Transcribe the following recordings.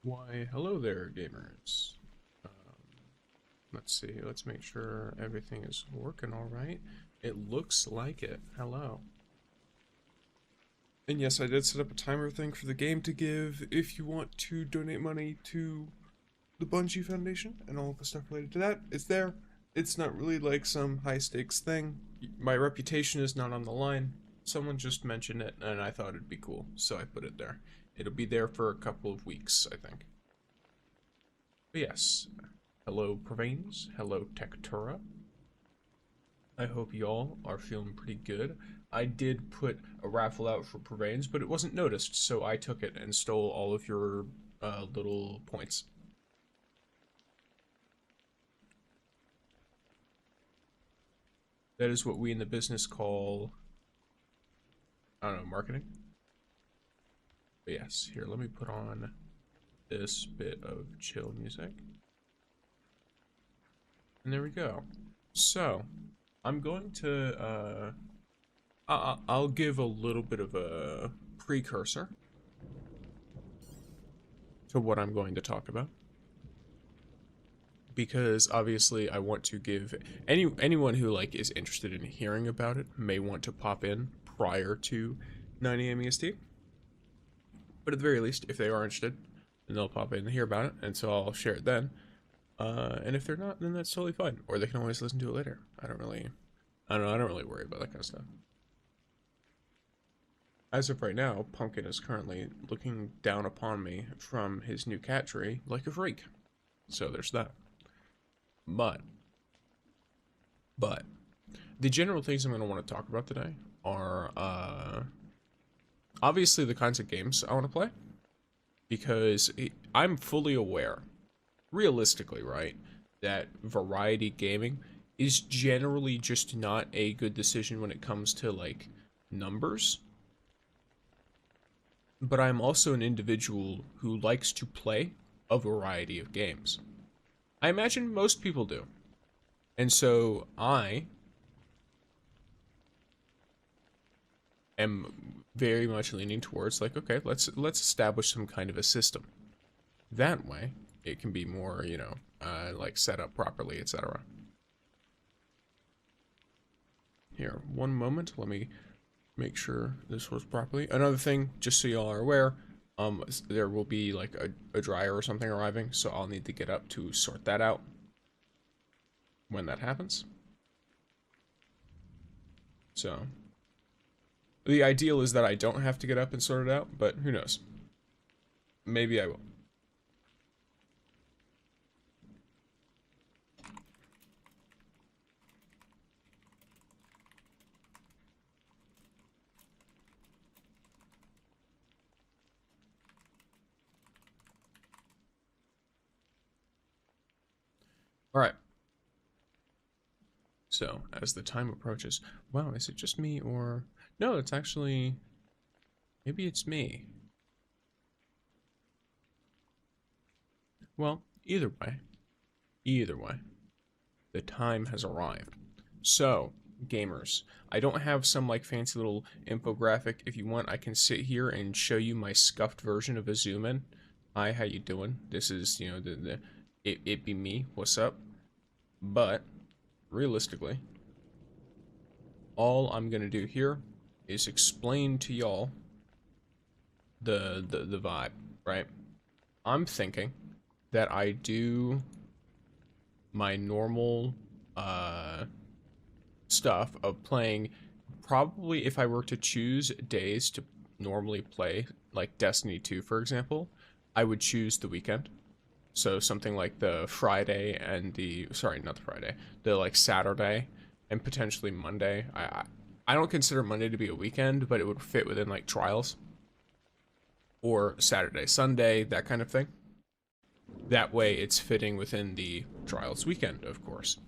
Why, hello there, gamers. Let's see, let's make sure everything is working all right. It looks like it. Hello. And yes, I did set up a timer thing for the Game2Give if you want to donate money to the Bungie Foundation and all of the stuff related to that. It's there. It's not really like some high stakes thing. My reputation is not on the line. Someone just mentioned it and I thought it'd be cool, so I put it there. It'll be there for a couple of weeks, I think. But yes, hello Provanes, hello Tektura. I hope y'all are feeling pretty good. I did put a raffle out for Provanes, but it wasn't noticed, so I took it and stole all of your little points. That is what we in the business call, I don't know, marketing? But yes, here, let me put on this bit of chill music. And there we go. So, I'm going to, I'll give a little bit of a precursor to what I'm going to talk about. Because obviously I want to give anyone who like is interested in hearing about it may want to pop in prior to 9 a.m. EST. But at the very least, if they are interested, then they'll pop in and hear about it, and so I'll share it then. And if they're not, then that's totally fine. Or they can always listen to it later. I don't really worry about that kind of stuff. As of right now, Pumpkin is currently looking down upon me from his new cat tree like a freak. So there's that. But the general things I'm going to want to talk about today are obviously the kinds of games I want to play, because I'm fully aware, realistically, right, that variety gaming is generally just not a good decision when it comes to like numbers. But I'm also an individual who likes to play a variety of games. I imagine most people do. And so I am very much leaning towards like, okay, let's establish some kind of a system. That way, it can be more, you know, like set up properly, etc. Here, one moment, let me make sure this works properly. Another thing, just so y'all are aware, there will be like a dryer or something arriving, so I'll need to get up to sort that out when that happens. So, the ideal is that I don't have to get up and sort it out, but who knows? Maybe I will. Alright. So, as the time approaches, wow, is it just me or... No, it's actually... Maybe it's me. Well, either way, the time has arrived. So, gamers, I don't have some like fancy little infographic. If you want, I can sit here and show you my scuffed version of a zoom in. Hi, how you doing? This is, you know, it be me. What's up? But realistically, all I'm gonna do here is explain to y'all the vibe, right? I'm thinking that I do my normal stuff of playing. Probably if I were to choose days to normally play, like Destiny 2 for example, I would choose the weekend. So something like the Friday and the, sorry, not the Friday, the like Saturday and potentially Monday. I don't consider Monday to be a weekend, but it would fit within like trials, or Saturday, Sunday, that kind of thing. That way it's fitting within the trials weekend, of course.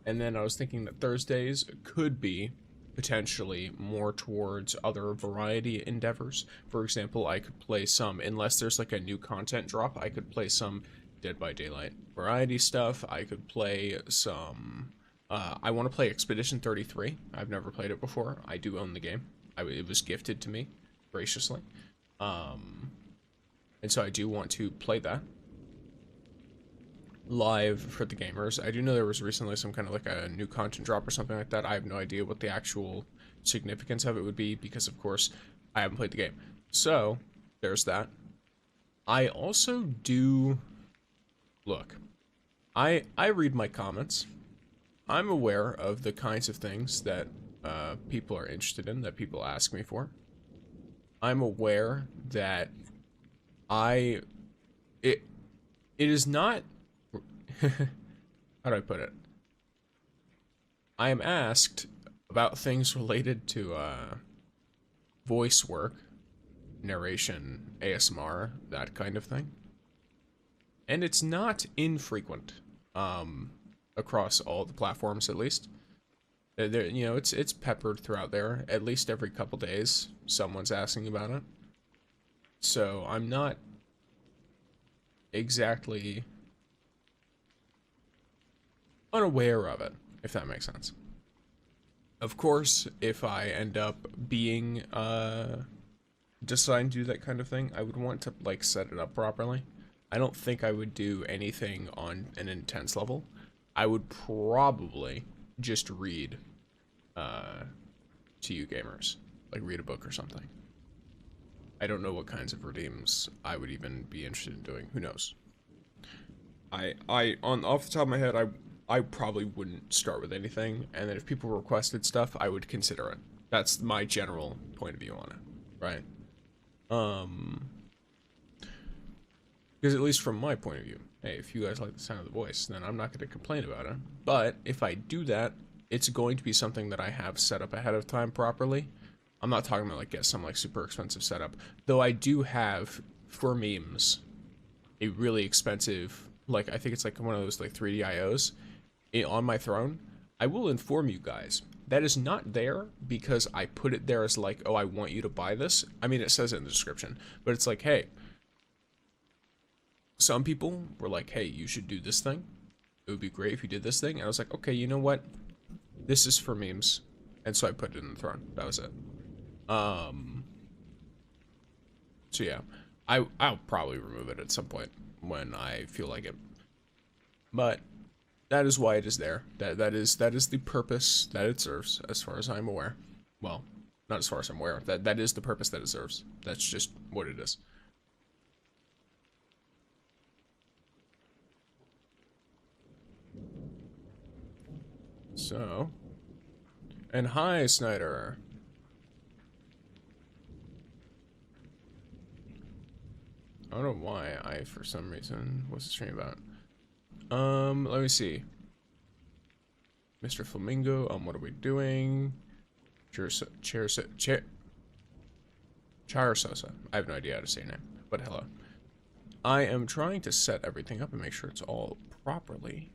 And then I was thinking that Thursdays could be potentially more towards other variety endeavors. For example, I could play some, unless there's like a new content drop, I could play some Dead by Daylight variety stuff. I could play some, I want to play Expedition 33. I've never played it before. I do own the game. It was gifted to me graciously. And so I do want to play that live for the gamers. I do know there was recently some kind of like a new content drop or something like that. I have no idea what the actual significance of it would be because, of course, I haven't played the game. So, there's that. I also do... Look, I read my comments. I'm aware of the kinds of things that people are interested in, that people ask me for. I'm aware that it is not... How do I put it? I am asked about things related to voice work, narration, ASMR, that kind of thing. And it's not infrequent, across all the platforms at least. There, you know, it's peppered throughout there. At least every couple days, someone's asking about it. So I'm not exactly unaware of it, if that makes sense. Of course, if I end up being deciding to do that kind of thing, I would want to like set it up properly. I don't think I would do anything on an intense level. I would probably just read to you gamers, like read a book or something. I don't know what kinds of redeems I would even be interested in doing. Who knows? Off the top of my head, I probably wouldn't start with anything, and then if people requested stuff, I would consider it. That's my general point of view on it, right? Because at least from my point of view, hey, if you guys like the sound of the voice, then I'm not going to complain about it. But if I do that, it's going to be something that I have set up ahead of time properly. I'm not talking about like get some like super expensive setup, though I do have for memes a really expensive, like I think it's like one of those like 3D IOs on my throne. I will inform you guys that is not there because I put it there as like, oh, I want you to buy this. I mean, it says it in the description, but it's like, hey, some people were like, hey, you should do this thing. It would be great if you did this thing. And I was like, okay, you know what? This is for memes. And so I put it in the throne. That was it. So yeah, I'll probably remove it at some point when I feel like it. But that is why it is there. That is the purpose that it serves, as far as I'm aware. Well, not as far as I'm aware. That is the purpose that it serves. That's just what it is. So, and hi, Snyder. I don't know why I, for some reason, what's the stream about? Let me see. Mr. Flamingo, what are we doing? Charasosa. I have no idea how to say your name, but hello. I am trying to set everything up and make sure it's all properly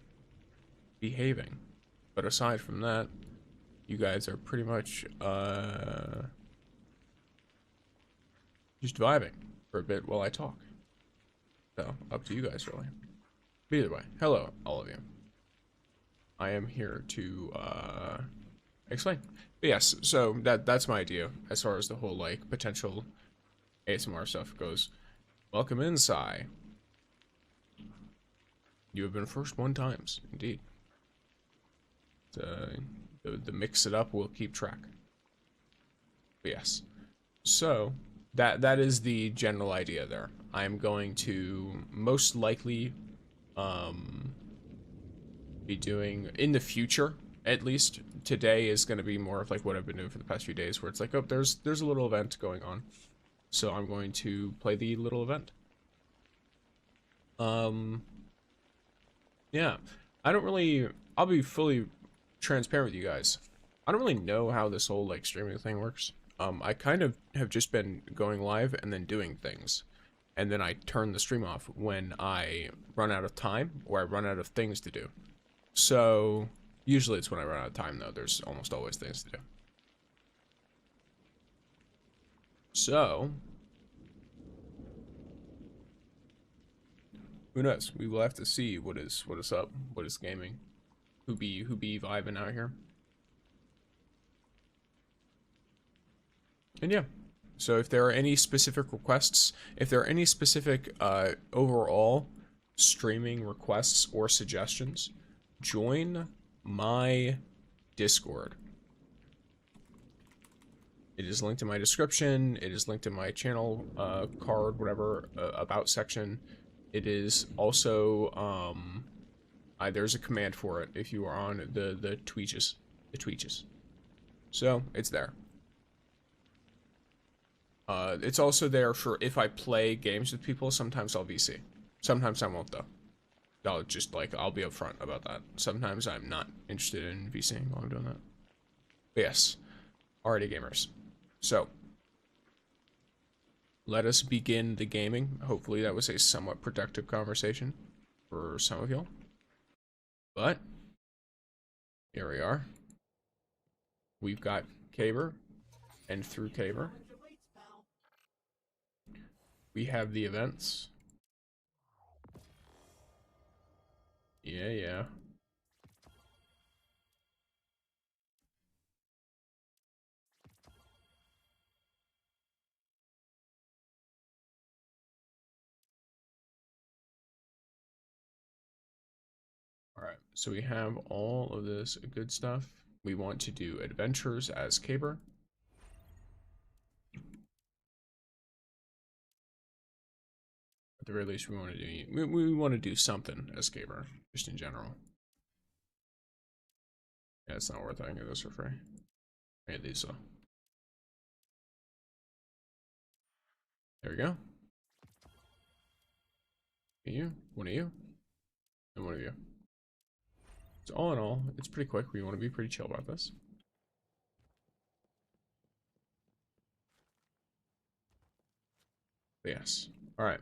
behaving. But aside from that, you guys are pretty much, just vibing for a bit while I talk. So, up to you guys, really. But either way, hello, all of you. I am here to, explain. But yes, so that's my idea as far as the whole, like, potential ASMR stuff goes. Welcome in, Sai. You have been first 1 times, indeed. The mix it up will keep track. But yes. So, that is the general idea there. I'm going to most likely be doing in the future, at least. Today is going to be more of like what I've been doing for the past few days, where it's like, oh, there's a little event going on, so I'm going to play the little event. Yeah, I don't really. I'll be fully transparent with you guys. I don't really know how this whole like streaming thing works. I kind of have just been going live and then doing things, and then I turn the stream off when I run out of time or I run out of things to do. So usually it's when I run out of time, though. There's almost always things to do. So who knows? We will have to see what is up, what is gaming, who be vibing out here. And yeah, So if there are any specific requests, if there are any specific overall streaming requests or suggestions, join my Discord. It is linked in my description. It is linked in my channel card, whatever, about section. It is also, there's a command for it if you are on the Twitches. So, it's there. It's also there for if I play games with people, sometimes I'll VC. Sometimes I won't, though. I'll just, like, I'll be upfront about that. Sometimes I'm not interested in VCing while I'm doing that. But yes. Alrighty, gamers. So, let us begin the gaming. Hopefully that was a somewhat productive conversation for some of y'all. But, here we are. We've got Caber, and through Caber, we have the events. Yeah. Alright, so we have all of this good stuff. We want to do adventures as Caber. At the very least, we want to do we want to do something as Caber, just in general. Yeah, it's not worth it. I can get this for free. I get these, so. There we go. You, one of you, and one of you. So all in all, it's pretty quick. We want to be pretty chill about this. But yes. All right.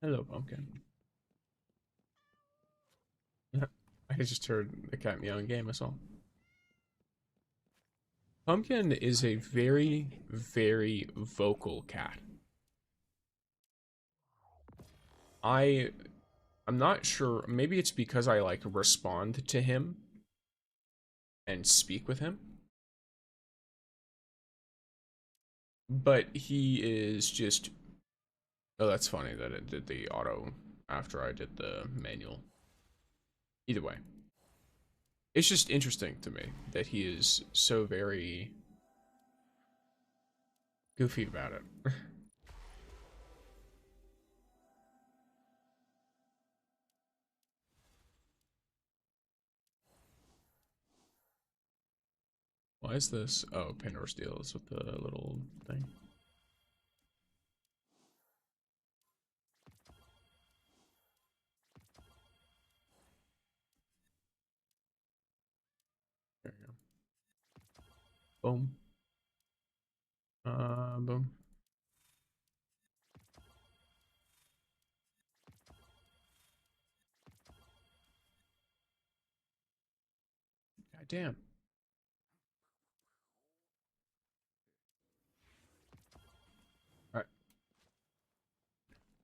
Hello, pumpkin. I just heard the cat meowing game as well. Pumpkin is a very, very vocal cat. I'm not sure. Maybe it's because I like respond to him and speak with him. But he is just. Oh, that's funny that it did the auto after I did the manual. Either way. It's just interesting to me that he is so very goofy about it. Why is this? Oh, Pandora's deals with the little thing. There you go. Boom. Boom. God damn. Alright.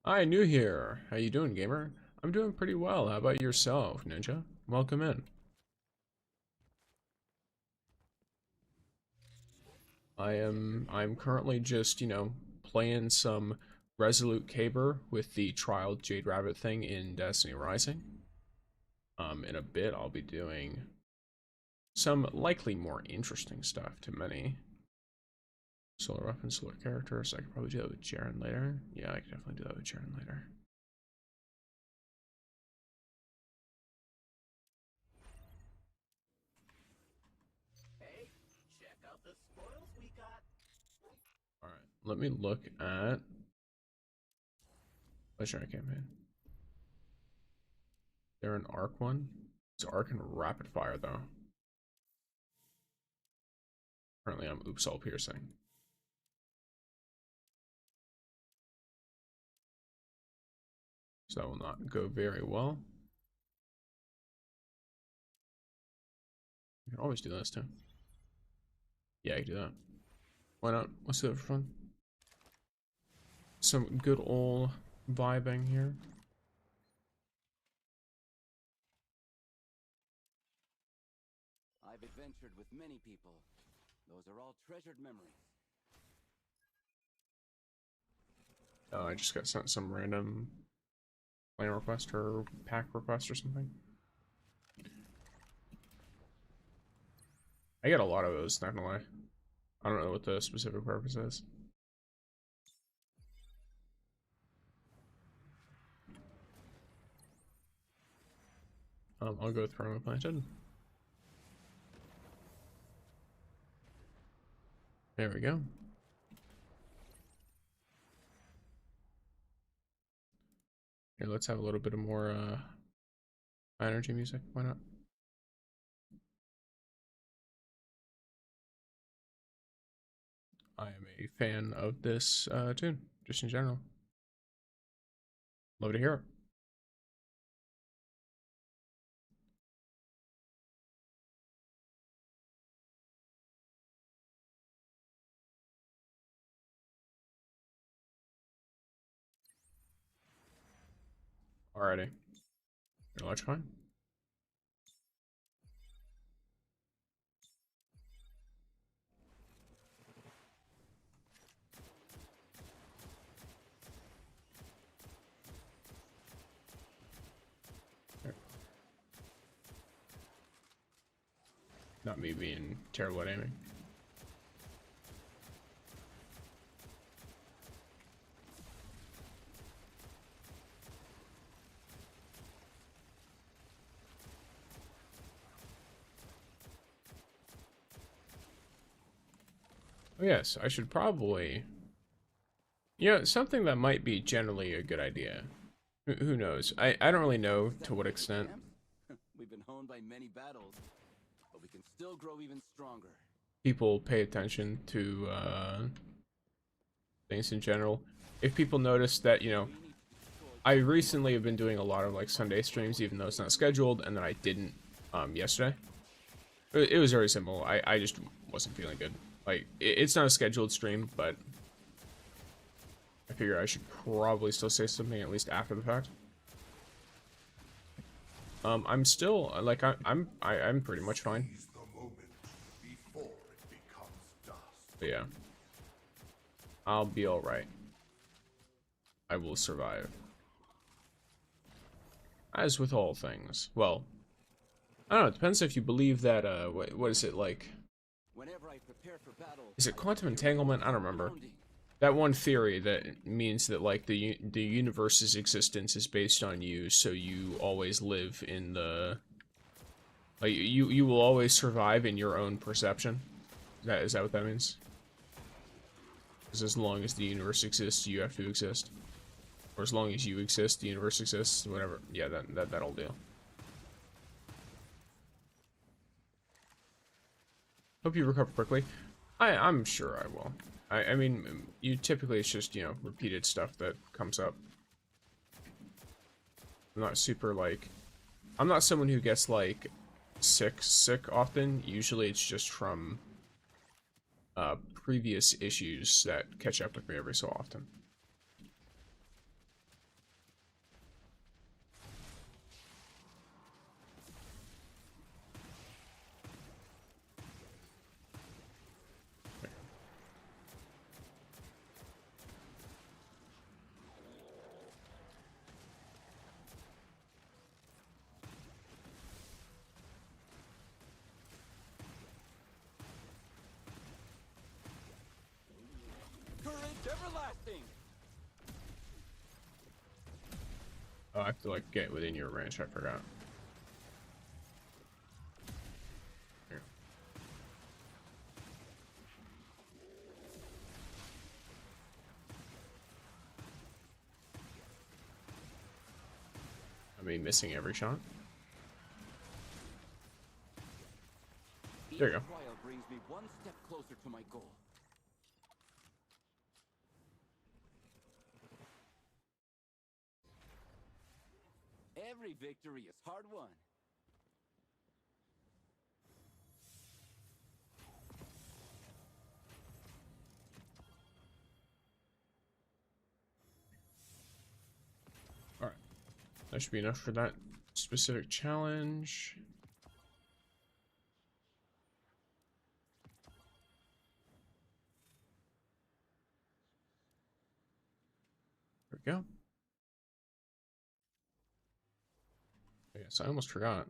Hi, new here. How you doing, gamer? I'm doing pretty well. How about yourself, Ninja? Welcome in. I'm currently just, you know, playing some Resolute Caber with the Trial Jade Rabbit thing in Destiny Rising. In a bit I'll be doing some likely more interesting stuff to many. Solar weapon, solar characters. I could probably do that with Jaren later. Yeah, I could definitely do that with Jaren later. Hey, check out the spoils we got. Alright, let me look at Legendary Campaign. They're an arc one. It's arc and rapid fire though. Currently I'm oops all piercing. So that will not go very well. You can always do this too. Yeah, you can do that. Why not? Let's do it for fun. Some good old vibing here. adventured with many people. Those are all treasured memories. Oh, I just got sent some random plane request or pack request or something. I get a lot of those, not gonna lie. I don't know what the specific purpose is. I'll go throne planted. There we go. Here, let's have a little bit of more energy music. Why not? I am a fan of this tune, just in general. Love to hear it. Alrighty. Let's fine. Not me being terrible at aiming. Oh yes, I should probably... You know, something that might be generally a good idea. Who knows? I don't really know to what extent. We've been honed by many battles, but we can still grow even stronger. People pay attention to things in general. If people notice that, you know, I recently have been doing a lot of like Sunday streams, even though it's not scheduled, and then I didn't yesterday. It was very simple. I just wasn't feeling good. Like, it's not a scheduled stream, but I figure I should probably still say something at least after the fact. I'm still like I'm pretty much fine. But yeah, I'll be all right. I will survive. As with all things. Well, I don't know. It depends if you believe that. What is it like? Whenever I prepare for battle, Is it quantum entanglement? I don't remember. That one theory that means that like the universe's existence is based on you, so you always live in the like you will always survive in your own perception. Is that what that means? Because as long as the universe exists, you have to exist, or as long as you exist, the universe exists. Whatever. Yeah, that'll do. Hope you recover quickly. I'm sure I will. I mean, you typically, it's just, you know, repeated stuff that comes up. I'm not super, like... I'm not someone who gets, like, sick often. Usually it's just from previous issues that catch up with me every so often. Everlasting. Oh, I have to, like, get within your range. I forgot. Here. I mean, missing every shot. There you go. Trial brings me one step closer to my goal. Every victory is hard won. Alright. That should be enough for that specific challenge. we go. Yes, I almost forgot.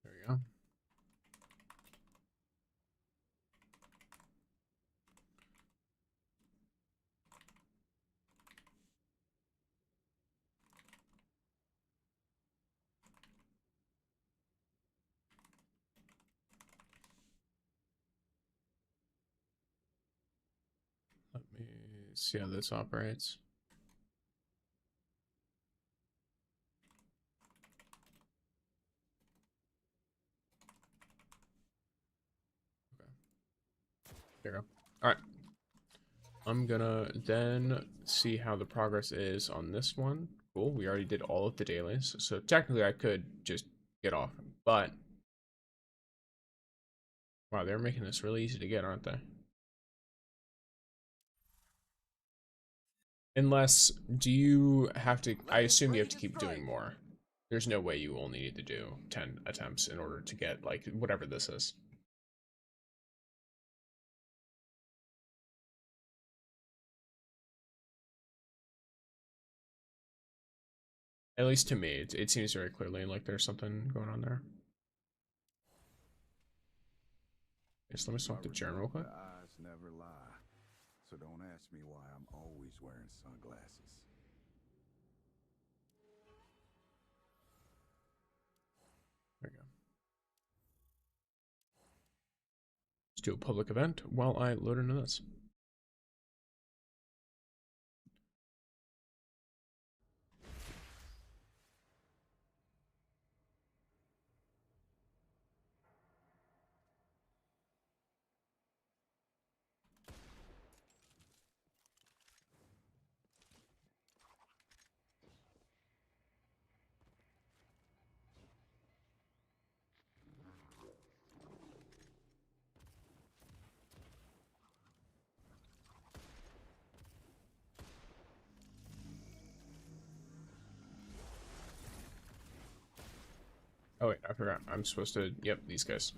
There we go. Let me see how this operates. Okay. There we go. All right. I'm gonna then see how the progress is on this one. Cool. We already did all of the dailies, so technically I could just get off. But wow, they're making this really easy to get, aren't they? Unless, do you have to, I assume you have to keep doing more. There's no way you only need to do 10 attempts in order to get, like, whatever this is. At least to me, it seems very clearly like there's something going on there. Okay, so let me swap the germ real quick. My eyes never lie, so don't ask me why I'm always wearing sunglasses. There we go. Let's do a public event while I load into this. Oh wait, I forgot. I'm supposed to, yep, these guys.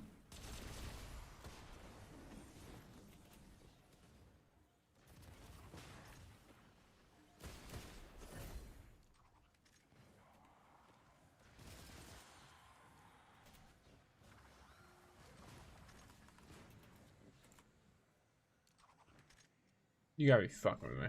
You gotta be fucking with me.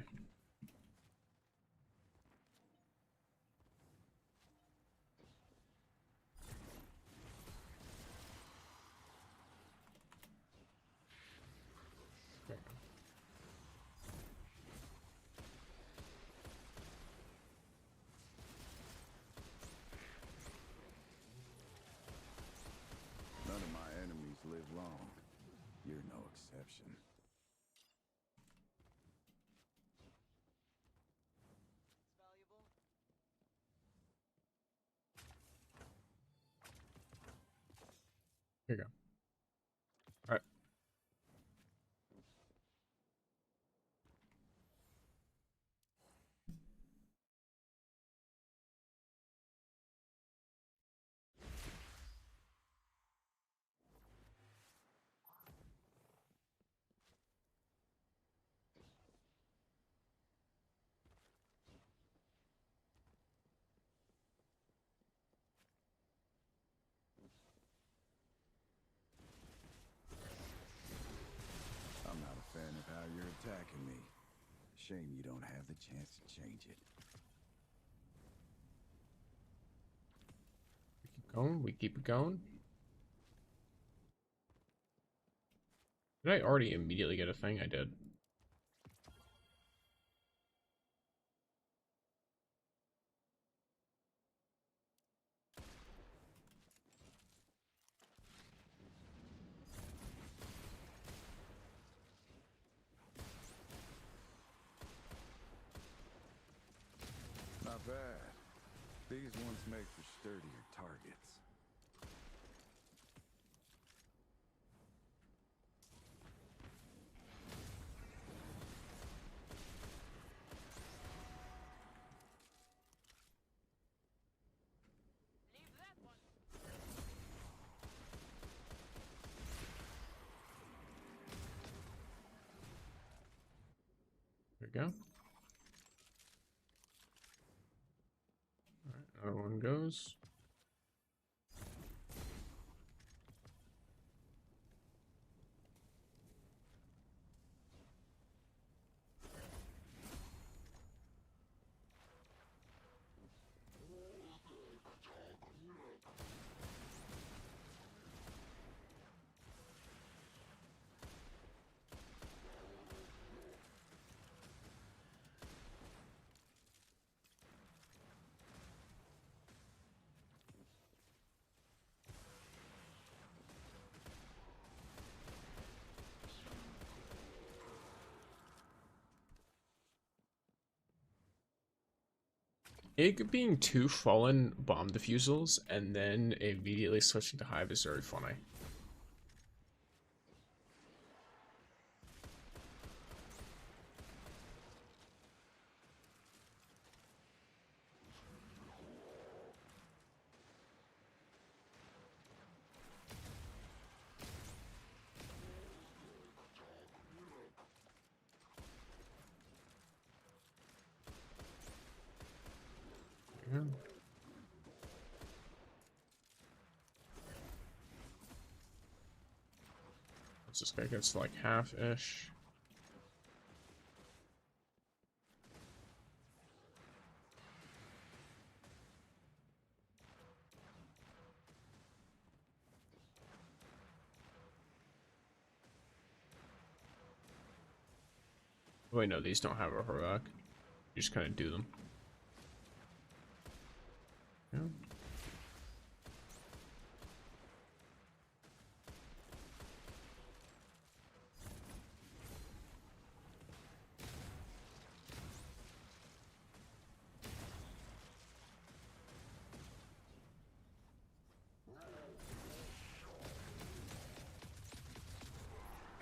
None of my enemies live long. You're no exception. Here you go. Alright. I'm not a fan of how you're attacking me. Shame you don't have the chance to change it. We keep going, we keep it going. Did I already immediately get a thing? I did. Not bad. These ones make for sturdier targets. we go. Alright, another one goes. It being two fallen bomb defusals and then immediately switching to hive is very funny. Yeah. This guy gets like half-ish. Wait, no, these don't have a heroic. You just kind of do them. Yeah.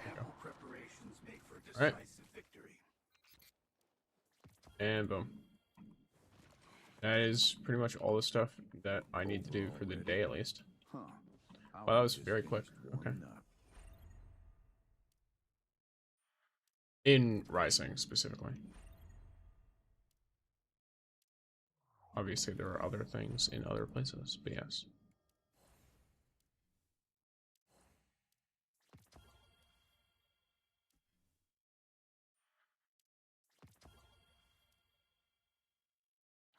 Ample preparations make for All right. decisive victory. And boom. That is pretty much all the stuff that I need to do for the day, at least. Huh. Well, that was very quick. Okay. In Rising, specifically. Obviously, there are other things in other places, but yes.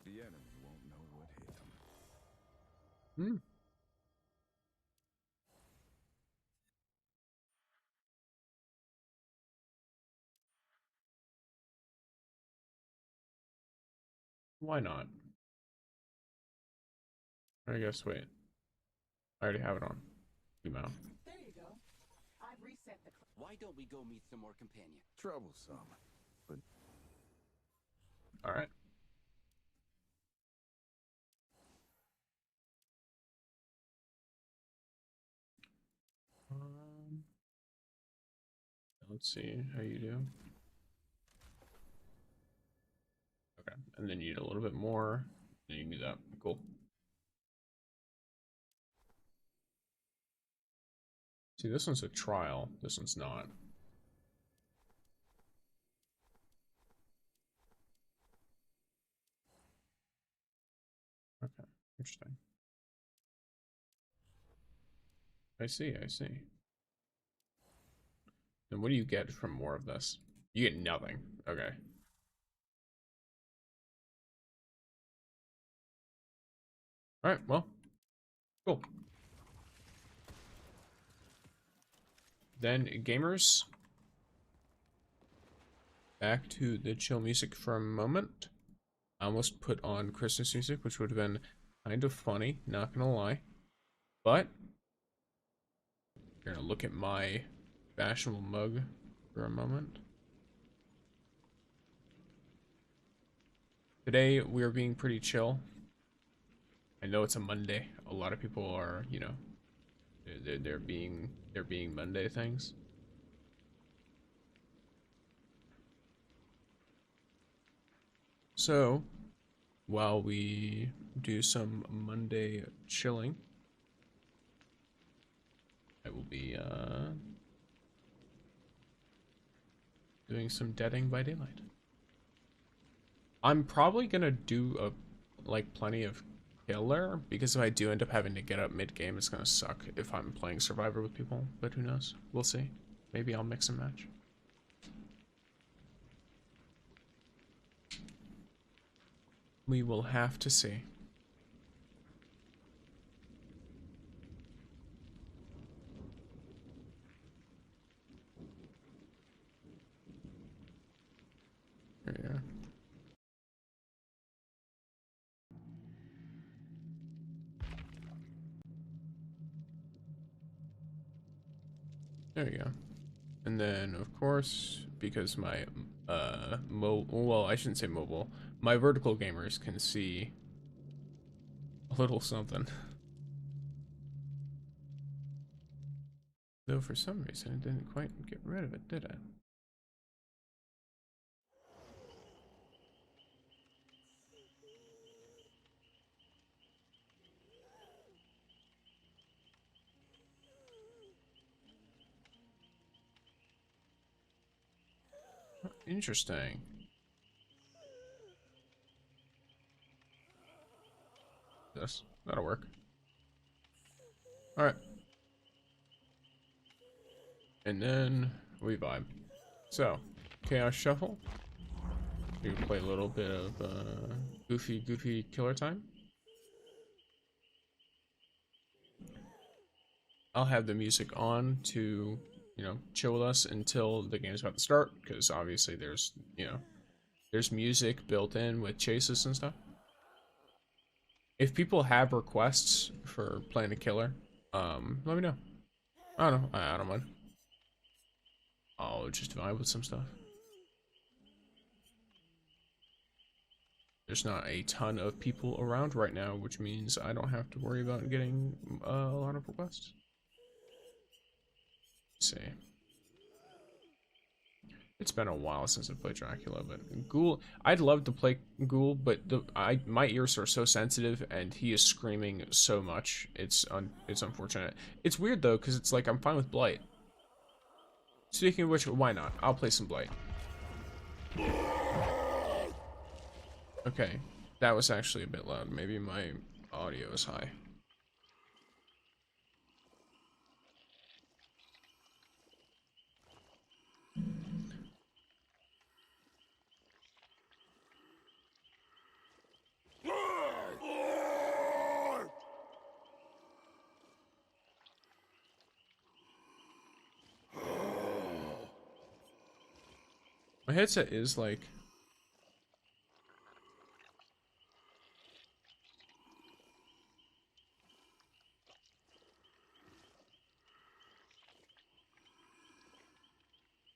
The enemy won't know what hit them. Hmm. Why not? I guess, wait. I already have it on. Email. There you go. I've reset the. Why don't we go meet some more companions? Troublesome, but Alright. Let's see how you do. Okay, and then you need a little bit more. Then you can do that. Cool. See, this one's a trial. This one's not. Okay, interesting. I see, I see. And what do you get from more of this? You get nothing. Okay. Alright, well. Cool. Then, gamers. Back to the chill music for a moment. I almost put on Christmas music, which would have been kind of funny, not gonna lie. But, you're gonna look at my fashionable mug for a moment. Today, we're being pretty chill. I know it's a Monday. A lot of people are, you know, they're being Monday things. So, while we do some Monday chilling, I will be doing some Deading by Daylight. I'm probably gonna do like plenty of killer, because if I do end up having to get up mid-game, it's gonna suck if I'm playing Survivor with people, but who knows? We'll see. Maybe I'll mix and match. We will have to see. There we are. There you go. And then, of course, because my, well, I shouldn't say mobile. My vertical gamers can see a little something. Though for some reason it didn't quite get rid of it, did it? Interesting. Yes, that'll work. Alright. And then we vibe. So, Chaos Shuffle. We play a little bit of goofy killer time. I'll have the music on to, you know, chill with us until the game's about to start, because obviously there's, you know, there's music built in with chases and stuff. If people have requests for playing a killer, let me know. I don't know. I don't mind. I'll just vibe with some stuff. There's not a ton of people around right now, which means I don't have to worry about getting a lot of requests. Let's see. It's been a while since I played Dracula, but Ghoul, I'd love to play Ghoul, but my ears are so sensitive and he is screaming so much. It's unfortunate. It's weird though, because it's like I'm fine with Blight. Speaking of which, why not? I'll play some Blight. Okay, that was actually a bit loud. Maybe my audio is high. My headset is like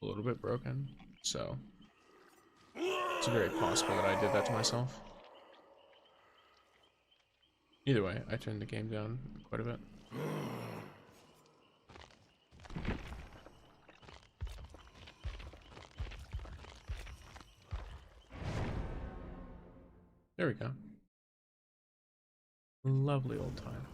a little bit broken, so it's very possible that I did that to myself. Either way, I turned the game down quite a bit. There we go. Lovely old time.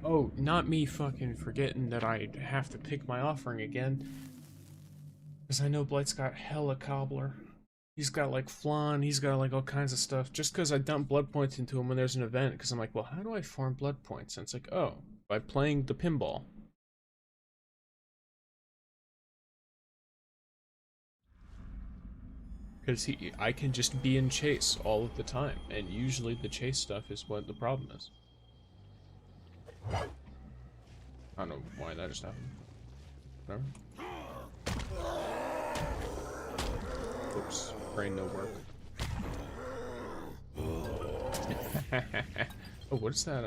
Oh, not me fucking forgetting that I have to pick my offering again. Because I know Blight's got hella cobbler. He's got like flan, he's got like all kinds of stuff. Just because I dump blood points into him when there's an event, because I'm like, well, how do I farm blood points? And it's like, oh, by playing the pinball. Because I can just be in chase all of the time, and usually the chase stuff is what the problem is. I don't know why that just happened. Whatever. Oops, brain no work. Oh, what's that?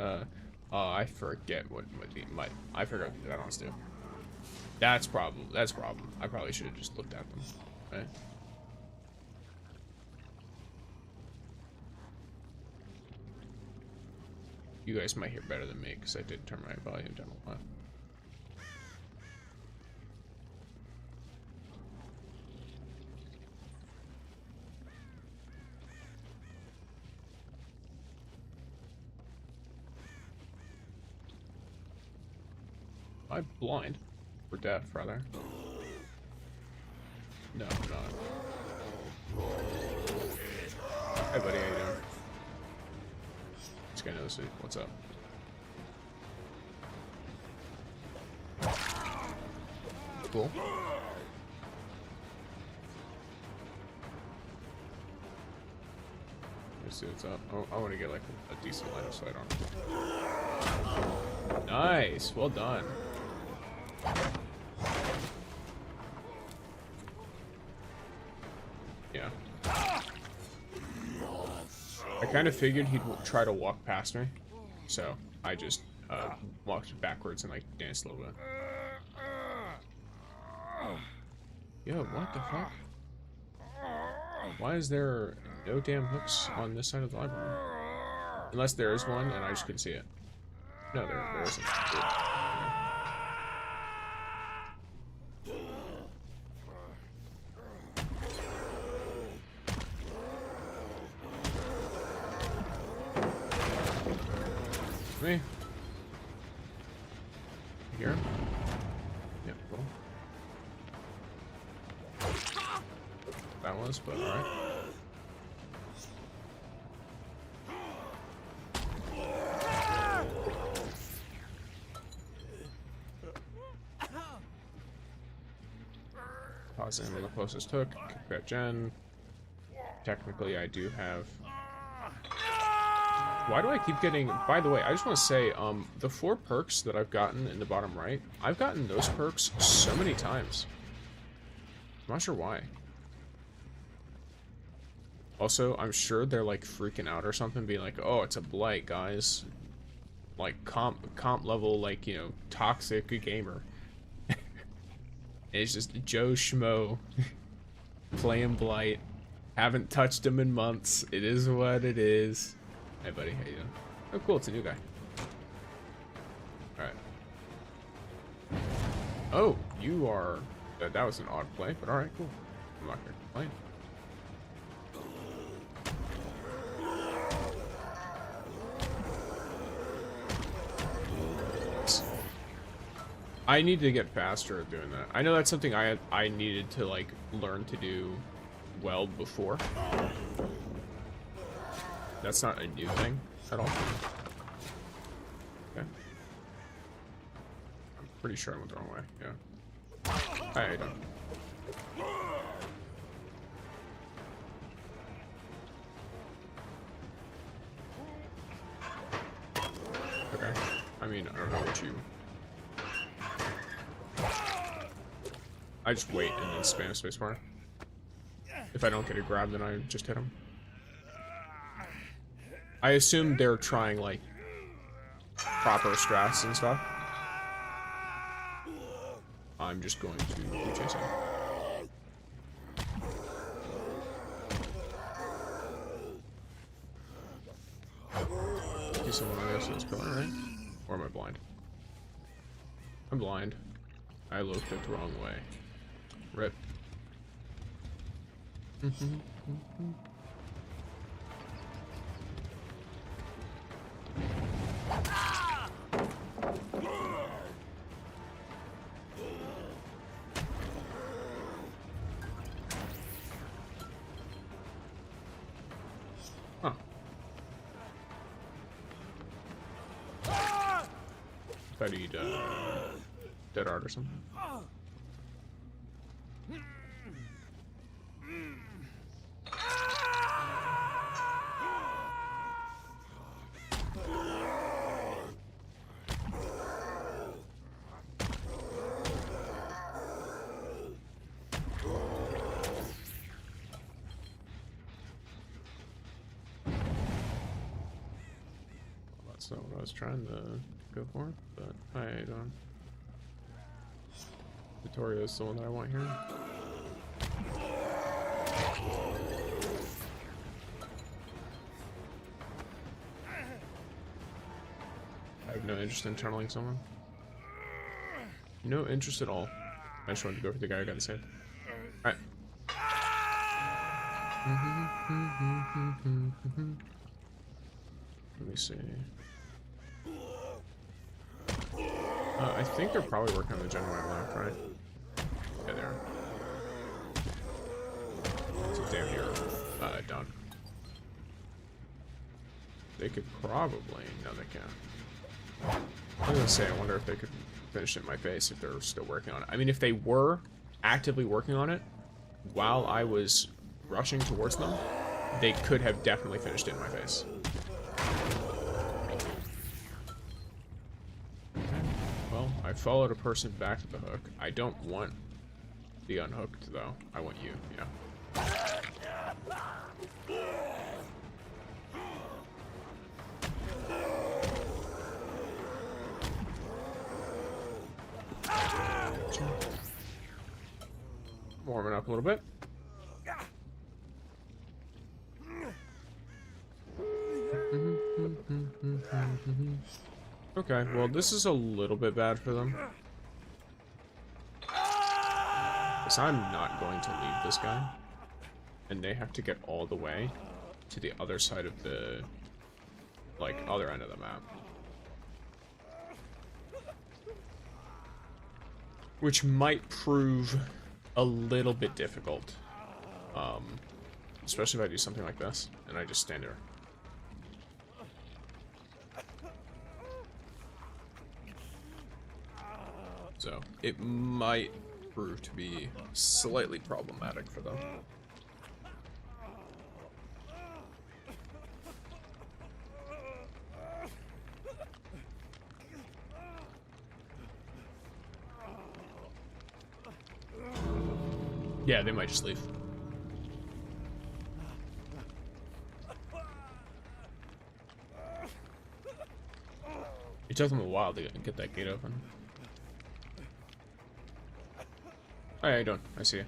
Oh, I forget what I forgot what that wants to do. That's problem. I probably should have just looked at them, right? You guys might hear better than me because I did turn my volume down a lot. Am I blind? Or deaf, rather. No, I'm not. Hey, buddy, how you doing? This guy knows it. What's up? Cool. Let's see what's up. Oh, I want to get like a decent line of sight on. Nice, well done. Yeah. I kind of figured he'd try to walk past me, so I just walked backwards and like danced a little bit. Yo, what the fuck? Why is there no damn hooks on this side of the library? Unless there is one and I just couldn't see it. No, there isn't. Good. Me. Here. Yep, cool. That was, but alright. Pausing on the closest hook. Kick that gen. Technically, I do have. Why do I keep getting... By the way, I just want to say, the 4 perks that I've gotten in the bottom right, I've gotten those perks so many times. I'm not sure why. Also, I'm sure they're, like, freaking out or something, being like, oh, it's a blight, guys. Like, comp level, like, you know, toxic gamer. It's just Joe Schmo playing blight. Haven't touched him in months. It is what it is. Hey buddy, how you doing? Oh cool, it's a new guy. Alright. Oh, you are... that was an odd play, but alright, cool. I'm not gonna complain. I need to get faster at doing that. I know that's something I needed to like learn to do well before. That's not a new thing at all. Okay. I'm pretty sure I went the wrong way. Yeah. Hi, how you doing? Okay. I mean, I don't know what you... I just wait and then spam spacebar. If I don't get a grab, then I just hit him. I assume they're trying, like, proper strats and stuff. I'm just going to be chasing. See someone on the other pillar, right? Or am I blind? I'm blind. I looked it the wrong way. Rip. Huh. if I need dead art or something. That's not what I was trying to go for, but I don't. Victoria is the one that I want here. I have no interest in tunneling someone. No interest at all. I just wanted to go for the guy I got to save. Alright. Let me see. I think they're probably working on the gen right left, right? Yeah, they are. So damn near done. They could probably... No, they can't. I was gonna say, I wonder if they could finish it in my face if they're still working on it. I mean, if they were actively working on it while I was rushing towards them, they could have definitely finished it in my face. Well, I followed a person back to the hook. I don't want the unhooked, though. I want you, yeah. Warming up a little bit. Okay, well, this is a little bit bad for them. Because I'm not going to leave this guy. And they have to get all the way to the other side of the, like, other end of the map. Which might prove a little bit difficult. Especially if I do something like this, and I just stand there. So, it might prove to be slightly problematic for them. Yeah, they might just leave. It took them a while to get that gate open. Oh, yeah, how you doing? I see you.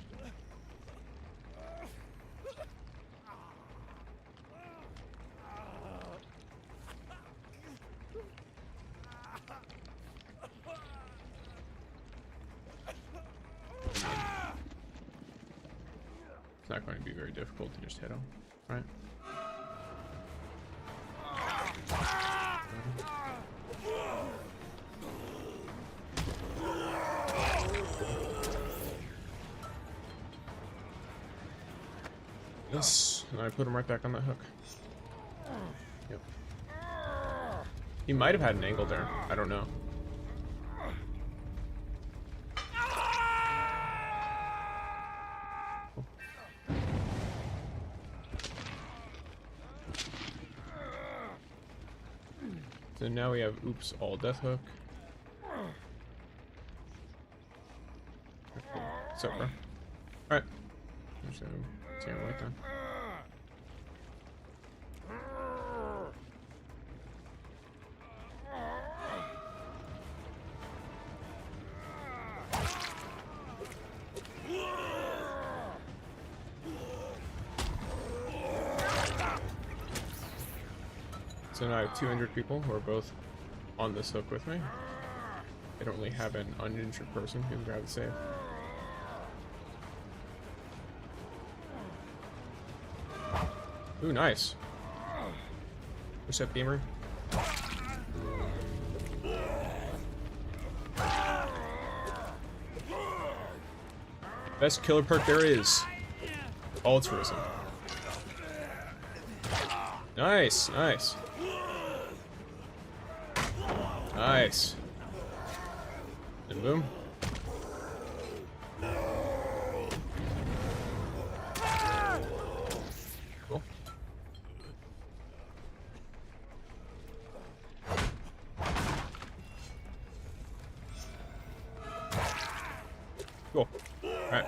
It's not going to be very difficult to just hit him, right? Yes, and I put him right back on that hook. Yep. He might have had an angle there. I don't know. So now we have oops all death hook. What's up, bro? Alright. So damn right then. So now I have 200 people who are both on this hook with me. I don't really have an uninjured person who can grab the save. Ooh, nice. What's up, gamer? Best killer perk there is. Altruism. Nice, nice. Nice. And boom. Cool. Cool. Alright.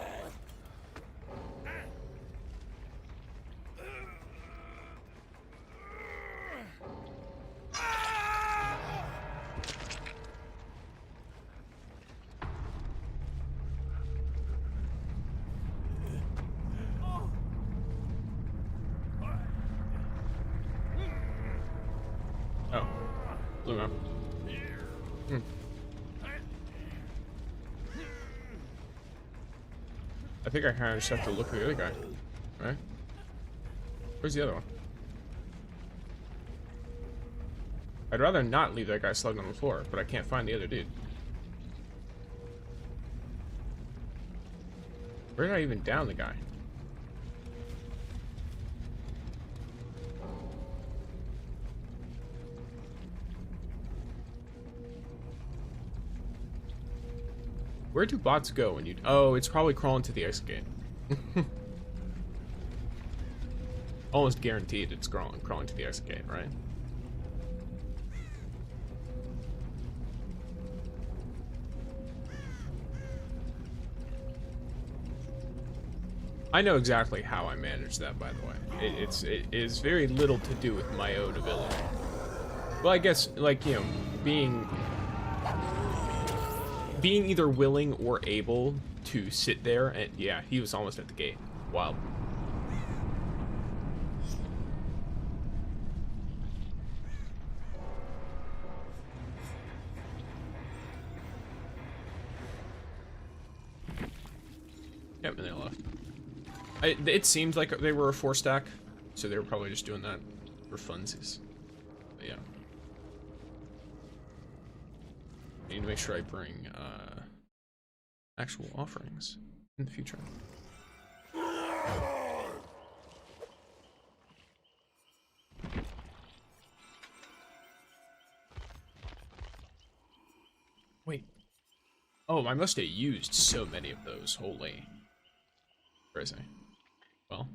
Oh. Blue map. Hmm. I think I kind of just have to look for the other guy, right? Where's the other one? I'd rather not leave that guy slugged on the floor, but I can't find the other dude. Where did I even down the guy? Where do bots go when you... Oh, it's probably crawling to the exit gate. Almost guaranteed it's crawling to the exit gate, right? I know exactly how I manage that, by the way. It is very little to do with my own ability. Well, I guess, like, you know, being either willing or able to sit there, and yeah, he was almost at the gate. Wild. Yep, and they left. It seemed like they were a 4-stack, so they were probably just doing that for funsies. But yeah. I need to make sure I bring actual offerings in the future. Wait. Oh, I must have used so many of those. Holy. Crazy. Well.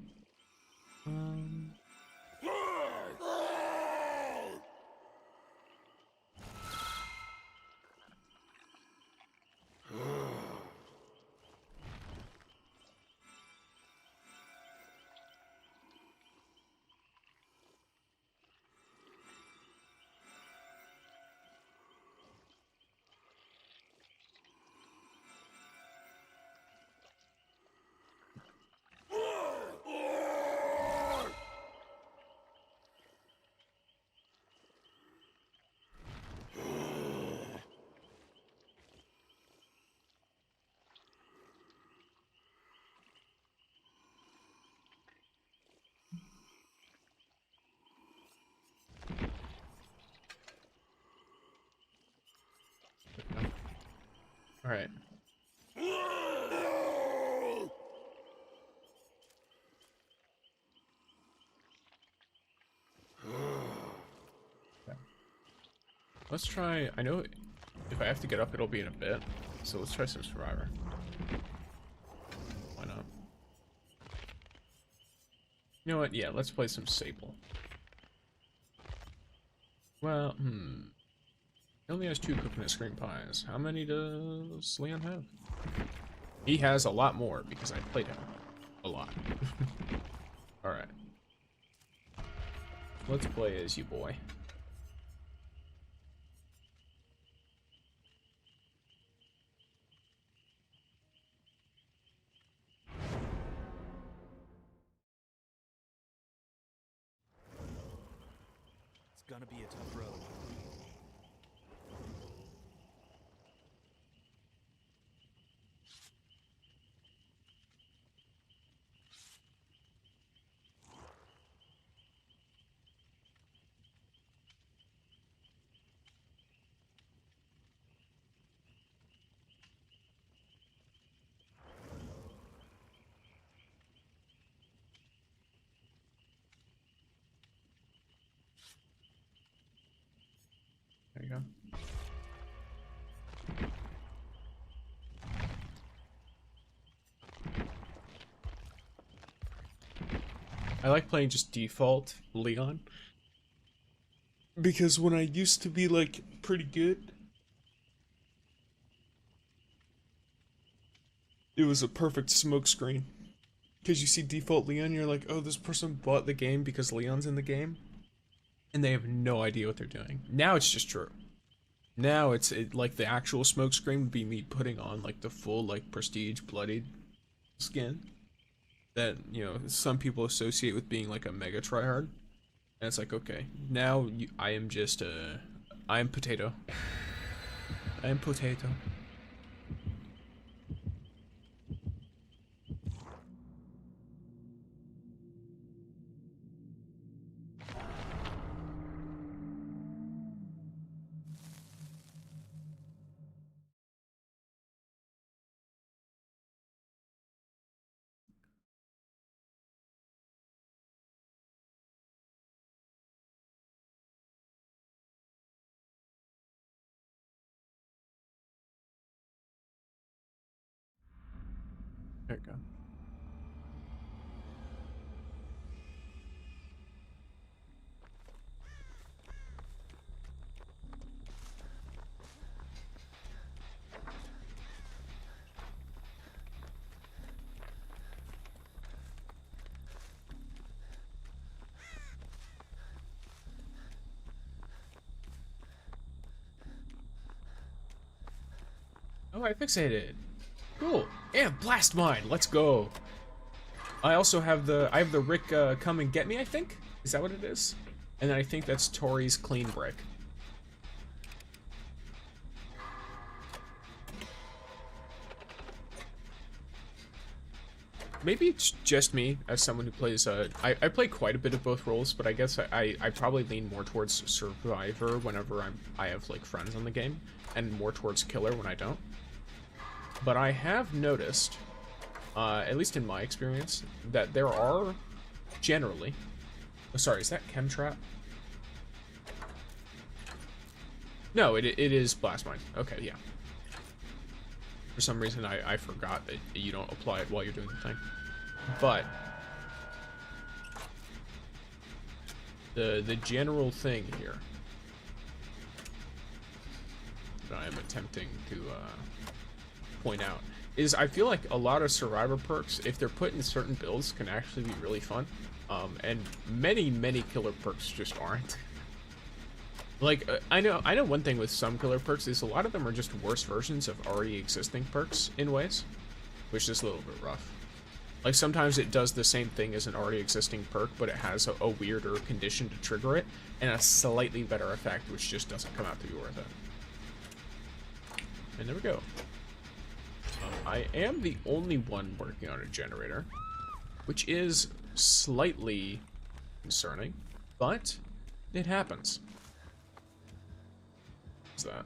All right. Let's try, I know if I have to get up, it'll be in a bit. So let's try some Survivor. Why not? You know what? Yeah, let's play some Sable. Well, he only has 2 coconut screen pies. How many does Leon have? He has a lot more because I played him a lot. Alright. Let's play as you, boy. It's gonna be a tough road. I like playing just default Leon. Because when I used to be, like, pretty good, it was a perfect smoke screen. Because you see default Leon, you're like, oh, this person bought the game because Leon's in the game. And they have no idea what they're doing. Now it's just true. Now it's like the actual smoke screen would be me putting on like the full like prestige bloodied skin that, you know, some people associate with being like a mega tryhard. And it's like, okay, now I am just I am potato. I am potato. There you go. Oh, I fixated. Cool. And blast mine. Let's go. I also have the Rick come and get me, I think. Is that what it is? And then I think that's Tori's clean break. Maybe it's just me as someone who plays I play quite a bit of both roles, but I guess I probably lean more towards survivor whenever I have like friends on the game, and more towards killer when I don't. But I have noticed, at least in my experience, that there are generally... Oh, sorry, is that Chemtrap? No, it is Blast Mine. Okay, yeah. For some reason, I forgot that you don't apply it while you're doing the thing. But the general thing here that I am attempting to point out is I feel like a lot of survivor perks, if they're put in certain builds, can actually be really fun. And many killer perks just aren't. Like, I know one thing with some killer perks is a lot of them are just worse versions of already existing perks in ways, which is a little bit rough. Like, sometimes it does the same thing as an already existing perk, but it has a weirder condition to trigger it, and a slightly better effect, which just doesn't come out to be worth it. And there we go. I am the only one working on a generator, which is slightly concerning, but it happens. What's that?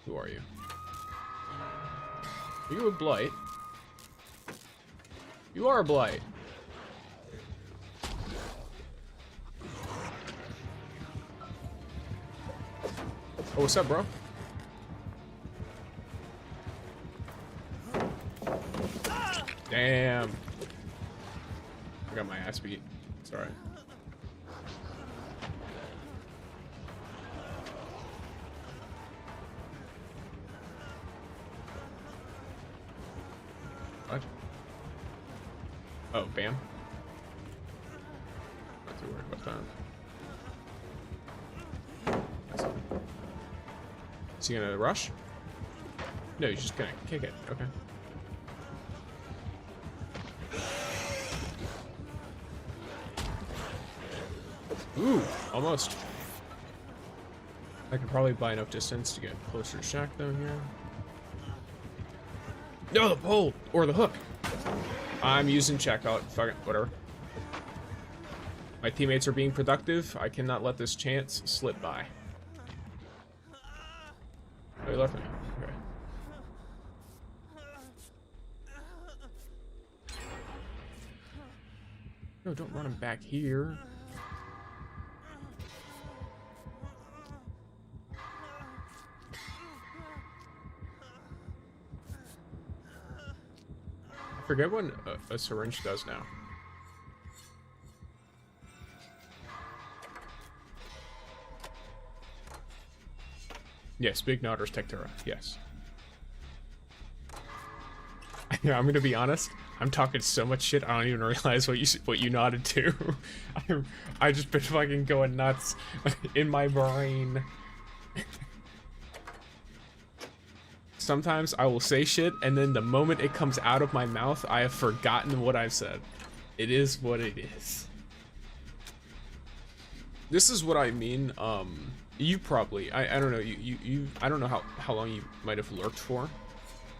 Who are you? Are you a blight? You are a blight. Oh, what's up, bro? Damn. I got my ass beat. It's alright. What? Oh, bam. Not too worried about that. That's fine. Is he gonna rush? No, he's just gonna kick it. Okay. Ooh, almost. I could probably buy enough distance to get closer to Shack though here. No, the pole! Or the hook! I'm using checkout. Fuck it, whatever. My teammates are being productive. I cannot let this chance slip by. Oh, you left me. Okay. No, don't run him back here. I forget what a syringe does now. Yes, big nodders Tectura. Yes. Yeah, I'm gonna be honest. I'm talking so much shit. I don't even realize what you nodded to. I just been fucking going nuts in my brain. Sometimes I will say shit, and then the moment it comes out of my mouth, I have forgotten what I've said. It is what it is. This is what I mean. You probably, I don't know, I don't know how long you might have lurked for,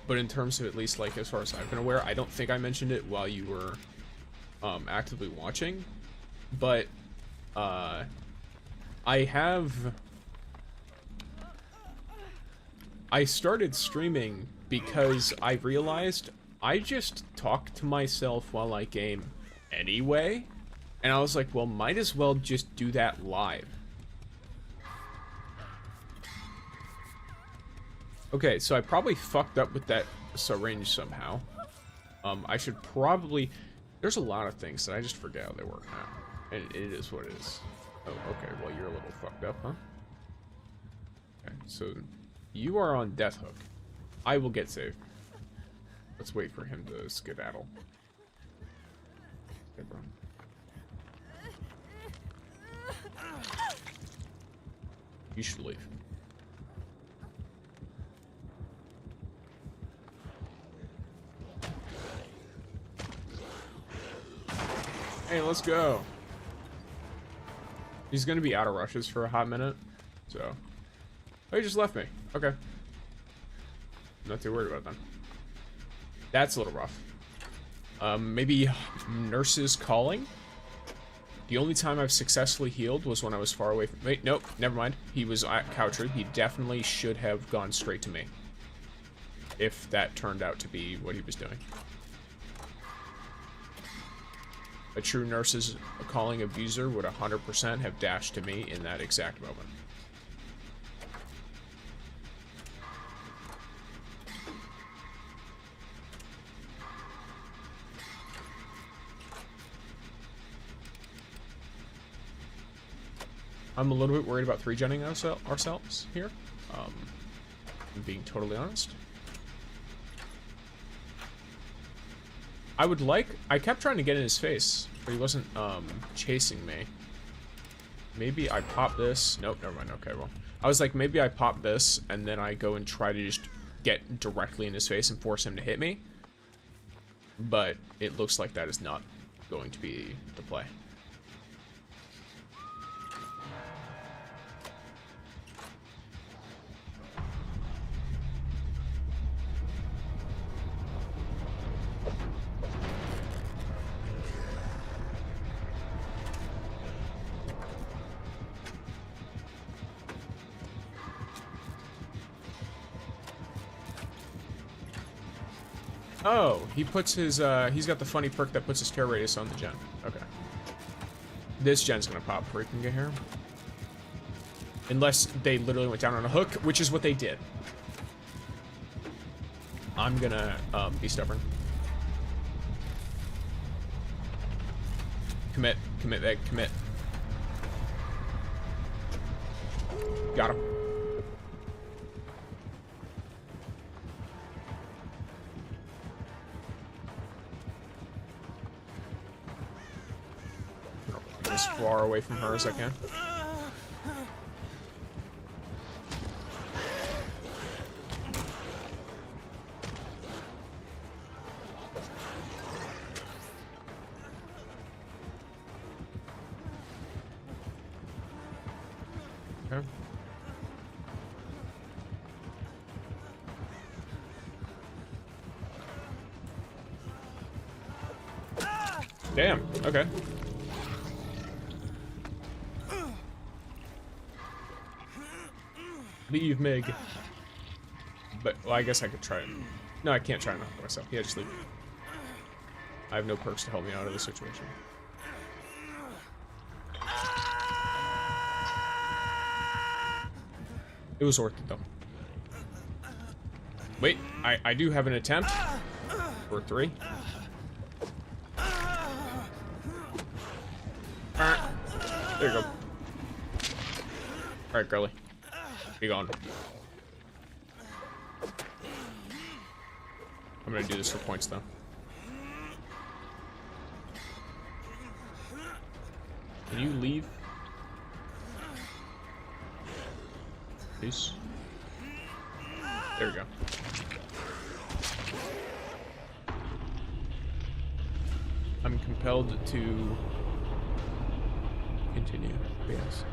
but in terms of at least like as far as I've been aware, I don't think I mentioned it while you were actively watching, but I started streaming because I realized I just talk to myself while I game anyway, and I was like, well, might as well just do that live. Okay, so I probably fucked up with that syringe somehow. I should probably... There's a lot of things that I just forget how they work now. And it is what it is. Oh, okay, well, you're a little fucked up, huh? Okay, so you are on Death Hook. I will get saved. Let's wait for him to skedaddle. Okay, bro. You should leave. Hey, let's go. He's gonna be out of rushes for a hot minute, so... Oh, he just left me. Okay. Not too worried about that. That's a little rough. Maybe nurses calling? The only time I've successfully healed was when I was far away from... Wait, nope, never mind. He was at Couchard. He definitely should have gone straight to me. If that turned out to be what he was doing. A true nurse's calling abuser would 100% have dashed to me in that exact moment. I'm a little bit worried about 3-genning ourselves here. I'm being totally honest. I kept trying to get in his face, but he wasn't, chasing me. Maybe I pop this. Nope, never mind. Okay, well. I was like, maybe I pop this, and then I go and try to just get directly in his face and force him to hit me. But it looks like that is not going to be the play. Oh, he puts his, he's got the funny perk that puts his tear radius on the gen. Okay. This gen's gonna pop before he can get here. Unless they literally went down on a hook, which is what they did. I'm gonna, be stubborn. Commit, Meg, commit. Got him. As far away from her as I can. Okay. Damn, okay. Leave Mig. But, well, I guess I could try and... No, I can't try and knock myself. Yeah, just leave. I have no perks to help me out of this situation. It was worth it, though. Wait, I do have an attempt. For 3. There you go. Alright, girly. Be gone. gonna do this for points though. Can you leave? Please. There we go. I'm compelled to continue. Yes.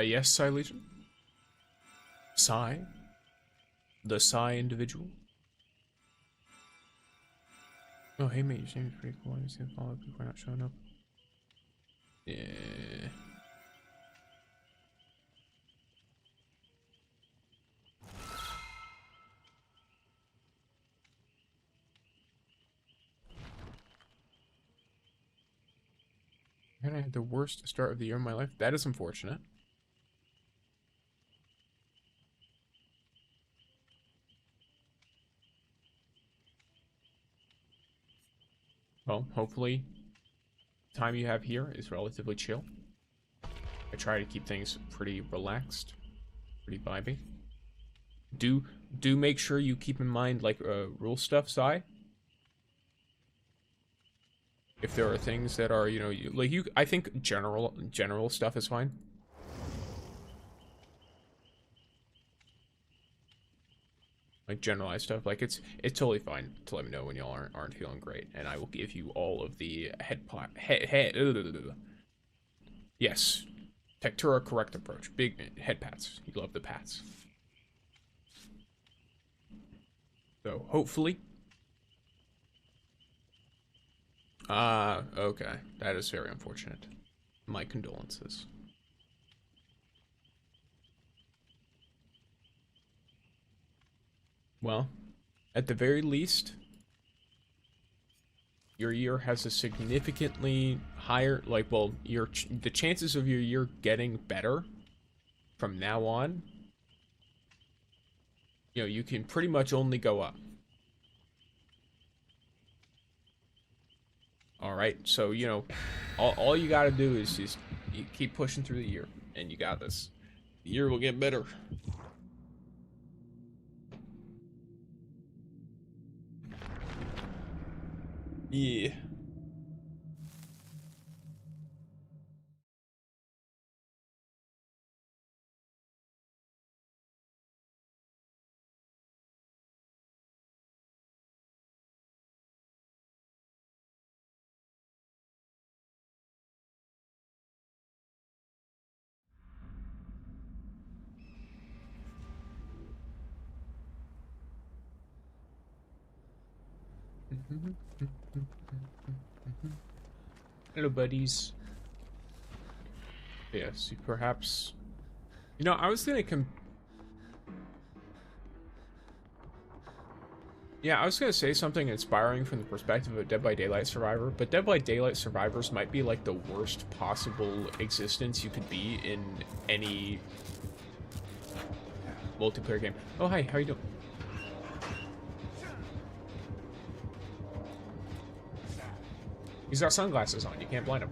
Yes, Psy Legion. Psy? The Psy individual? Oh, hey mate, your seems pretty cool. I just gonna follow up if we're not showing up. Yeah. And I had the worst start of the year of my life. That is unfortunate. Well, hopefully, the time you have here is relatively chill. I try to keep things pretty relaxed, pretty vibey. Do make sure you keep in mind like rule stuff, Sai. If there are things that are, you know, I think general stuff is fine. Like generalized stuff, like it's totally fine to let me know when y'all aren't feeling great, and I will give you all of the yes, Tectura correct approach, big head pats. You love the pats. So hopefully, okay, that is very unfortunate. My condolences. Well, at the very least, your year has a significantly higher, like, well, the chances of your year getting better from now on, you know, you can pretty much only go up. All right, so, you know, all you got to do is just you keep pushing through the year, and you got this. The year will get better. Yeah. Hello, buddies. Yes, perhaps. You know, I was gonna I was gonna say something inspiring from the perspective of a Dead by Daylight survivor, but Dead by Daylight survivors might be like the worst possible existence you could be in any multiplayer game. Oh, hi, how you doing? He's got sunglasses on. You can't blind him.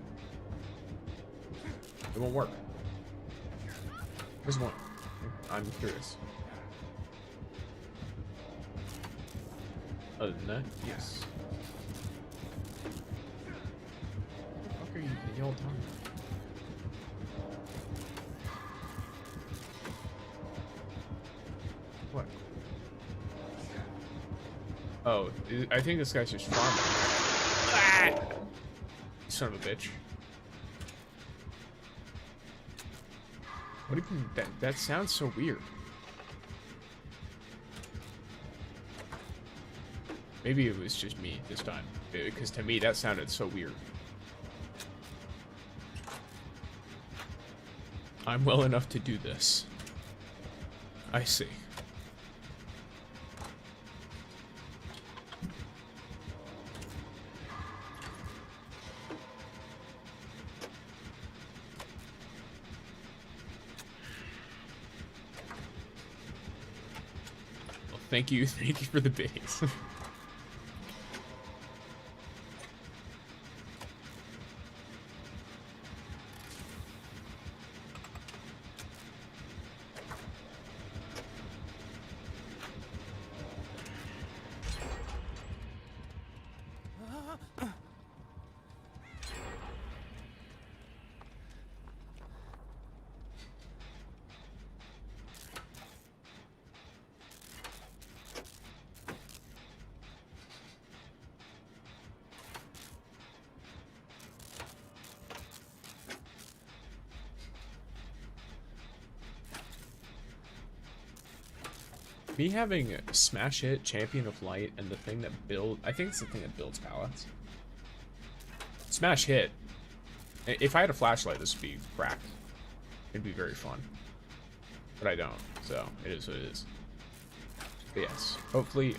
It won't work. Where's one? I'm curious. Other than that, yes. What the fuck are you all talking about? What? Oh, I think this guy's just farming. Ah! Son of a bitch. What even? That sounds so weird. Maybe it was just me this time, because to me that sounded so weird. I'm well enough to do this. I see. Well, thank you for the base. Me having Smash Hit, Champion of Light, and the thing that I think it's the thing that builds pallets. Smash Hit. If I had a flashlight, this would be cracked. It'd be very fun. But I don't, so it is what it is. But yes, hopefully,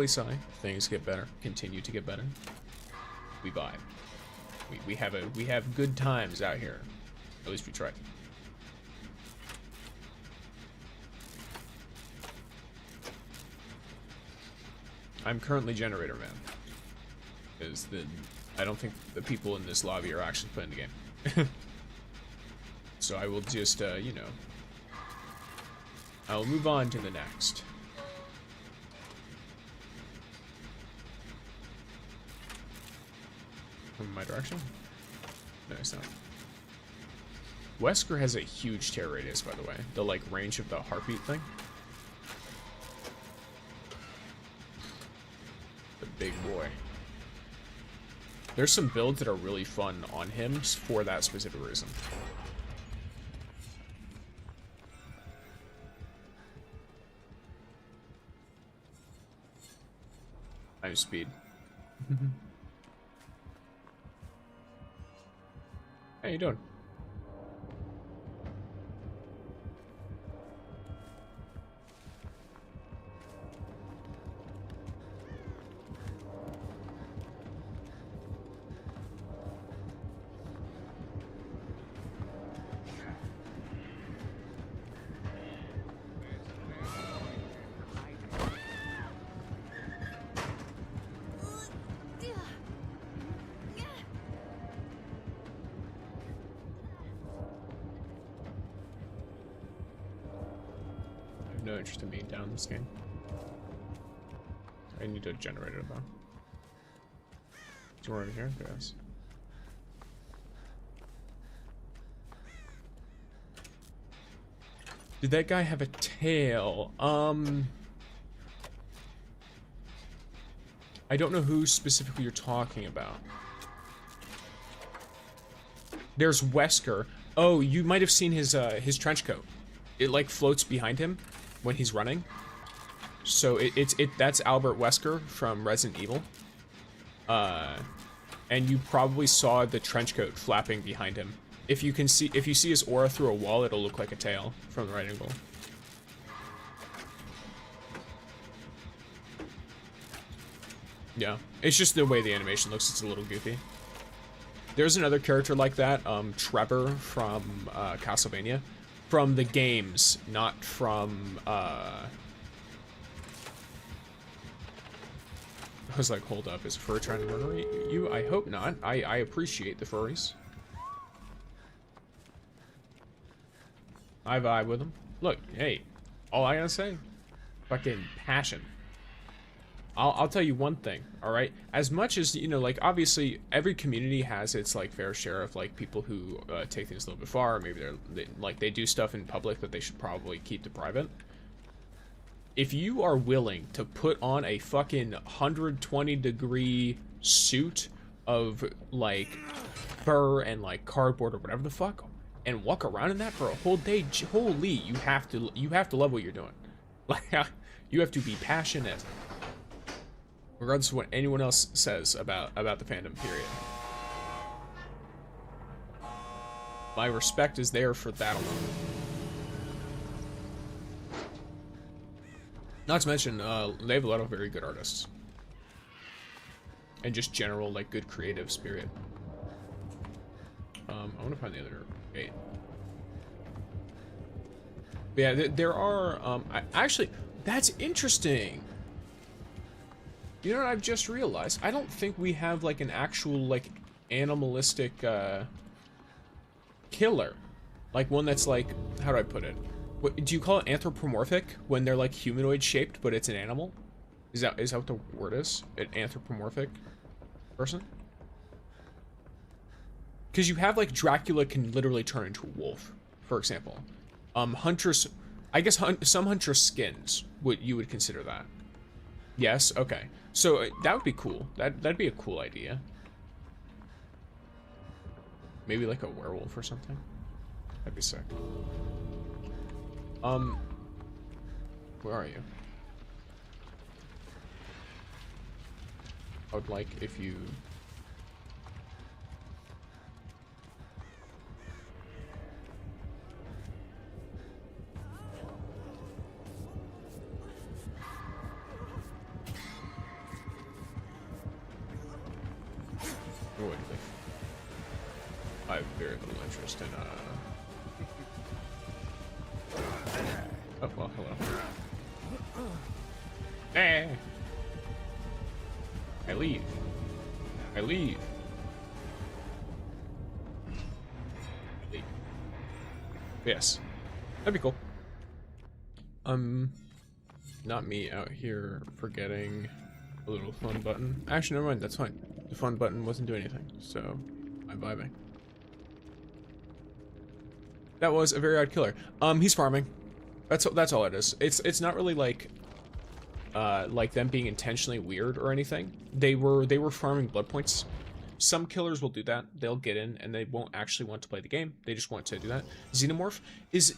Sai, things get better, continue to get better. We vibe. We have good times out here. At least we try. I'm currently Generator Man. Because I don't think the people in this lobby are actually playing the game. So I will just, you know, I'll move on to the next. From my direction? No, it's not. Wesker has a huge tear radius, by the way. The, like, range of the heartbeat thing. Big boy. There's some builds that are really fun on him for that specific reason. I'm speed. How you doing? No interest in being down this game. I need a generator though. Is there one over here? There is. Did that guy have a tail? I don't know who specifically you're talking about. There's Wesker. Oh, you might have seen his trench coat. It like floats behind him when he's running. So that's Albert Wesker from Resident Evil. And you probably saw the trench coat flapping behind him. If you see his aura through a wall, it'll look like a tail from the right angle. Yeah, it's just the way the animation looks. It's a little goofy. There's another character like that, Trevor from Castlevania. From the games, not from, I was like, hold up, is a furry trying to murder you? I hope not. I appreciate the furries. I vibe with them. Look, hey, all I gotta say, fucking passion. I'll tell you one thing, all right? As much as, you know, like, obviously, every community has its, like, fair share of, like, people who take things a little bit far. Maybe they do stuff in public that they should probably keep to private. If you are willing to put on a fucking 120-degree suit of, like, fur and, like, cardboard or whatever the fuck, and walk around in that for a whole day, holy, you have to love what you're doing. Like, you have to be passionate. Regardless of what anyone else says about the fandom, period. My respect is there for that alone. Not to mention, they have a lot of very good artists. And just general, like, good creative spirit. I want to find the other gate. But yeah, there are, actually, that's interesting. You know what I've just realized? I don't think we have, like, an actual, like, animalistic, killer. Like, one that's, like, how do I put it? What, do you call it anthropomorphic? When they're, like, humanoid-shaped, but it's an animal? Is that what the word is? An anthropomorphic person? Because you have, like, Dracula can literally turn into a wolf, for example. Huntress... I guess some huntress skins, you would consider that. Yes? Okay. So, that would be cool. That'd be a cool idea. Maybe like a werewolf or something? That'd be sick. Where are you? I would like if you... I have very little interest in, oh, well, hello. Eh! I leave. I leave. Leave. Yes. That'd be cool. Not me out here forgetting a little fun button. Actually, never mind, that's fine. The fun button wasn't doing anything, so I'm vibing. That was a very odd killer. He's farming. That's all it is. It's not really like them being intentionally weird or anything. They were farming blood points. Some killers will do that. They'll get in and they won't actually want to play the game. They just want to do that. Xenomorph is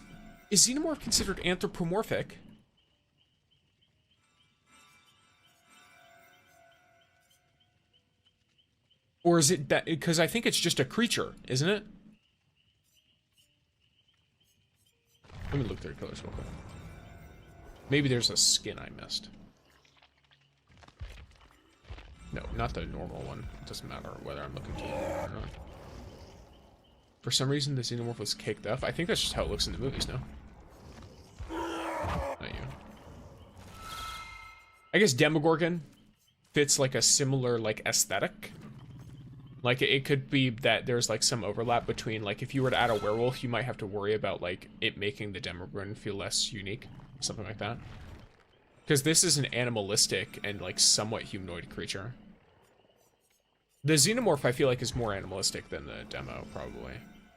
Xenomorph considered anthropomorphic? Or is it that, because I think it's just a creature, isn't it? Let me look through killers real quick. Maybe there's a skin I missed. No, not the normal one. It doesn't matter whether I'm looking through it or not. For some reason, the Xenomorph was caked up. I think that's just how it looks in the movies, no? Not you. I guess Demogorgon fits like a similar like aesthetic. Like, it could be that there's, like, some overlap between, like, if you were to add a werewolf, you might have to worry about, like, it making the Demogorgon feel less unique. Something like that. Because this is an animalistic and, like, somewhat humanoid creature. The Xenomorph, I feel like, is more animalistic than the demo, probably.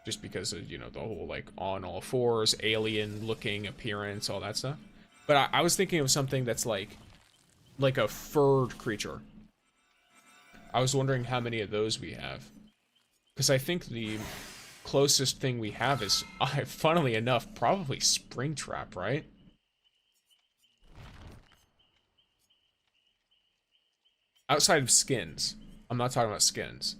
Just because of, you know, the whole, like, on all fours, alien-looking appearance, all that stuff. But I was thinking of something that's, like a furred creature. I was wondering how many of those we have. Because I think the closest thing we have is, funnily enough, probably Springtrap, right? Outside of skins. I'm not talking about skins.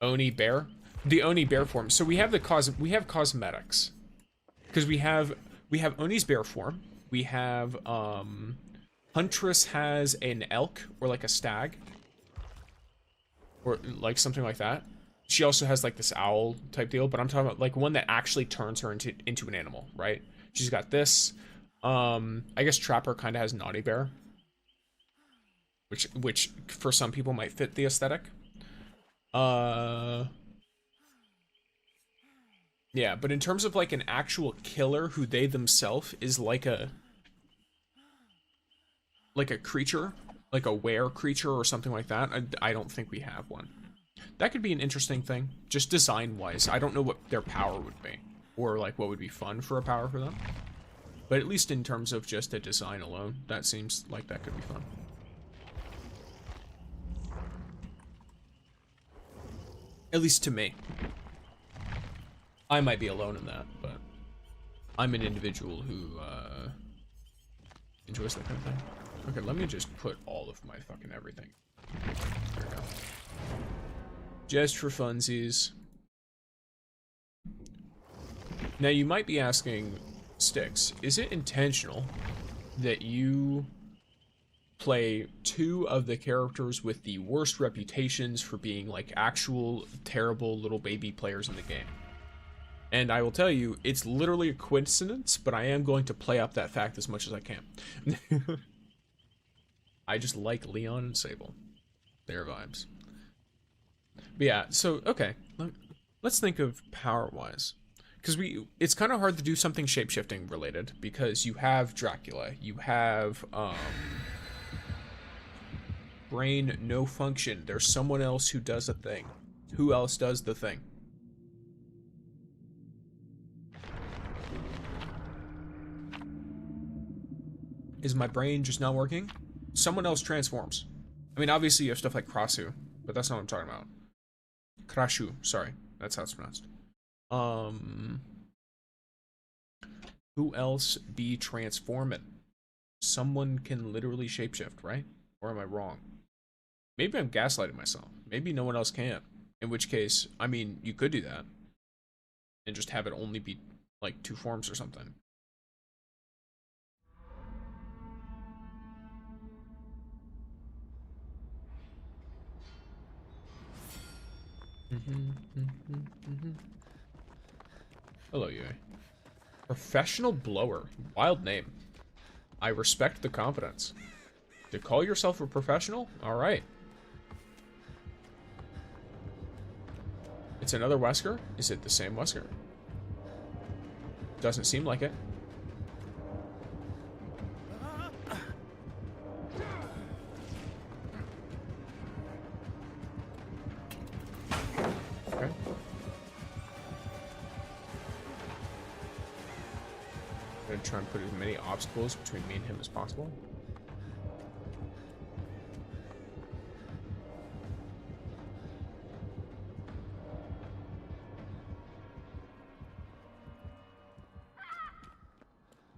Oni bear? The Oni bear form. So we have cosmetics. Because we have Oni's bear form. We have, Huntress has an elk, or like a stag. Or like something like that. She also has like this owl type deal, but I'm talking about like one that actually turns her into an animal, right? She's got this. I guess Trapper kind of has Naughty Bear. which for some people might fit the aesthetic. Yeah, but in terms of like an actual killer who they themselves is like a creature, like a were creature or something like that, I don't think we have one. That could be an interesting thing, just design-wise. I don't know what their power would be, or like what would be fun for a power for them. But at least in terms of just a design alone, that seems like that could be fun. At least to me. I might be alone in that, but I'm an individual who enjoys that kind of thing. Okay, let me just put all of my fucking everything. There we go. Just for funsies. Now you might be asking, Styx, is it intentional that you play 2 of the characters with the worst reputations for being like actual terrible little baby players in the game? And I will tell you, it's literally a coincidence, but I am going to play up that fact as much as I can. I just like Leon and Sable. Their vibes. But yeah, so, okay. Let's think of power-wise. Because it's kind of hard to do something shape-shifting related, because you have Dracula, you have, brain, no function. There's someone else who does a thing. Who else does the thing? Is my brain just not working? Someone else transforms. I mean, obviously you have stuff like Krasu, but that's not what I'm talking about. Krashu, sorry. That's how it's pronounced. Who else be transforming? Someone can literally shapeshift, right? Or am I wrong? Maybe I'm gaslighting myself. Maybe no one else can. In which case, I mean, you could do that. And just have it only be, like, 2 forms or something. Hello, Yui. Professional blower. Wild name. I respect the confidence. To call yourself a professional? Alright. It's another Wesker? Is it the same Wesker? Doesn't seem like it. Okay. I'm gonna try and put as many obstacles between me and him as possible.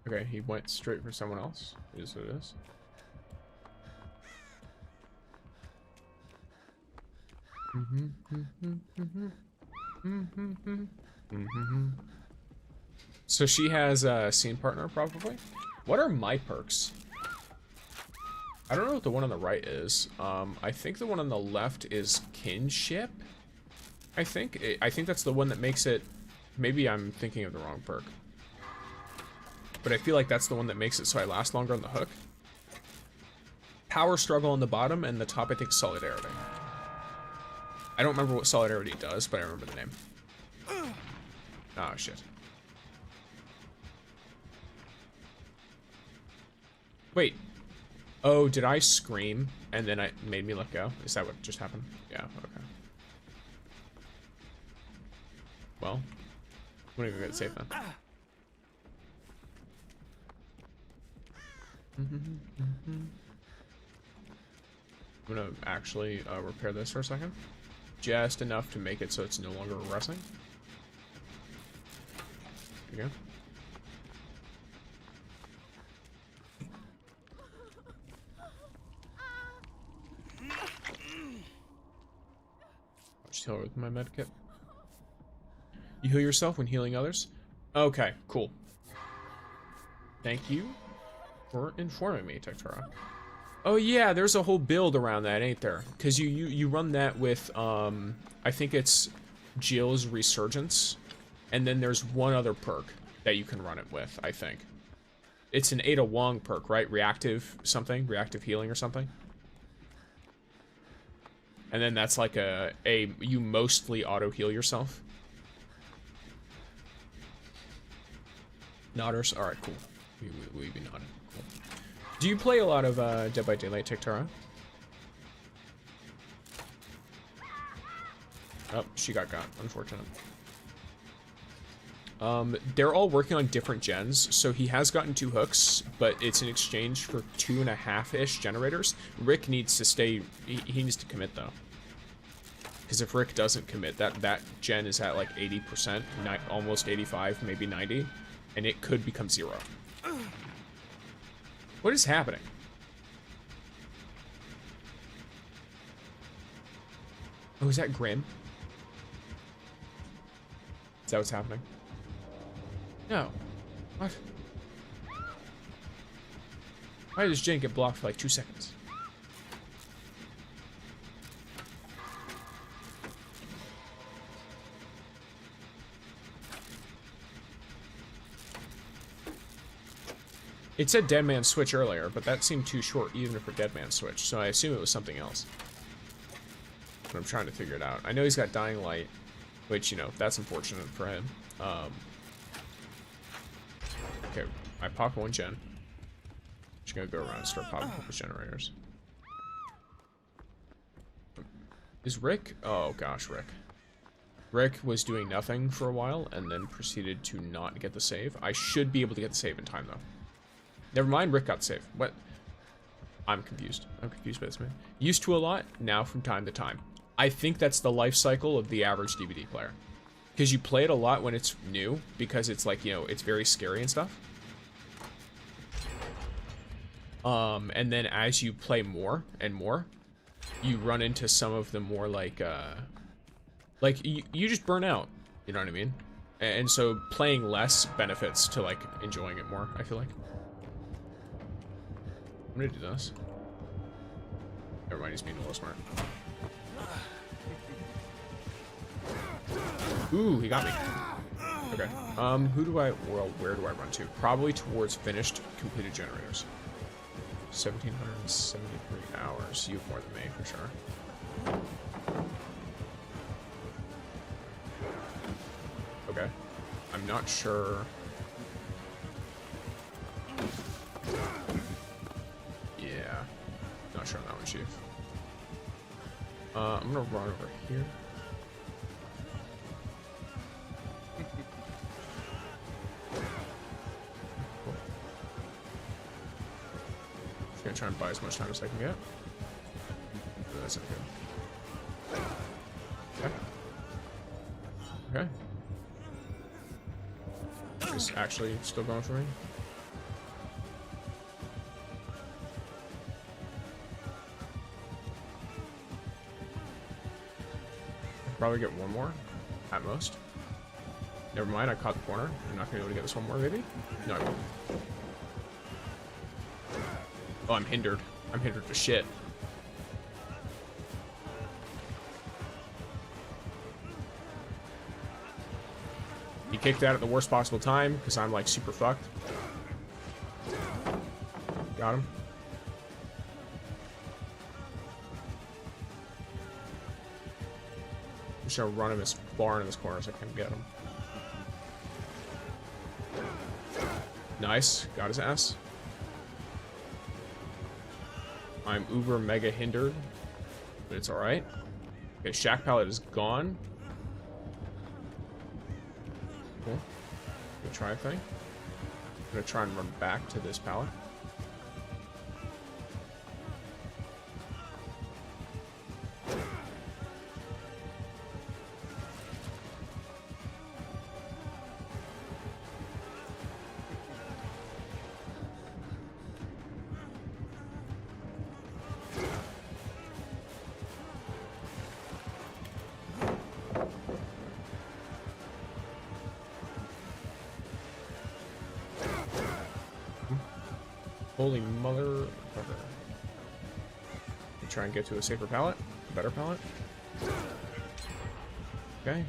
Okay, he went straight for someone else. It is what it is. So she has a scene partner, probably. What are my perks? I don't know what the one on the right is. I think the one on the left is kinship. I think that's the one that makes it. Maybe I'm thinking of the wrong perk. But I feel like that's the one that makes it so I last longer on the hook. Power struggle on the bottom, and the top I think solidarity. I don't remember what solidarity does, but I remember the name. Oh shit. Wait. Oh, did I scream and then it made me let go? Is that what just happened? Yeah, okay. Well, I'm not even gonna save then. I'm gonna actually repair this for a second. Just enough to make it so it's no longer regressing. There you go. I'll just heal her with my med kit. You heal yourself when healing others? Okay, cool. Thank you for informing me, Tektora. Oh yeah, there's a whole build around that, ain't there? Because you run that with, I think it's Jill's Resurgence, and then there's one other perk that you can run it with, I think. It's an Ada Wong perk, right? Reactive something? Reactive healing or something? And then that's like you mostly auto heal yourself. Nodders? Alright, cool. We be nodding. Cool. Do you play a lot of Dead by Daylight, Tiktara? Oh, she got. Unfortunate. They're all working on different gens, so he has gotten 2 hooks, but it's in exchange for 2.5-ish generators. Rick needs to stay, he needs to commit though. Because if Rick doesn't commit, that gen is at like 80%, almost 85, maybe 90, and it could become 0. What is happening? Oh, is that Grim? Is that what's happening? No. What? Why does Jane get blocked for like 2 seconds? It said Dead Man Switch earlier, but that seemed too short even for Dead Man Switch, so I assume it was something else. But I'm trying to figure it out. I know he's got Dying Light, which, you know, that's unfortunate for him. Okay, I popped 1 gen. Just gonna go around and start popping focus generators. Is Rick? Oh gosh, Rick. Rick was doing nothing for a while and then proceeded to not get the save. I should be able to get the save in time though. Never mind, Rick got the save. What? I'm confused. I'm confused by this man. Used to a lot, now from time to time. I think that's the life cycle of the average DVD player. Because you play it a lot when it's new, because it's like, you know, it's very scary and stuff. And then as you play more and more, you run into some of the more like you just burn out, you know what I mean? And so playing less benefits to like enjoying it more, I feel like. I'm gonna do this. Never mind, he's being a little smart. Ooh, he got me. Okay. Who do I, well, where do I run to? Probably towards finished completed generators. 1,773 hours. You have more than me, for sure. Okay. I'm not sure. Yeah. Not sure on that one, Chief. I'm gonna run over here. Cool. Just gonna try and buy as much time as I can get. Oh, that's not good. Okay. Okay. Is actually still going for me? Probably get 1 more, at most. Never mind, I caught the corner. I'm not gonna be able to get this 1 more, maybe? No, I won't. Oh, I'm hindered. I'm hindered to shit. He kicked out at the worst possible time, because I'm like super fucked. Got him. I'm just gonna run him as far into this corner as I can get him. Nice, got his ass. I'm uber mega hindered, but it's alright. Okay, Shack Pallet is gone. Cool. Good try thing. I'm gonna try and run back to this pallet. Holy mother. Try and get to a safer pallet, a better pallet. Okay.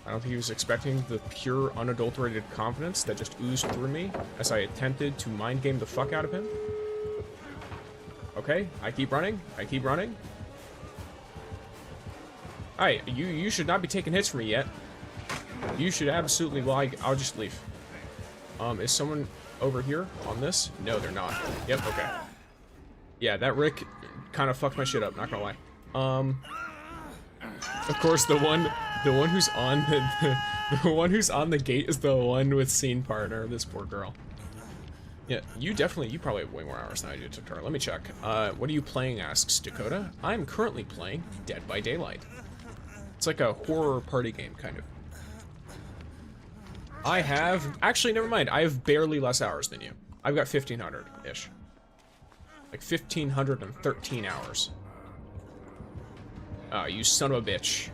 I don't think he was expecting the pure, unadulterated confidence that just oozed through me as I attempted to mind game the fuck out of him. Okay, I keep running. I keep running. Alright, you should not be taking hits from me yet. You should absolutely, well, I'll just leave. Is someone over here on this? No, they're not. Yep, okay. Yeah, that Rick kind of fucked my shit up, not gonna lie. Of course, the one who's on the one who's on the gate is the one with scene partner, this poor girl. Yeah, you probably have way more hours than I do, Tara. Let me check. What are you playing, asks Dakota. I'm currently playing Dead by Daylight. It's like a horror party game, kind of. I have, actually, never mind. I have barely less hours than you. I've got 1,500-ish. Like 1,513 hours. Oh, you son of a bitch.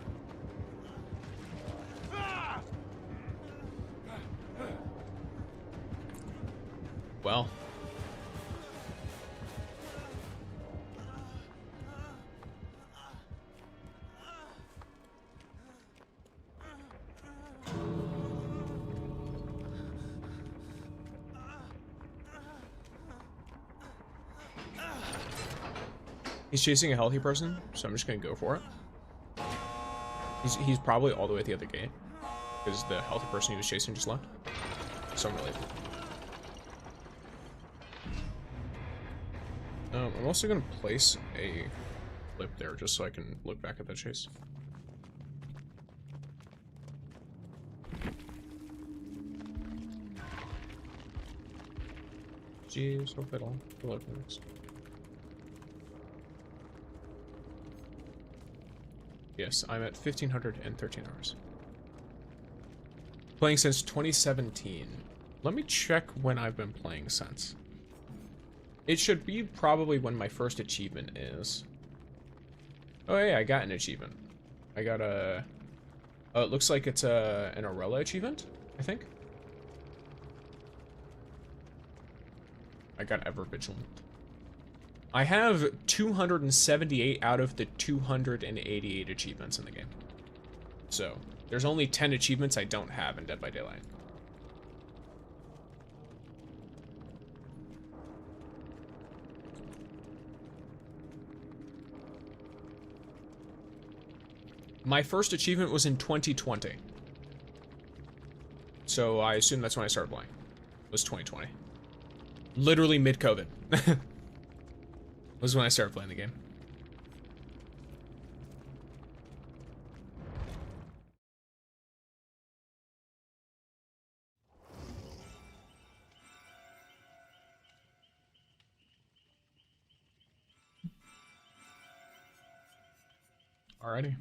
Well. He's chasing a healthy person, so I'm just gonna go for it. He's probably all the way at the other gate, because the healthy person he was chasing just left. So I'm gonna leave. I'm also gonna place a clip there just so I can look back at that chase. Jeez, hope it'll look next. Yes, I'm at 1,513 hours. Playing since 2017. Let me check when I've been playing since. It should be probably when my first achievement is. Oh yeah, I got an achievement. I got a... Oh, it looks like it's an Aurela achievement, I think. I got Ever Vigilant. I have 278 out of the 288 achievements in the game. So, there's only 10 achievements I don't have in Dead by Daylight. My first achievement was in 2020. So I assume that's when I started playing. It was 2020. Literally mid-COVID. Was when I started playing the game. Alrighty.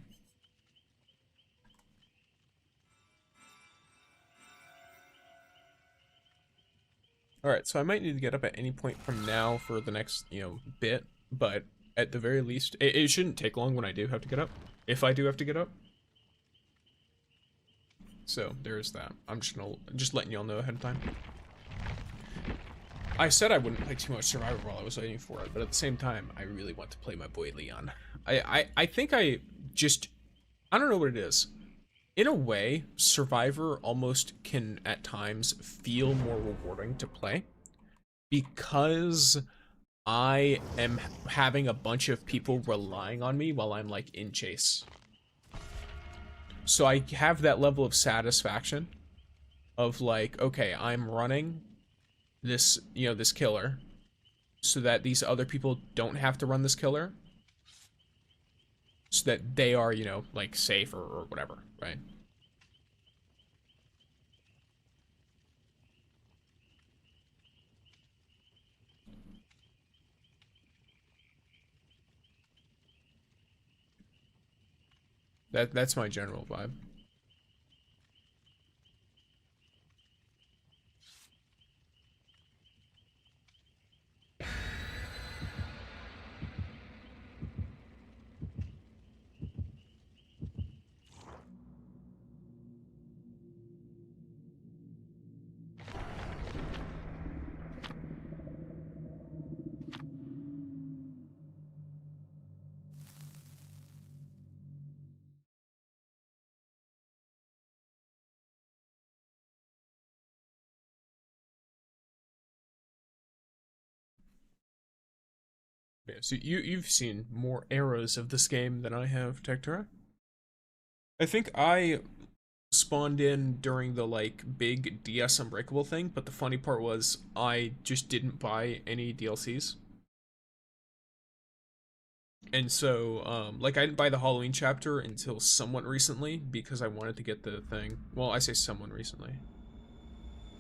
Alright, so I might need to get up at any point from now for the next, bit, but at the very least, it shouldn't take long when I do have to get up, if I do have to get up. So, there's that. I'm just letting y'all know ahead of time. I said I wouldn't play too much Survivor while I was waiting for it, but at the same time, I really want to play my boy Leon. I think I don't know what it is. In a way, Survivor almost can, at times, feel more rewarding to play. Because I am having a bunch of people relying on me while I'm, like, in chase. So I have that level of satisfaction of, like, okay, I'm running this, this killer so that these other people don't have to run this killer. So that they are, like, safe or whatever, right? That's my general vibe. Yeah, so you've seen more eras of this game than I have, Tektura. I think I spawned in during the like big DS Unbreakable thing, but the funny part was I just didn't buy any DLCs. And so, like, I didn't buy the Halloween chapter until somewhat recently because I wanted to get the thing. Well, I say somewhat recently.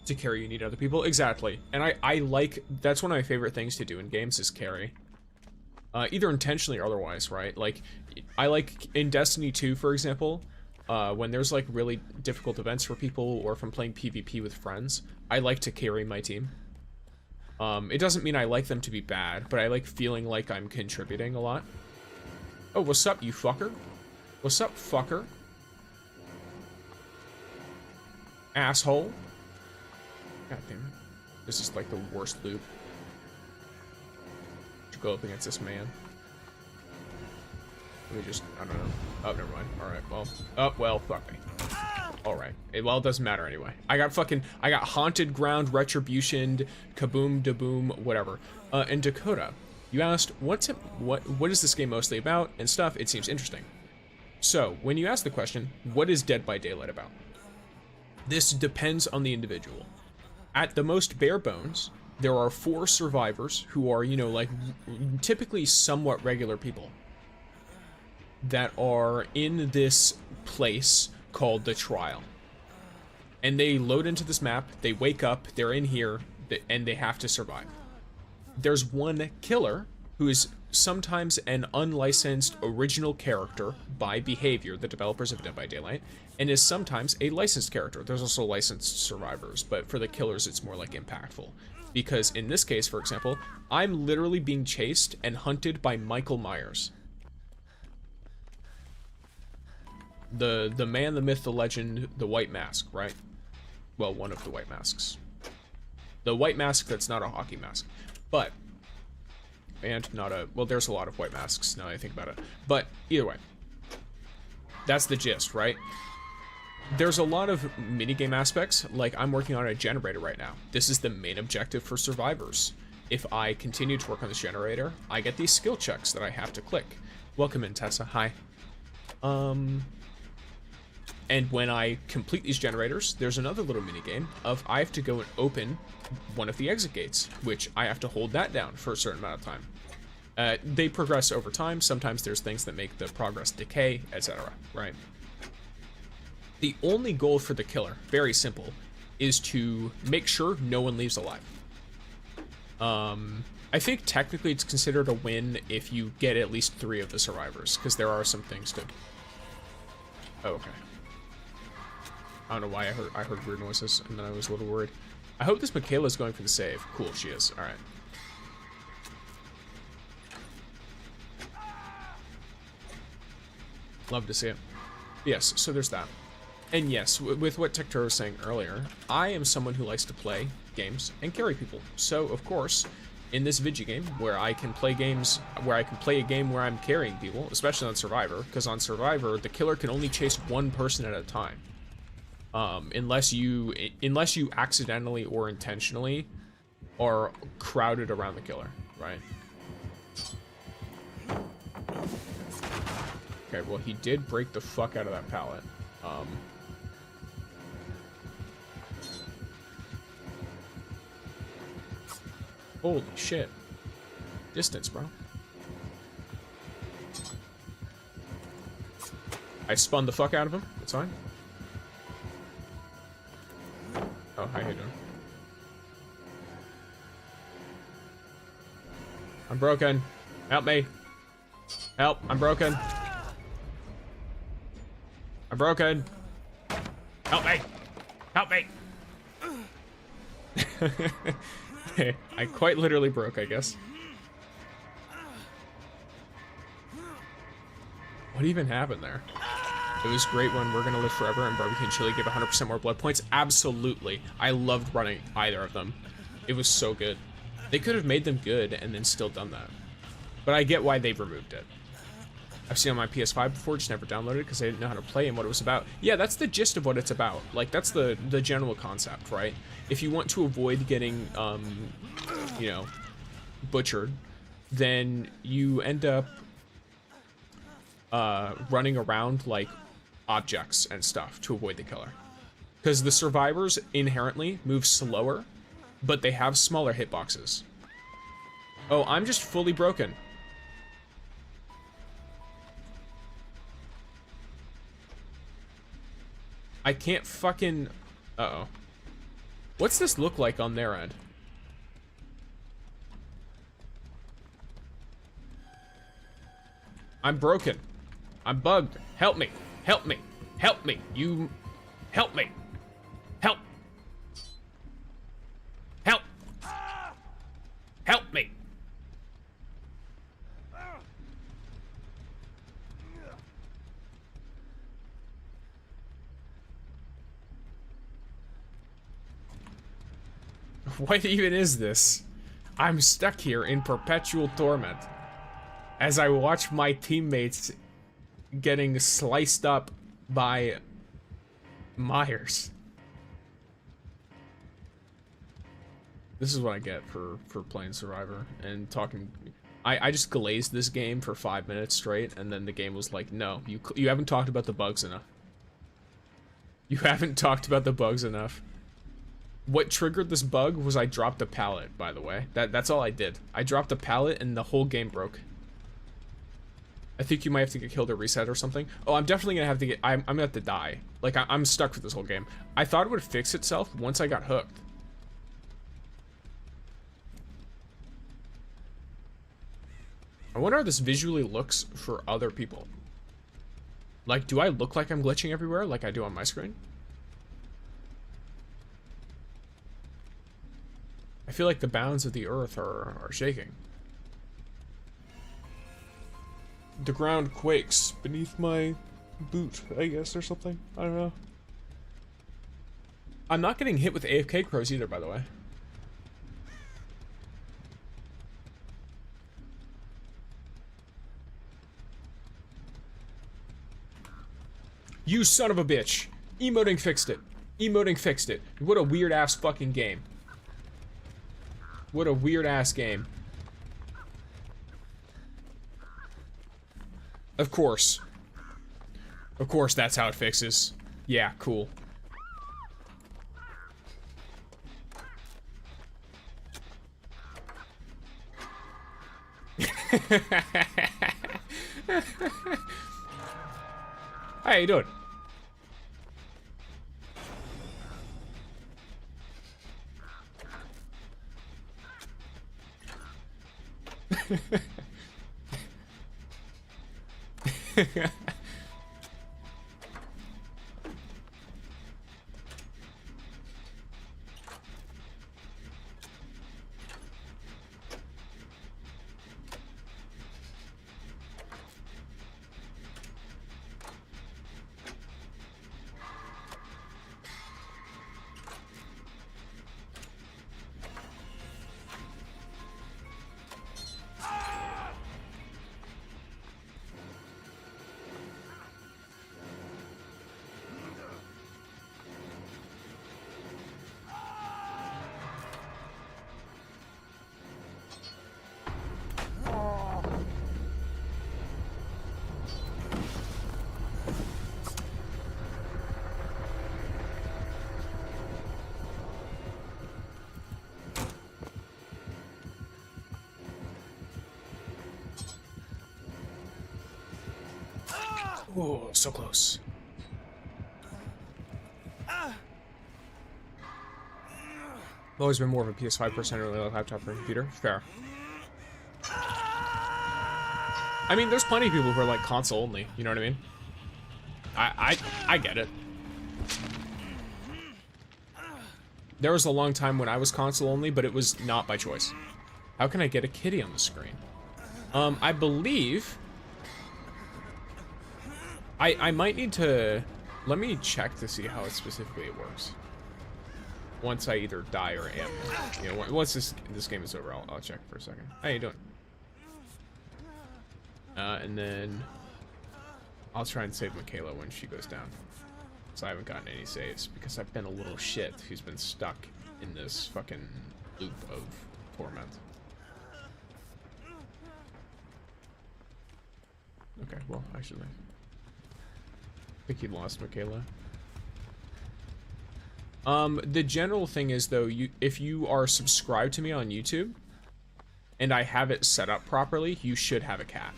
To carry, you need other people. Exactly. And I like, that's one of my favorite things to do in games is carry. Either intentionally or otherwise, right? Like, I like, in Destiny 2, for example, when there's, like, really difficult events for people, or if I'm playing PvP with friends, I like to carry my team. It doesn't mean I like them to be bad, but I like feeling like I'm contributing a lot. Oh, what's up, you fucker? What's up, fucker? Asshole. God damn it. This is like the worst loop. To go up against this man. Let me just, I don't know. Oh, never mind. Alright, well. Oh, well, fuck me. Alright. Well, it doesn't matter anyway. I got Haunted Ground, Retribution, Kaboom, Daboom, whatever. And Dakota, you asked, what is this game mostly about and stuff? It seems interesting. So, when you ask the question, what is Dead by Daylight about? This depends on the individual. At the most bare bones, there are 4 survivors who are, you know, like, typically somewhat regular people that are in this place called the Trial. And they load into this map, they wake up, they're in here, and they have to survive. There's one killer who is sometimes an unlicensed original character by behavior, the developers of Dead by Daylight, and is sometimes a licensed character. There's also licensed survivors, but for the killers it's more like impactful. Because in this case, for example, I'm literally being chased and hunted by Michael Myers. The man, the myth, the legend, the White Mask, right? Well, one of the White Masks. The White Mask that's not a hockey mask. But, and not a, well, there's a lot of White Masks now that I think about it. But, either way. That's the gist, right? There's a lot of minigame aspects, like I'm working on a generator right now. This is the main objective for survivors. If I continue to work on this generator, I get these skill checks that I have to click. Welcome in, Tessa. Hi. And when I complete these generators, there's another little minigame of I have to go and open one of the exit gates, which I have to hold that down for a certain amount of time. They progress over time. Sometimes there's things that make the progress decay, etc., right? The only goal for the killer, very simple, is to make sure no one leaves alive. I think technically it's considered a win if you get at least 3 of the survivors, because there are some things to... Oh, okay. I don't know why I heard weird noises, and then I was a little worried. I hope this Michaela's going for the save. Cool, she is. Alright. Love to see it. Yes, so there's that. And yes, with what Tector was saying earlier, I am someone who likes to play games and carry people. So, of course, in this video game, where I can play games, where I can play a game where I'm carrying people, especially on Survivor, because on Survivor, the killer can only chase one person at a time. Unless you accidentally or intentionally are crowded around the killer, right? Okay, well, he did break the fuck out of that pallet. Holy shit. Distance, bro. I spun the fuck out of him. It's fine. Oh, how you doing? I'm broken. Help me. Help, I'm broken. I'm broken. Help me. Help me. Okay, I quite literally broke, I guess. What even happened there? It was great when We're Gonna Live Forever and Barbecue and Chili gave 100% more blood points. Absolutely. I loved running either of them. It was so good. They could have made them good and then still done that. But I get why they've removed it. I've seen it on my PS5 before, just never downloaded it because I didn't know how to play and what it was about. Yeah, that's the gist of what it's about. Like, that's the general concept, right? If you want to avoid getting, you know, butchered, then you end up running around, like, objects and stuff to avoid the killer. Because the survivors inherently move slower, but they have smaller hitboxes. Oh, I'm just fully broken. I can't fucking... Uh-oh. What's this look like on their end? I'm broken. I'm bugged. Help me. Help me. Help me. You... Help me. Help. Help. Help me. What even is this? I'm stuck here in perpetual torment as I watch my teammates getting sliced up by Myers. This is what I get for playing Survivor and talking. I just glazed this game for 5 minutes straight, and then the game was like, no, you haven't talked about the bugs enough. You haven't talked about the bugs enough. What triggered this bug was I dropped a pallet, by the way. That's all I did. I dropped a pallet and the whole game broke. I think you might have to get killed or reset or something. Oh, I'm definitely gonna have to get... I'm gonna have to die. Like, I'm stuck for this whole game. I thought it would fix itself once I got hooked. I wonder how this visually looks for other people. Like, do I look like I'm glitching everywhere like I do on my screen? I feel like the bounds of the earth are shaking. The ground quakes beneath my boot, I guess, or something. I don't know. I'm not getting hit with AFK crows either, by the way. You son of a bitch. Emoting fixed it. Emoting fixed it. What a weird ass fucking game. What a weird ass game. Of course. Of course that's how it fixes. Yeah, cool. How you doing? Oh, so close. I've always been more of a PS5 person than a laptop or computer. Fair. I mean, there's plenty of people who are like console only. You know what I mean? I get it. There was a long time when I was console only, but it was not by choice. How can I get a kitty on the screen? I believe... I might need to... Let me check to see how it specifically works. Once I either die or am. You know, once this game is over, I'll check for a second. How you doing? And then... I'll try and save Michaela when she goes down. So I haven't gotten any saves, because I've been a little shit who's been stuck in this fucking loop of torment. Okay, well, actually... I think he lost Michaela. The general thing is though, if you are subscribed to me on YouTube and I have it set up properly, you should have a cat.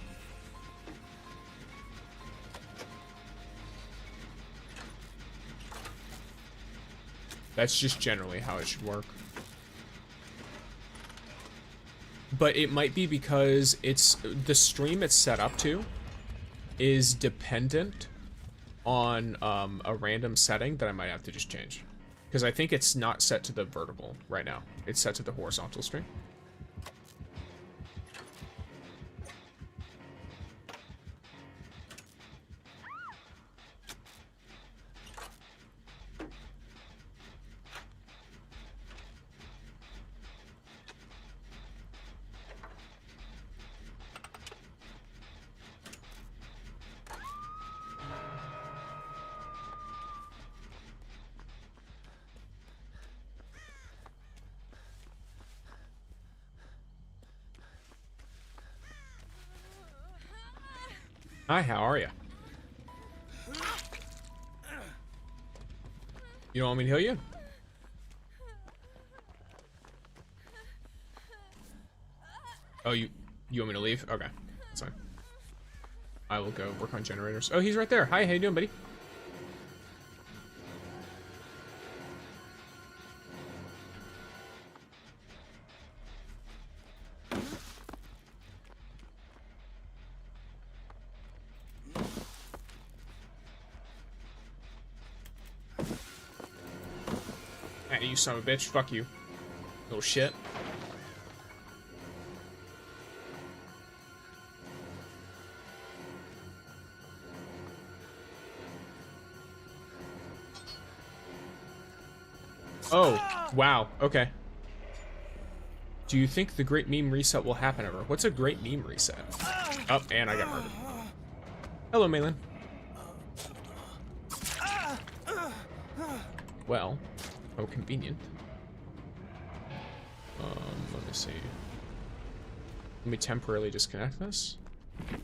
That's just generally how it should work. But it might be because it's the stream it's set up to is dependent on a random setting that I might have to just change. Because I think it's not set to the vertical right now. It's set to the horizontal stream. Hi, how are you? You don't want me to heal you? Oh, you want me to leave? Okay, that's fine. I will go work on generators. Oh, he's right there. Hi, how you doing, buddy? Hey, you son of a bitch. Fuck you. Little shit. Oh, wow. Okay. Do you think the great meme reset will happen ever? What's a great meme reset? Oh, and I got murdered. Hello, Malin. Well, oh, convenient. Let me see. Let me temporarily disconnect this. And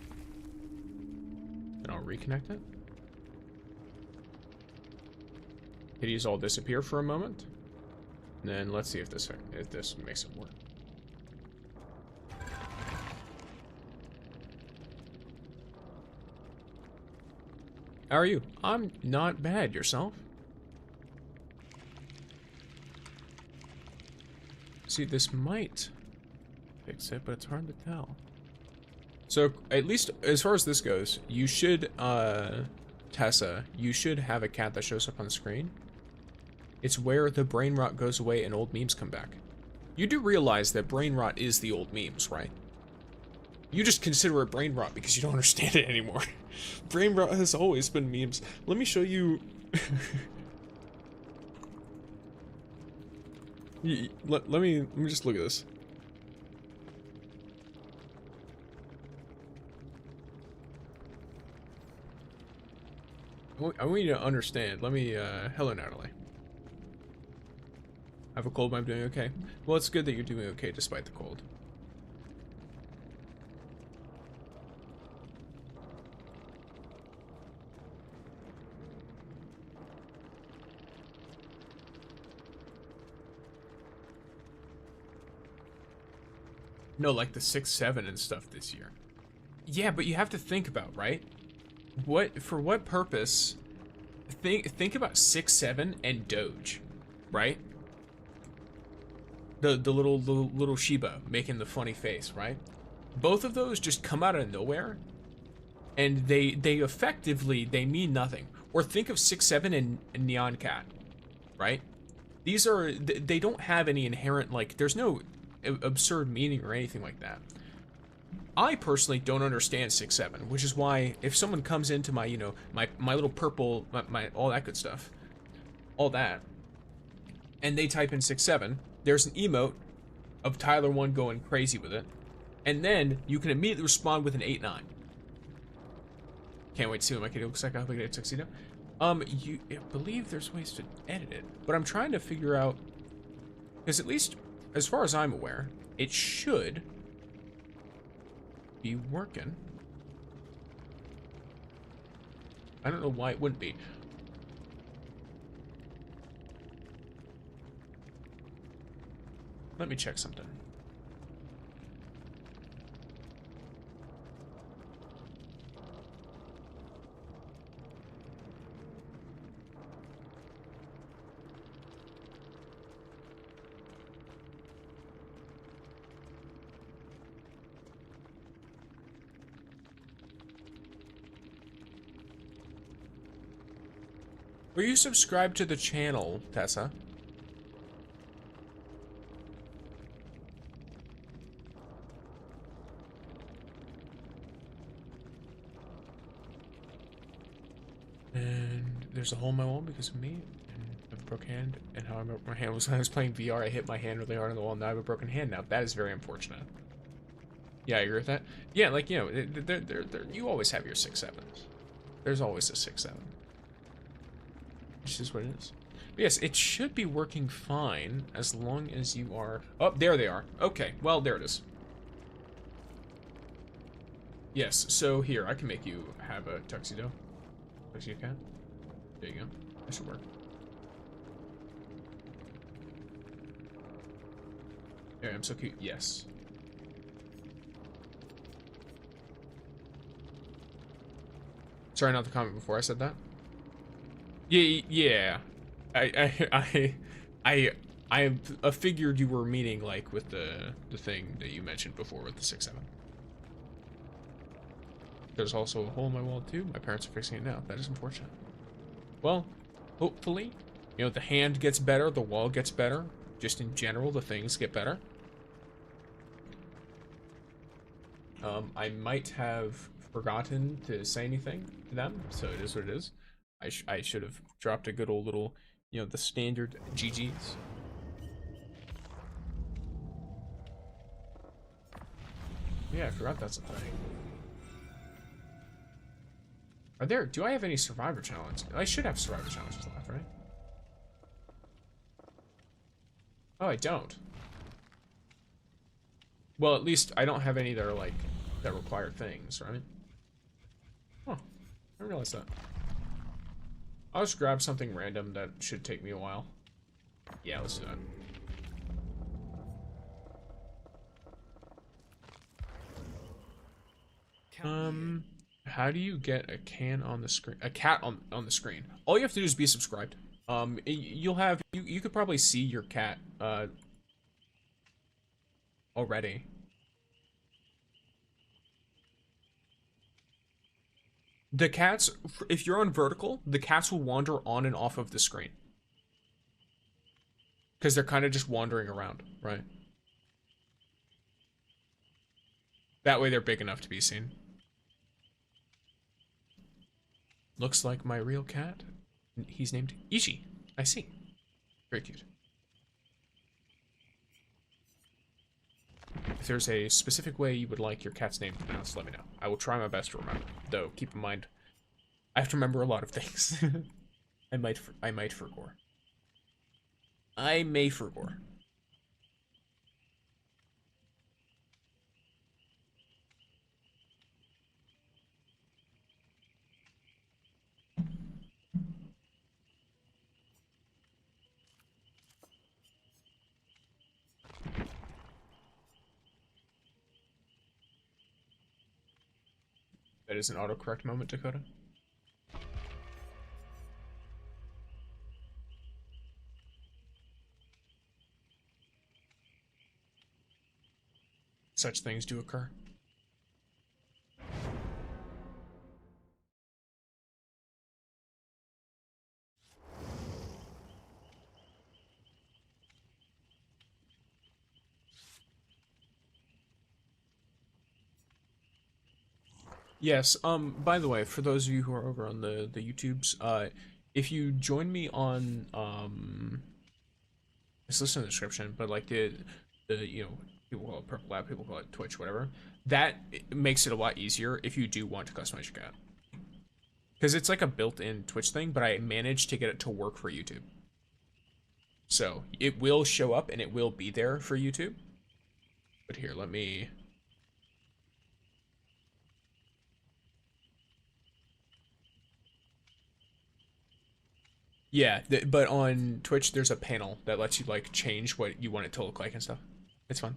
I'll reconnect it. Hitties all disappear for a moment. And then let's see if this makes it work. How are you? I'm not bad. Yourself? See, this might fix it, but it's hard to tell. So, at least as far as this goes, you should, Tessa, you should have a cat that shows up on the screen. It's where the brain rot goes away and old memes come back. You do realize that brain rot is the old memes, right? You just consider it brain rot because you don't understand it anymore. Brain rot has always been memes. Let me show you... let me just look at this. I want you to understand. Let me, hello, Natalie. I have a cold, but I'm doing okay. Well, it's good that you're doing okay despite the cold. No, like the 6-7 and stuff this year. Yeah, but you have to think about, right? For what purpose? Think about 6-7 and Doge, right? The little Shiba making the funny face, right? Both of those just come out of nowhere, and they effectively mean nothing. Or think of 6-7 and Neon Cat, right? These are they don't have any inherent, like, there's no absurd meaning or anything like that. I personally don't understand 6-7, which is why if someone comes into my, you know, my little purple, my all that good stuff, all that, and they type in 6-7, there's an emote of Tyler 1 going crazy with it, and then you can immediately respond with an 8-9. Can't wait to see what my kid looks like. I hope I get a tuxedo. I believe there's ways to edit it, but I'm trying to figure out, because at least as far as I'm aware, it should be working. I don't know why it wouldn't be. Let me check something. Were you subscribed to the channel, Tessa? And there's a hole in my wall because of me, and I have a broken hand, and how I broke my hand was when I was playing VR, I hit my hand really hard on the wall, and now I have a broken hand now. That is very unfortunate. Yeah, I agree with that. Yeah, like, you know, you always have your 6-7s. There's always a 6-7. Which is what it is. But yes, it should be working fine as long as you are... Oh, there they are. Okay, well, there it is. Yes, so here, I can make you have a tuxedo. Tuxedo cat. There you go. That should work. There, I'm so cute. Yes. Sorry, not the comment before I said that. Yeah. I figured you were meaning like with the thing that you mentioned before with the 6-7. There's also a hole in my wall too. My parents are fixing it now. That is unfortunate. Well, hopefully, you know, the hand gets better, the wall gets better. Just in general, the things get better. I might have forgotten to say anything to them, so it is what it is. I should have dropped a good old little, you know, the standard GGs. Yeah, I forgot that's a thing. Do I have any survivor challenges? I should have survivor challenges left, right? Oh, I don't. Well, at least I don't have any that are like, that require things, right? Huh, I didn't realize that. I'll just grab something random that should take me a while. Yeah, let's do that. How do you get a can on the screen? A cat on the screen. All you have to do is be subscribed. You'll have you could probably see your cat already. The cats, if you're on vertical, the cats will wander on and off of the screen. Because they're kind of just wandering around, right? That way they're big enough to be seen. Looks like my real cat. He's named Ichi. I see. Very cute. If there's a specific way you would like your cat's name pronounced, let me know. I will try my best to remember. Though, keep in mind, I have to remember a lot of things. I might forgore. I may forgore. That is an autocorrect moment, Dakota. Such things do occur. Yes, by the way, for those of you who are over on the YouTubes, if you join me on, it's listed in the description, but like the you know, people call it Purple Lab, people call it Twitch, whatever, that makes it a lot easier if you do want to customize your cat. Because it's like a built-in Twitch thing, but I managed to get it to work for YouTube. So, it will show up and it will be there for YouTube. But here, let me... Yeah, but on Twitch, there's a panel that lets you, like, change what you want it to look like and stuff. It's fun.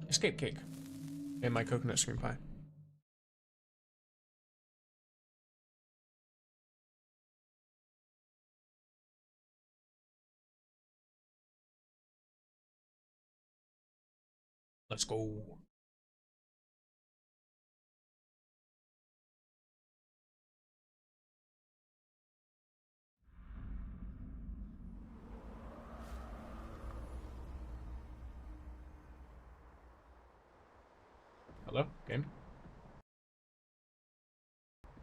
Escape cake. And my coconut cream pie. Let's go. Hello, game?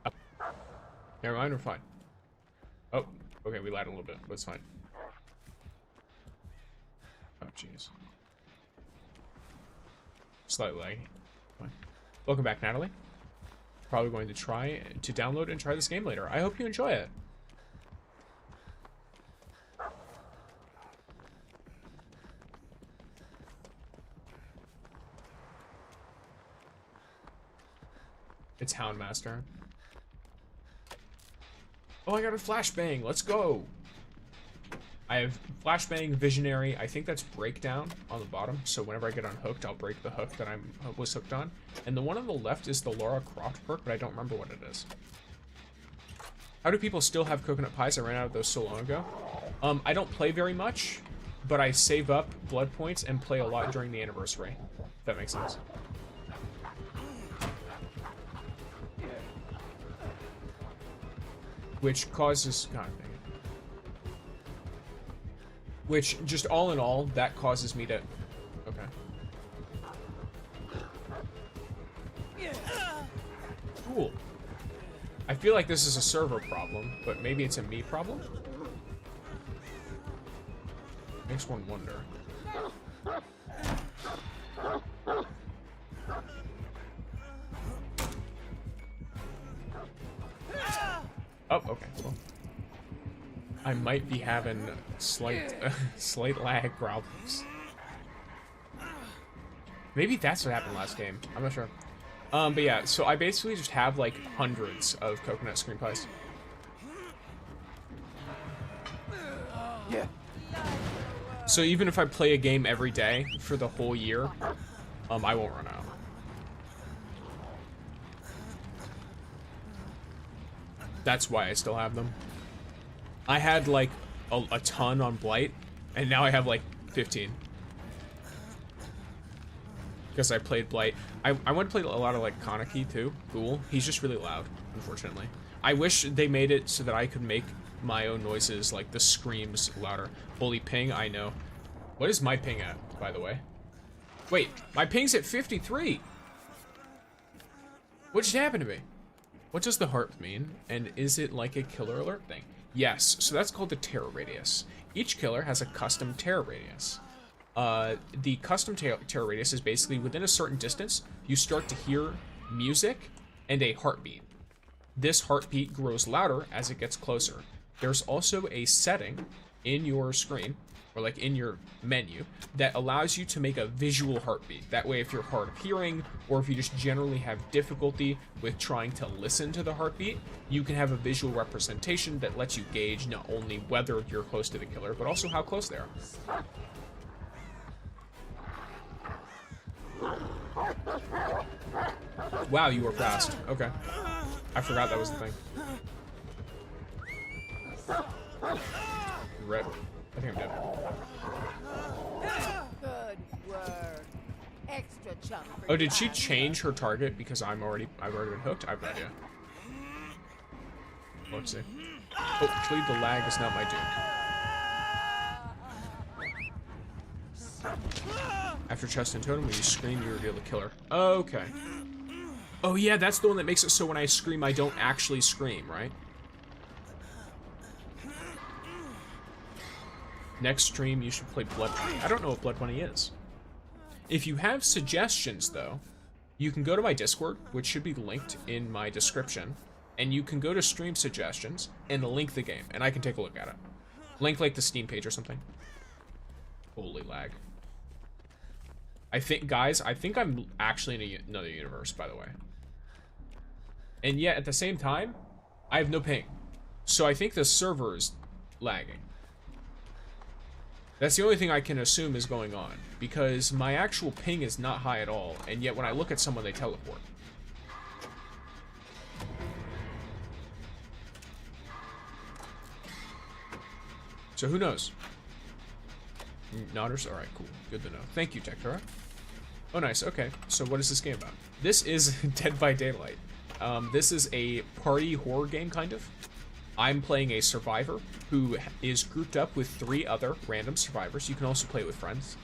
Oh. Never mind, we're fine. Oh, okay, we lied a little bit, but it's fine. Oh, jeez. Slightly laggy. Fine. Welcome back, Natalie. Probably going to try to download and try this game later. I hope you enjoy it. It's Houndmaster. Oh, I got a flashbang. Let's go. I have flashbang, visionary. I think that's breakdown on the bottom. So whenever I get unhooked, I'll break the hook that I was hooked on. And the one on the left is the Lara Croft perk, but I don't remember what it is. How do people still have coconut pies? I ran out of those so long ago. I don't play very much, but I save up blood points and play a lot during the anniversary. If that makes sense. Which causes, God dang it. Which, just all in all, that causes me to, okay. Cool. I feel like this is a server problem, but maybe it's a me problem? Makes one wonder. Oh, okay, well. I might be having slight lag problems. Maybe that's what happened last game. I'm not sure. But yeah, so I basically just have like hundreds of coconut screen pies. Yeah. So even if I play a game every day for the whole year, I won't run out. That's why I still have them. I had like a ton on Blight, and now I have like 15. Because I played Blight. I want to play a lot of like Kaneki too. Cool. He's just really loud, unfortunately. I wish they made it so that I could make my own noises, like the screams, louder. Holy ping, I know. What is my ping at, by the way? Wait, my ping's at 53! What just happened to me? What does the heart mean? And is it like a killer alert thing? Yes, so that's called the terror radius. Each killer has a custom terror radius. The custom terror radius is basically within a certain distance, you start to hear music and a heartbeat. This heartbeat grows louder as it gets closer. There's also a setting in your screen, or like in your menu, that allows you to make a visual heartbeat. That way if you're hard of hearing, or if you just generally have difficulty with trying to listen to the heartbeat, you can have a visual representation that lets you gauge not only whether you're close to the killer, but also how close they are. Wow, you were fast. Okay. I forgot that was the thing. Rip. I think I'm dead. Good work. Extra chunk. Oh, did she change her target because I've already been hooked? I've no idea. Let's see. Oh, plead the lag is not my doom. After chest and totem, when you scream, you reveal the killer. Okay. Oh yeah, that's the one that makes it so when I scream, I don't actually scream, right? Next stream, you should play Blood Bunny. I don't know what Blood Bunny is. If you have suggestions, though, you can go to my Discord, which should be linked in my description, and you can go to stream suggestions and link the game, and I can take a look at it. Link like the Steam page or something. Holy lag. I think, guys, I think I'm actually in another universe, by the way. And yet, at the same time, I have no ping. So I think the server is lagging. That's the only thing I can assume is going on, because my actual ping is not high at all, and yet when I look at someone, they teleport. So who knows? Nodders? Alright, cool. Good to know. Thank you, Tektora. Oh, nice. Okay. So what is this game about? This is Dead by Daylight. This is a party horror game, kind of. I'm playing a survivor who is grouped up with 3 other random survivors. You can also play it with friends.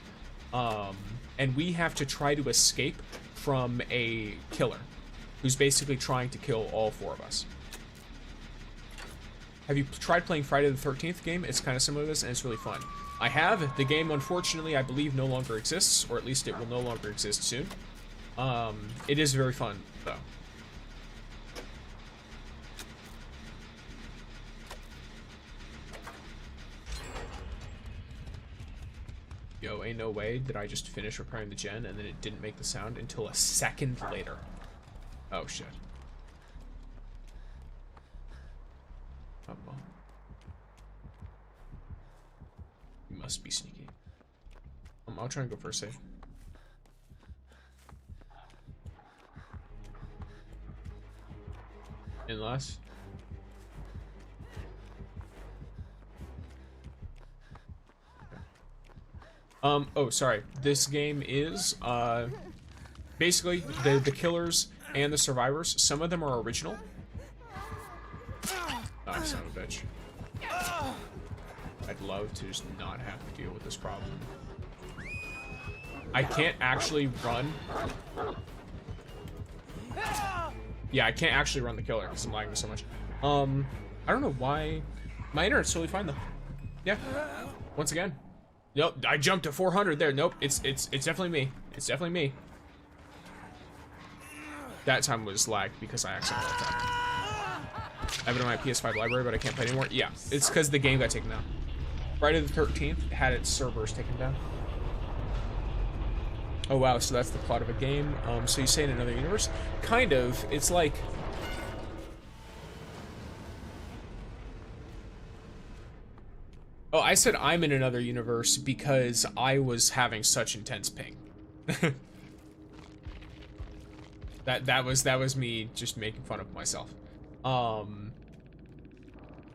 And we have to try to escape from a killer who's basically trying to kill all 4 of us. Have you tried playing Friday the 13th game? It's kind of similar to this, and it's really fun. I have. The game, unfortunately, I believe no longer exists, or at least it will no longer exist soon. It is very fun, though. Yo, ain't no way did I just finish repairing the gen and then it didn't make the sound until a second later. Oh, shit. Oh, well. You must be sneaky. I'll try and go for a save. In last. Oh, sorry. This game is, basically, the killers and the survivors, some of them are original. Oh, son of a bitch. I'd love to just not have to deal with this problem. I can't actually run. Yeah, I can't actually run the killer because I'm lagging so much. I don't know why. My internet's totally fine, though. Yeah. Once again. Nope, I jumped to 400 there. Nope, it's definitely me. It's definitely me. That time was lagged because I accidentally left that. I have it in my PS5 library, but I can't play anymore. Yeah, it's because the game got taken down. Friday the 13th had its servers taken down. Oh wow, so that's the plot of a game. So you say in another universe? Kind of. It's like... Oh, I said I'm in another universe because I was having such intense ping. that was me just making fun of myself.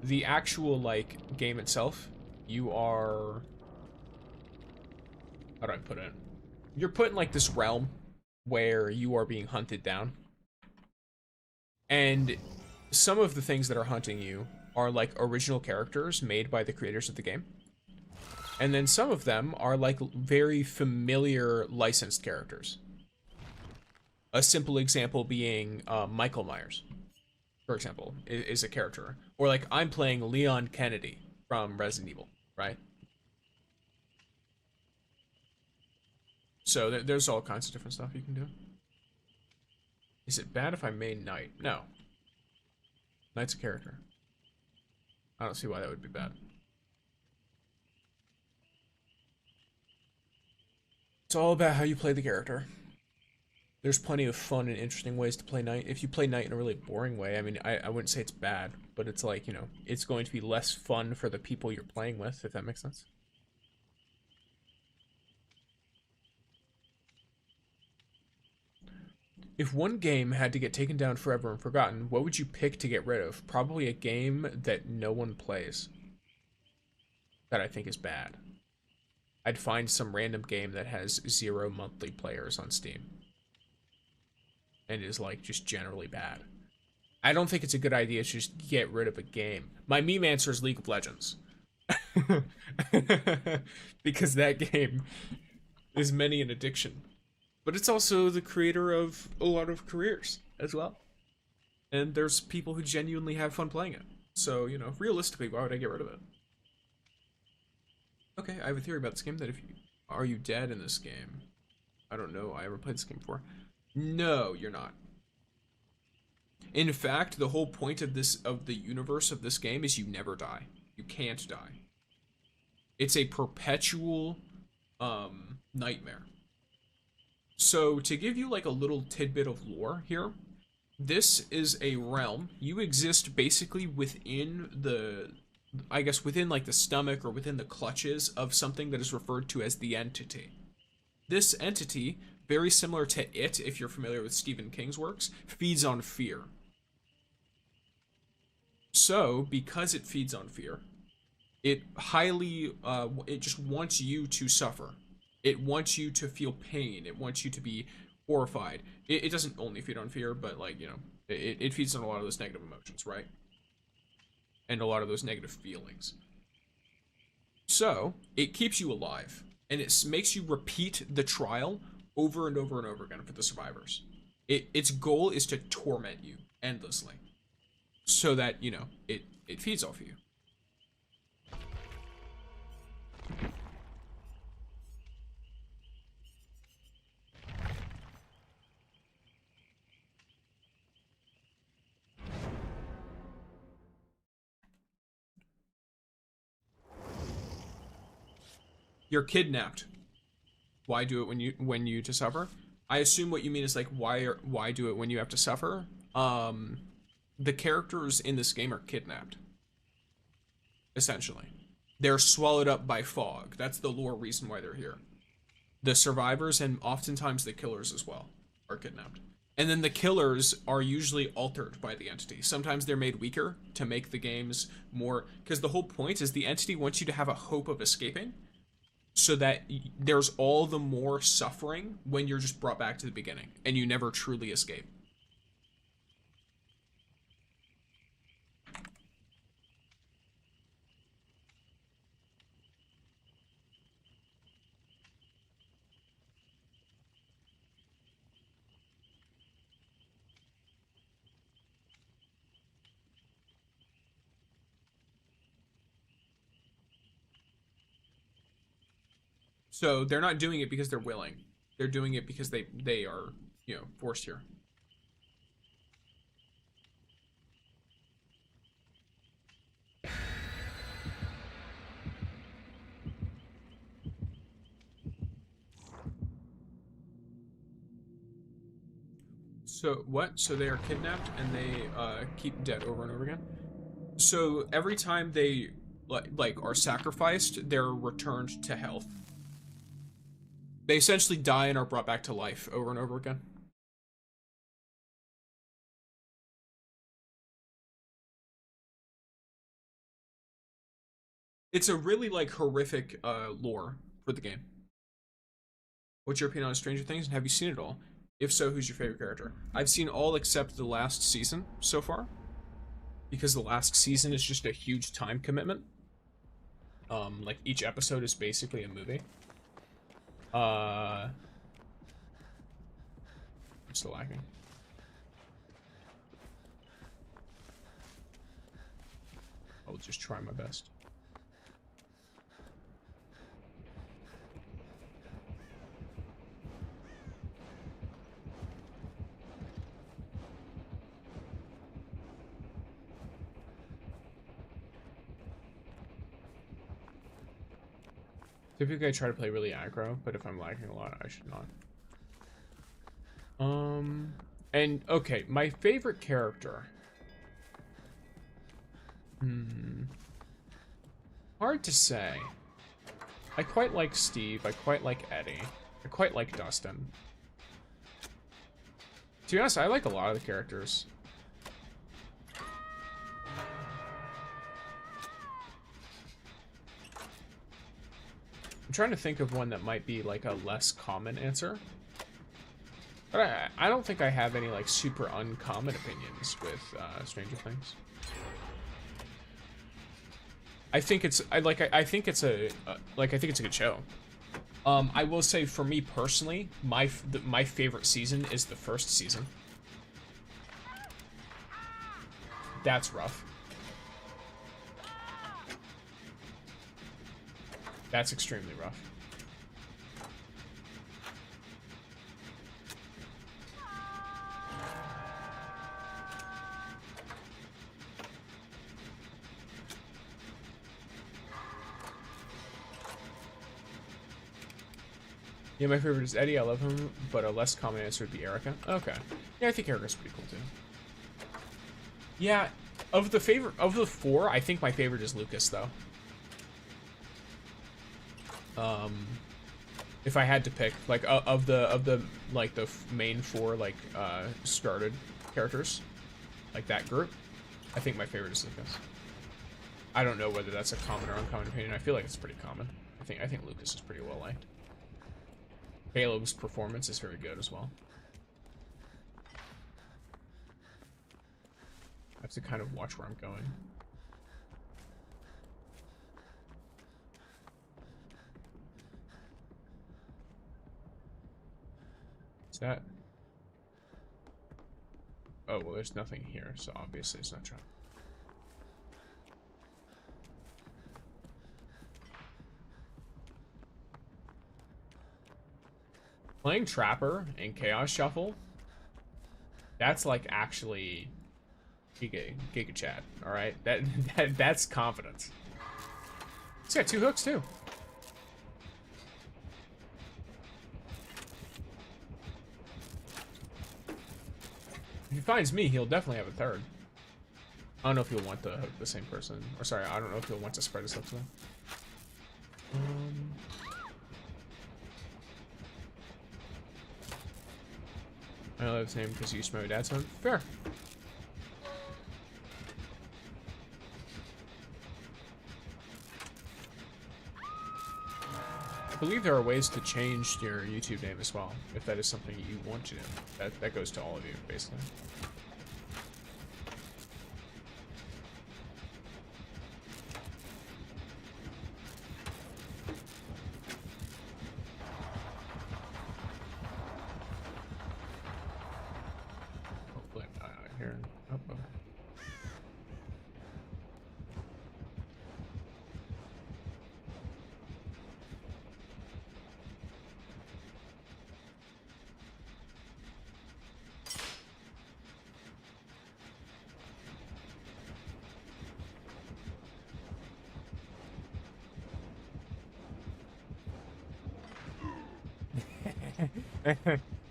The actual like game itself, you are, how do I put it? You're put in like this realm where you are being hunted down. And some of the things that are hunting you are like original characters made by the creators of the game. And then some of them are like very familiar licensed characters. A simple example being Michael Myers, for example, is a character. Or like I'm playing Leon Kennedy from Resident Evil, right? So there's all kinds of different stuff you can do. Is it bad if I main Knight? No. Knight's a character. I don't see why that would be bad. It's all about how you play the character. There's plenty of fun and interesting ways to play Knight. If you play Knight in a really boring way, I mean, I wouldn't say it's bad, but it's like, you know, it's going to be less fun for the people you're playing with, if that makes sense. If one game had to get taken down forever and forgotten, what would you pick to get rid of? Probably a game that no one plays. That I think is bad. I'd find some random game that has 0 monthly players on Steam. And is like just generally bad. I don't think it's a good idea to just get rid of a game. My meme answer is League of Legends. Because that game is many an addiction. But it's also the creator of a lot of careers as well. And there's people who genuinely have fun playing it. So, you know, realistically, why would I get rid of it? Okay, I have a theory about this game that if you... Are you dead in this game? I don't know, I ever played this game before. No, you're not. In fact, the whole point of the universe of this game is you never die. You can't die. It's a perpetual nightmare. So to give you like a little tidbit of lore here, this is a realm. You exist basically within the, I guess within like the stomach or within the clutches of something that is referred to as the entity. This entity, very similar to It, if you're familiar with Stephen King's works, feeds on fear. So, because it feeds on fear, it it just wants you to suffer. It wants you to feel pain. It wants you to be horrified. It doesn't only feed on fear, but like, you know, it feeds on a lot of those negative emotions, right? And a lot of those negative feelings. So, it keeps you alive. And it makes you repeat the trial over and over and over again for the survivors. Its goal is to torment you endlessly. So that, you know, it feeds off of you. You're kidnapped. Why do it when you to suffer? I assume what you mean is like why do it when you have to suffer? The characters in this game are kidnapped. Essentially. They're swallowed up by fog. That's the lore reason why they're here. The survivors and oftentimes the killers as well are kidnapped. And then the killers are usually altered by the entity. Sometimes they're made weaker to make the games more, because the whole point is the entity wants you to have a hope of escaping, so that there's all the more suffering when you're just brought back to the beginning and you never truly escape. So they're not doing it because they're willing. They're doing it because they are, you know, forced here. So what? So they are kidnapped and they keep dead over and over again. So every time they like are sacrificed, they're returned to health. They essentially die and are brought back to life over and over again. It's a really like horrific lore for the game. What's your opinion on Stranger Things, and have you seen it all? If so, who's your favorite character? I've seen all except the last season so far, because the last season is just a huge time commitment. Like each episode is basically a movie. I'm still lagging. I'll just try my best. Typically I try to play really aggro, but if I'm lagging a lot, I should not. And okay, my favorite character. Hard to say. I quite like Steve, I quite like Eddie, I quite like Dustin. To be honest, I like a lot of the characters. I'm trying to think of one that might be like a less common answer. But I don't think I have any like super uncommon opinions with Stranger Things. I think it's I think it's a good show. I will say for me personally, my favorite season is the first season. That's rough. That's extremely rough. Yeah, my favorite is Eddie. I love him, but a less common answer would be Erica. Okay. Yeah, I think Erica's pretty cool too. Yeah, of the four, I think my favorite is Lucas though. If I had to pick, like, of the like the main four, like, started characters, like that group, I think my favorite is Lucas. I don't know whether that's a common or uncommon opinion. I feel like it's pretty common. I think Lucas is pretty well liked. Caleb's performance is very good as well. I have to kind of watch where I'm going. Is that? Oh, well, there's nothing here, so obviously it's not true. Playing Trapper and Chaos Shuffle, that's like actually Giga Chad, alright? That's confidence. He's got 2 hooks too. If he finds me, he'll definitely have a third. I don't know if he'll want to hook the same person. Or sorry, I don't know if he'll want to spread his hooks though. I know his name because you used to my dad's phone. Fair. I believe there are ways to change your YouTube name as well, if that is something you want to do. That goes to all of you, basically. Hopefully I'm not out here. Oh, oh.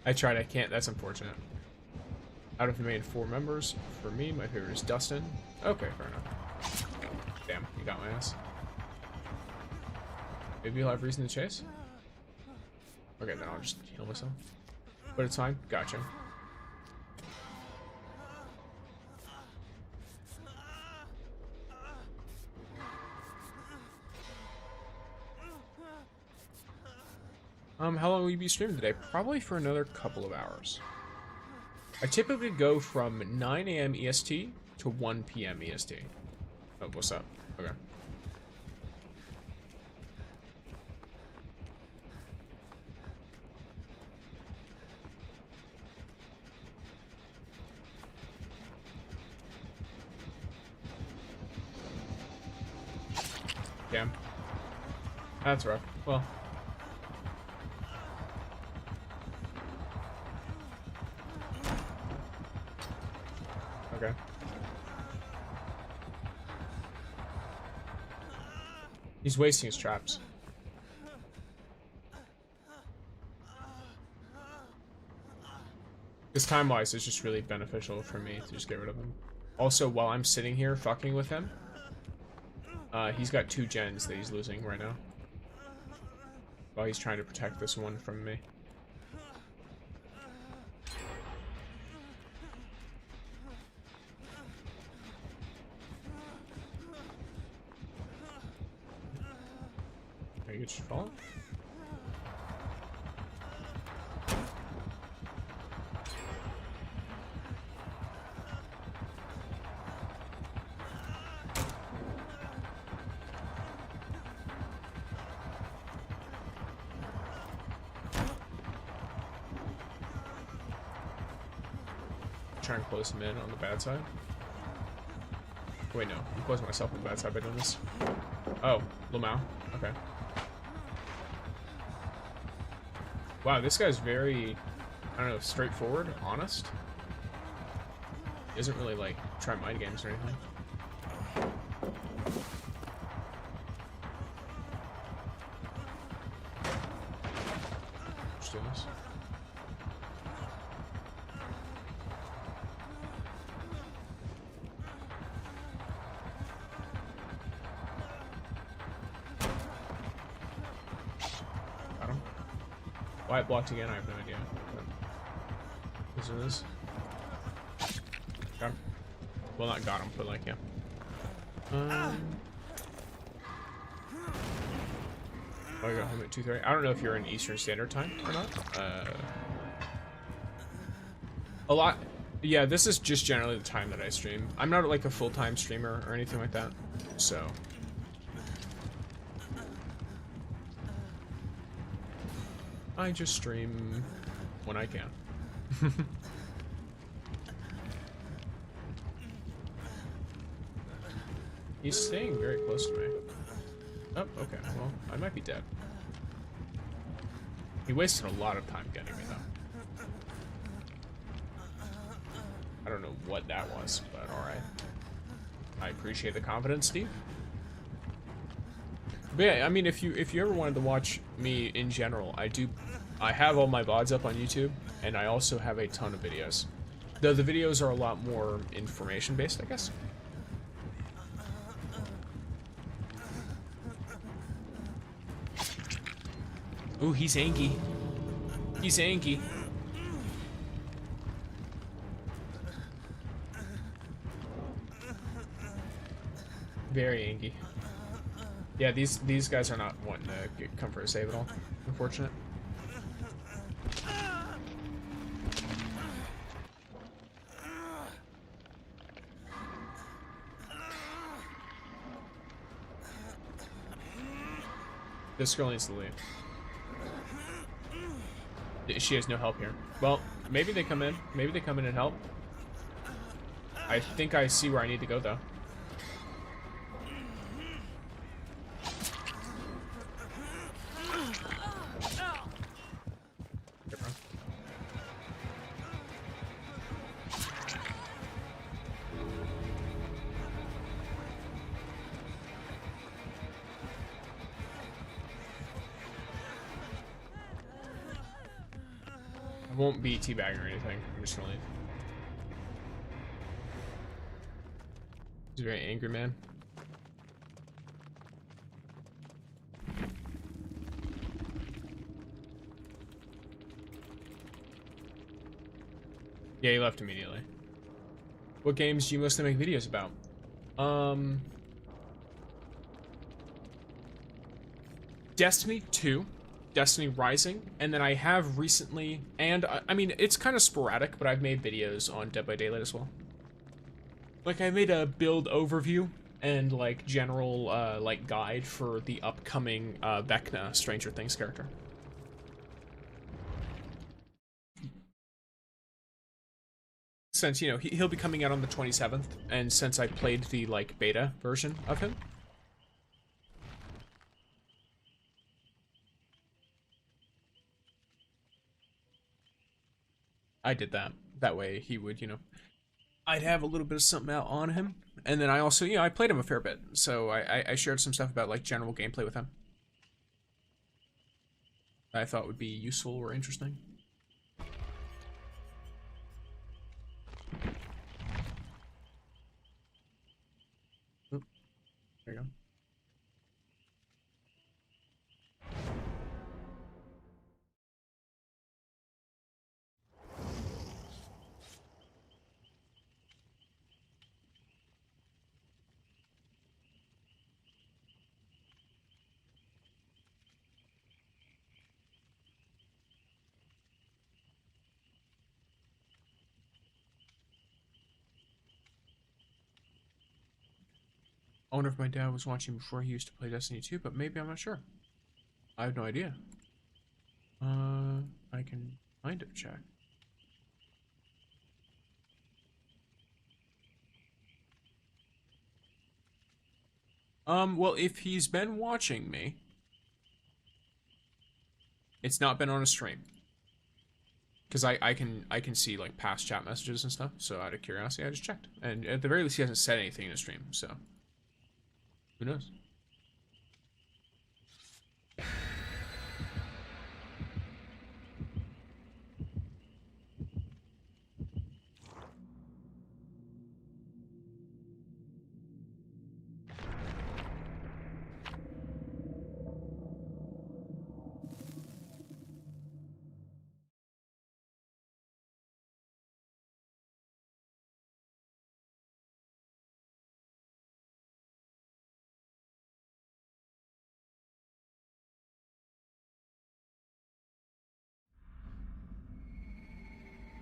I tried, I can't, that's unfortunate. Out of the main 4 members, for me, my favorite is Dustin. Okay, fair enough. Damn, you got my ass. Maybe you'll have reason to chase? Okay, then I'll just heal myself. But it's fine, gotcha. How long will you be streaming today? Probably for another couple of hours. I typically go from 9 a.m. EST to 1 p.m. EST. Oh, what's up? Okay. Damn. That's rough. Well. Okay. He's wasting his traps. This time-wise is just really beneficial for me to just get rid of him. Also, while I'm sitting here fucking with him, he's got 2 gens that he's losing right now. While he's trying to protect this one from me. You just fall? Try and close him in on the bad side. Wait, no. I'm closing myself on the bad side by doing this. Oh, Lamau. Okay. Wow, this guy's very, I don't know, straightforward, honest. He doesn't really, like, try mind games or anything. do this. Got him. Why it blocked again, I have no idea. Is it this? Got him. Well, not got him, but like, yeah. Oh, I got home at 2:30. I don't know if you're in Eastern Standard Time or not. A lot. Yeah, this is just generally the time that I stream. I'm not like a full-time streamer or anything like that, so. I just stream when I can. He's staying very close to me. Oh, okay. Well, I might be dead. He wasted a lot of time getting me, though. I don't know what that was, but alright. I appreciate the confidence, Steve. But yeah, I mean, if you ever wanted to watch me in general, I have all my VODs up on YouTube, and I also have a ton of videos. Though the videos are a lot more information-based, I guess. Ooh, he's angry. He's angry. Very angry. Yeah, these guys are not wanting to come for a save at all. Unfortunate. This girl needs to leave. She has no help here. Well, maybe they come in. Maybe they come in and help. I think I see where I need to go, though. Here, bro. I won't be teabagging or anything. I'm just gonna leave. He's a very angry man. Yeah, he left immediately. What games do you mostly make videos about? Destiny 2. Destiny Rising, and then I have recently, and I mean, it's kind of sporadic, but I've made videos on Dead by Daylight as well. Like, I made a build overview and, like, general, like, guide for the upcoming, Vecna Stranger Things character. Since, you know, he'll be coming out on the 27th, and since I played the, like, beta version of him, I did that. That way he would, you know, I'd have a little bit of something out on him. And then I also, you know, I played him a fair bit. So I shared some stuff about, like, general gameplay with him. I thought would be useful or interesting. Oop. There you go. I wonder if my dad was watching before he used to play Destiny 2, but maybe, I'm not sure. I have no idea. I can kind of check. Well, if he's been watching me, it's not been on a stream. Because I can see, like, past chat messages and stuff, so out of curiosity, I just checked. And at the very least, he hasn't said anything in a stream, so who knows?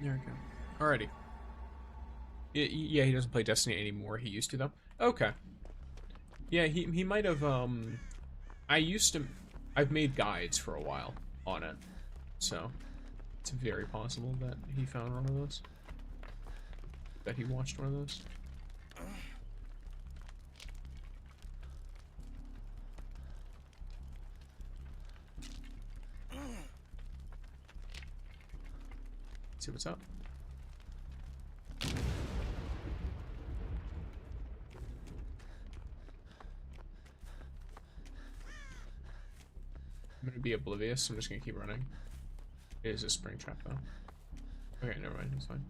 There we go. Alrighty. Yeah, he doesn't play Destiny anymore. He used to, though. Okay. Yeah, he might have, I've made guides for a while on it. So, it's very possible that he found one of those. That he watched one of those. See what's up. I'm gonna be oblivious. I'm just gonna keep running. It is a spring trap though. Okay, never mind. It's fine.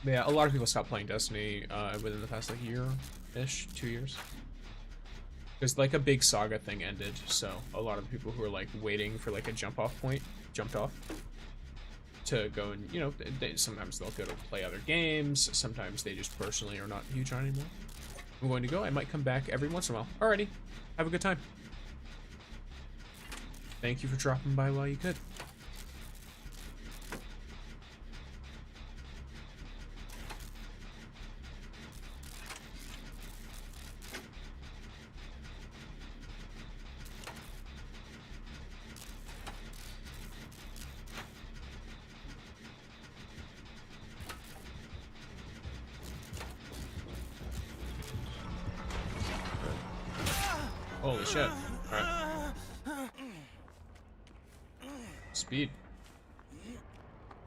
But yeah, a lot of people stopped playing Destiny within the past like year-ish, 2 years. Because like a big saga thing ended, so a lot of the people who were like waiting for like a jump-off point jumped off to go and, you know, sometimes they'll go to play other games, sometimes they just personally are not huge on anymore. I'm going to go. I might come back every once in a while. Alrighty, have a good time. Thank you for dropping by while you could. Holy shit. Alright. Speed.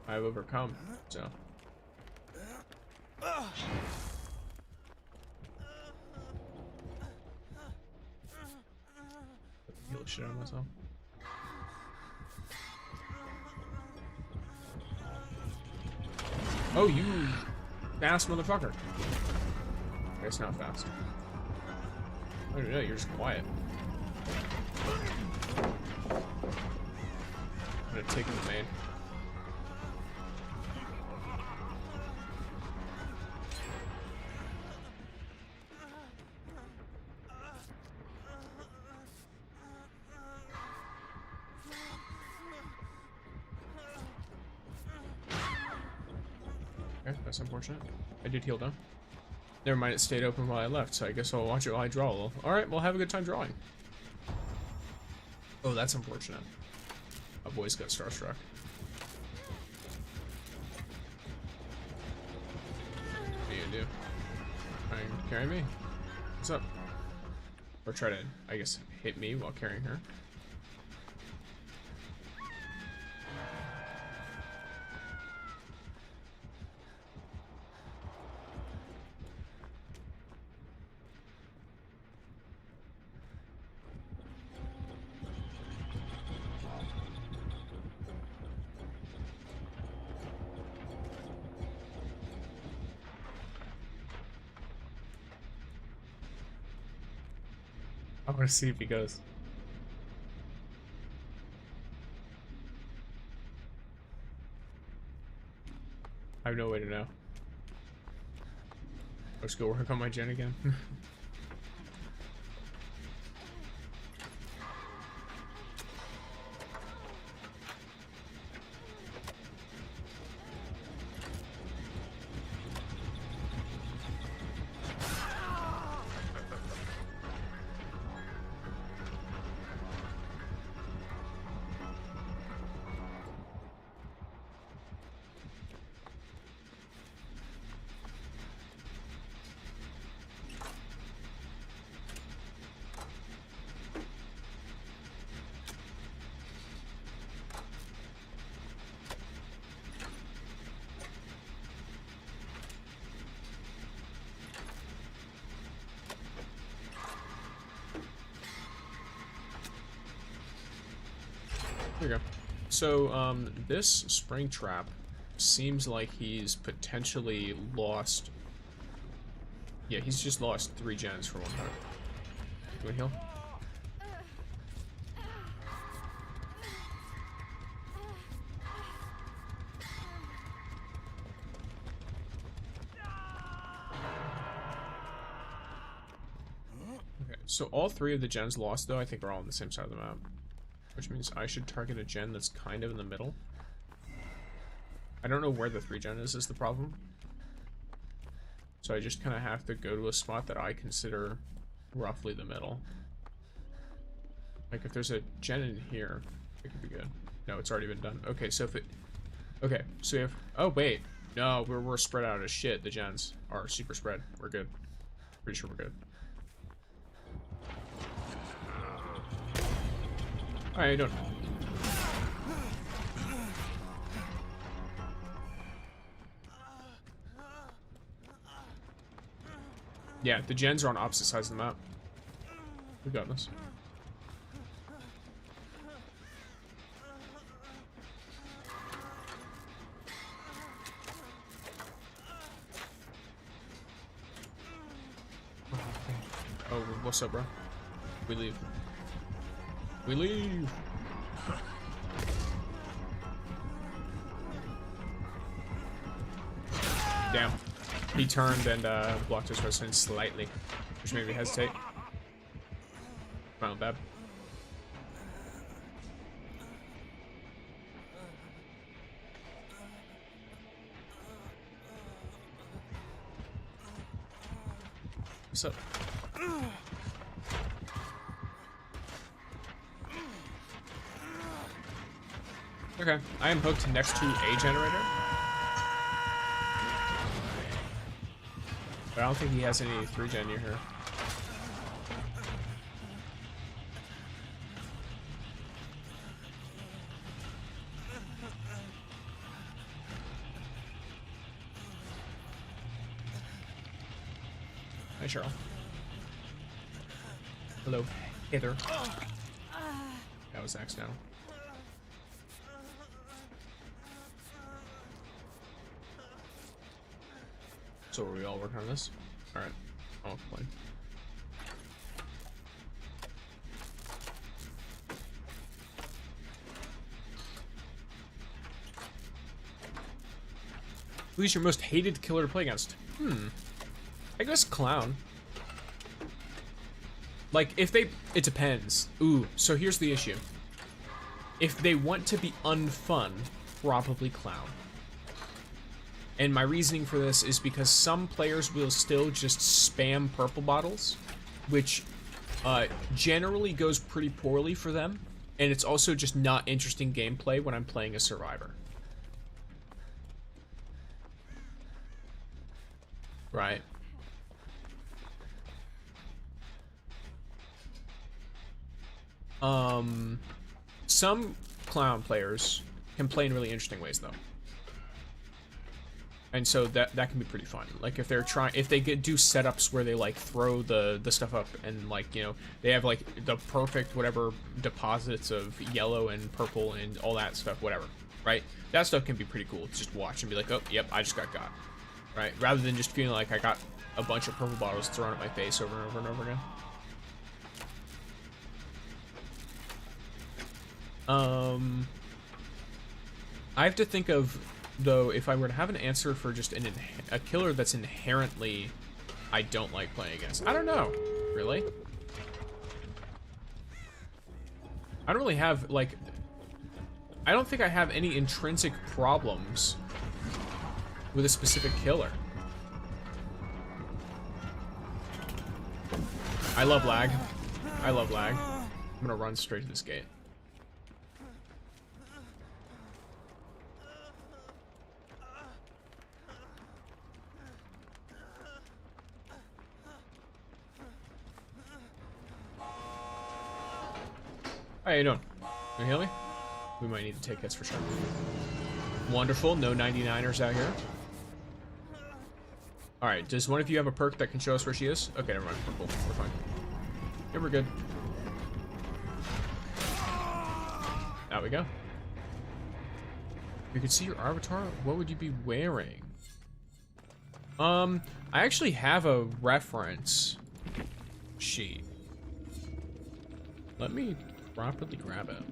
I've overcome, so. Heal the shit out of myself. Oh, you fast motherfucker. I guess not fast. Oh no, you're just quiet. I'm gonna take the main. Okay, that's unfortunate. I did heal down. Never mind, it stayed open while I left, so I guess I'll watch it while I draw a little. Alright, well, have a good time drawing. Oh, that's unfortunate. My boy's got starstruck. What are you gonna do? Try and carry me? What's up? Or try to, I guess, hit me while carrying her. I want to see if he goes. I have no way to know. Let's go work on my gen again. There you go. So, this spring trap seems like he's potentially lost. Yeah, he's just lost 3 gens for 1 heart. You want heal? So all 3 of the gens lost, though, I think are all on the same side of the map. Which means I should target a gen that's kind of in the middle. I don't know where the 3 gen is the problem. So I just kind of have to go to a spot that I consider roughly the middle. Like if there's a gen in here, it could be good. No, it's already been done. Okay, so if it... Okay, so if... Oh, wait. No, we're spread out as shit. The gens are super spread. We're good. Pretty sure we're good. Alright, how you doing? Yeah, the gens are on opposite sides of the map. We got this. Oh, what's up, bro? We leave. We leave! Damn. He turned and blocked his resistance slightly, which made me hesitate. My own bad. What's up? Okay, I am hooked next to a generator. But I don't think he has any 3 gen near here. Hi, Cheryl. Hello, Heather. That was accidental. So are we all working on this? Alright, I'll play. Who's your most hated killer to play against? I guess Clown. Like, if they... It depends. Ooh, so here's the issue. If they want to be unfun, probably Clown. And my reasoning for this is because some players will still just spam purple bottles, which generally goes pretty poorly for them. And it's also just not interesting gameplay when I'm playing a survivor. Right. Some Clown players can play in really interesting ways, though. And so that can be pretty fun. Like if they do setups where they like throw the stuff up and like, you know, they have like the perfect whatever deposits of yellow and purple and all that stuff, whatever, right? That stuff can be pretty cool to just watch and be like, oh, yep, I just got, right? Rather than just feeling like I got a bunch of purple bottles thrown at my face over and over and over again. I have to think of, though, if I were to have an answer for just a killer that's inherently I don't like playing against. I don't know, really. I don't really have, like, I don't think I have any intrinsic problems with a specific killer. I love lag. I love lag. I'm gonna run straight to this gate. How you doing? Can you heal me? We might need to take hits for sure. Wonderful, no 99ers out here. Alright, does one of you have a perk that can show us where she is? Okay, never mind, we're cool, we're fine. Yeah, we're good. Out we go. You can see your avatar? What would you be wearing? I actually have a reference sheet. Let me properly grab it.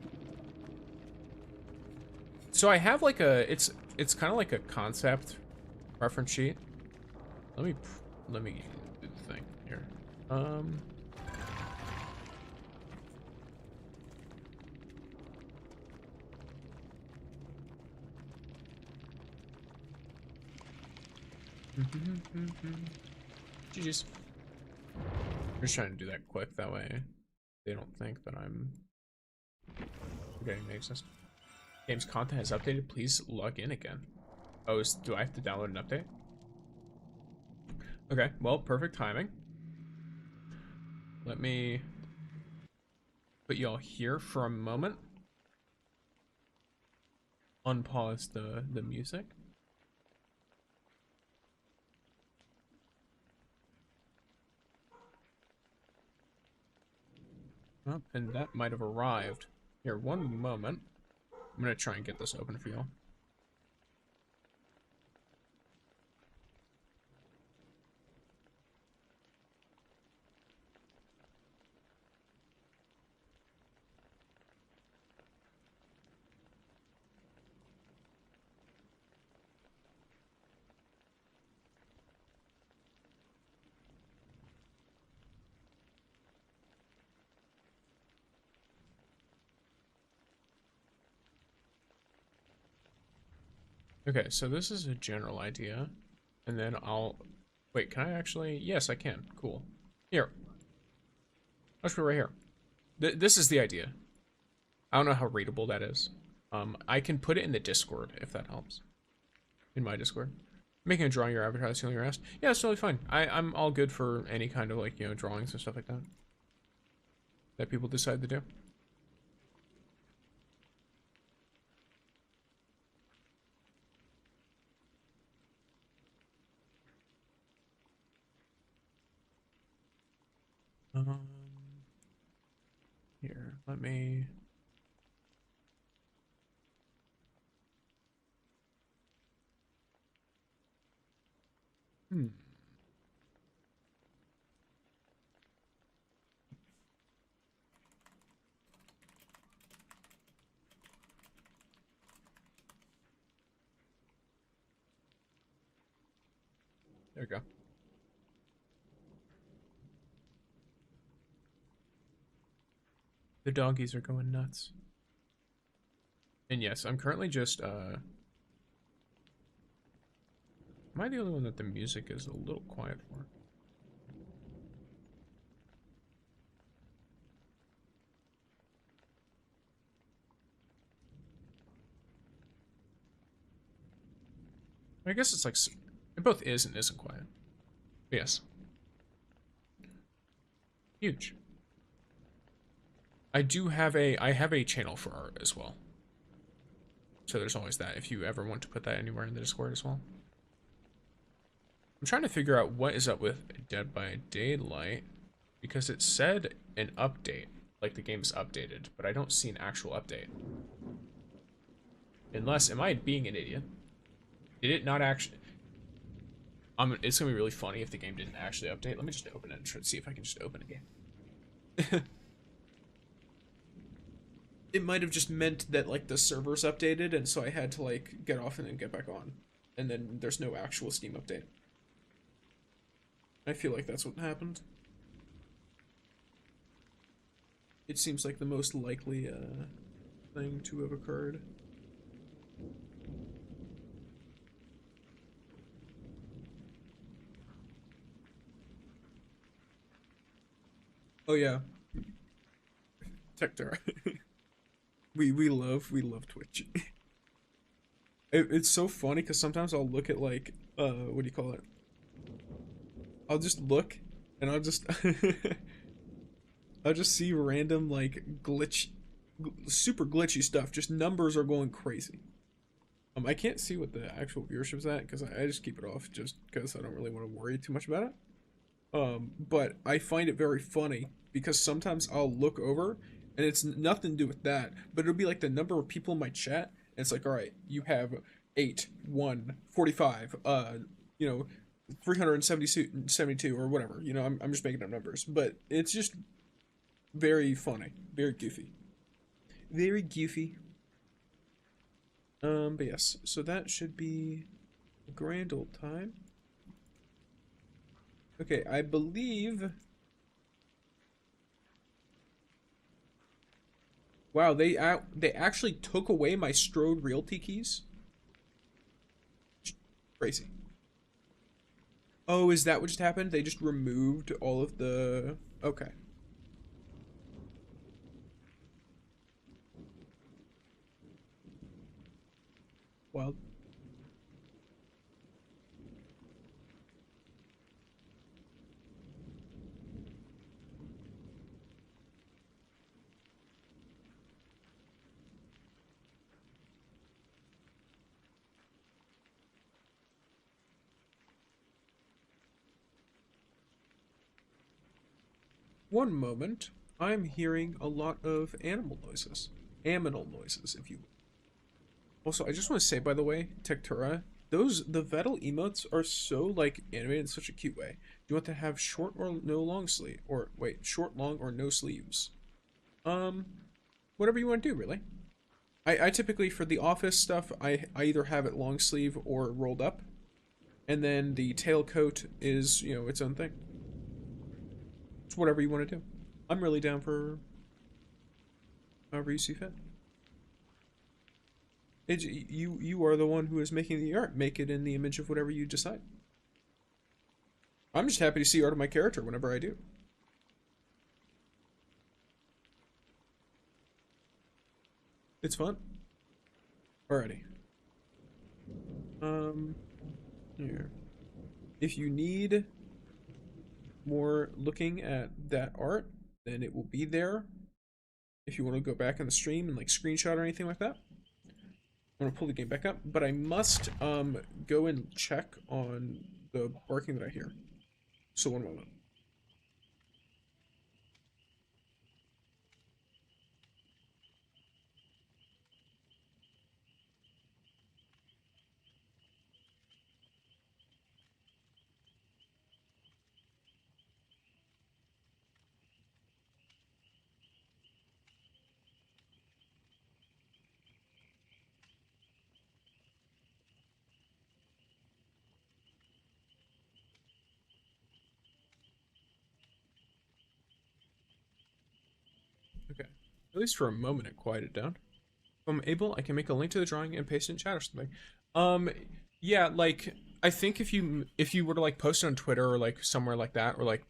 So I have like a, it's kind of like a concept reference sheet. Let me do the thing here. GG's. I'm just trying to do that quick, that way they don't think that I'm forgetting they exist. Game's content is updated, please log in again. Oh, do I have to download an update? Okay, well, perfect timing. Let me put y'all here for a moment. Unpause the music. Oh, and that might have arrived. Here, one moment. I'm gonna try and get this open for y'all. Okay, so this is a general idea, and then I'll... Wait, can I actually... Yes, I can. Cool. Here. Let's go right here. This is the idea. I don't know how readable that is. I can put it in the Discord, if that helps. In my Discord. Making a drawing your avatar, that's the only you're asked. Yeah, it's totally fine. I'm all good for any kind of, like, you know, drawings and stuff like that. That people decide to do. Here, let me... There we go. The doggies are going nuts. And yes, I'm currently just, am I the only one that the music is a little quiet for? I guess it's like, it both is and isn't quiet. But yes. Huge. I have a channel for art as well. So there's always that, if you ever want to put that anywhere in the Discord as well. I'm trying to figure out what is up with Dead by Daylight, because it said an update, like the game's updated, but I don't see an actual update. Unless, am I being an idiot? Did it not actually... it's gonna be really funny if the game didn't actually update. Let me just open it and try to see if I can just open a game. It might have just meant that, like, the servers updated, and so I had to, like, get off and then get back on. And then there's no actual Steam update. I feel like that's what happened. It seems like the most likely, thing to have occurred. Oh, yeah. Tector. We love Twitch. It's so funny because sometimes I'll look at, like, what do you call it? I'll just look and I'll just I'll just see random, like, super glitchy stuff. Just numbers are going crazy. I can't see what the actual viewership's at because I just keep it off just because I don't really want to worry too much about it. But I find it very funny because sometimes I'll look over and it's nothing to do with that, but it'll be like the number of people in my chat, and it's like, all right, you have 8, 1, 45, 372 or whatever. You know, I'm just making up numbers, but it's just very funny, very goofy, very goofy. But yes, so that should be a grand old time. Okay, I believe. Wow, they actually took away my Strode Realty keys. Crazy. Oh, is that what just happened? They just removed all of the... Okay. Well... One moment. I'm hearing a lot of animal noises. Aminal noises, if you will. Also, I just want to say, by the way, Tektura, the Vettel emotes are so, like, animated in such a cute way. Do you want to have short or no long sleeve? Or, wait, short, long, or no sleeves? Whatever you want to do, really. I typically, for the office stuff, I either have it long sleeve or rolled up. And then the tailcoat is, you know, its own thing. It's whatever you want to do. I'm really down for however you see fit. It's, you are the one who is making the art. Make it in the image of whatever you decide. I'm just happy to see art of my character whenever I do. It's fun. Alrighty. Here. If you need more looking at that art, then it will be there. If you want to go back in the stream and like screenshot or anything like that. I'm gonna pull the game back up, but I must go and check on the barking that I hear. So one moment. Okay. At least for a moment it quieted down. If I'm able, I can make a link to the drawing and paste it in chat or something. Yeah, like I think if you were to like post it on Twitter or like somewhere like that, or like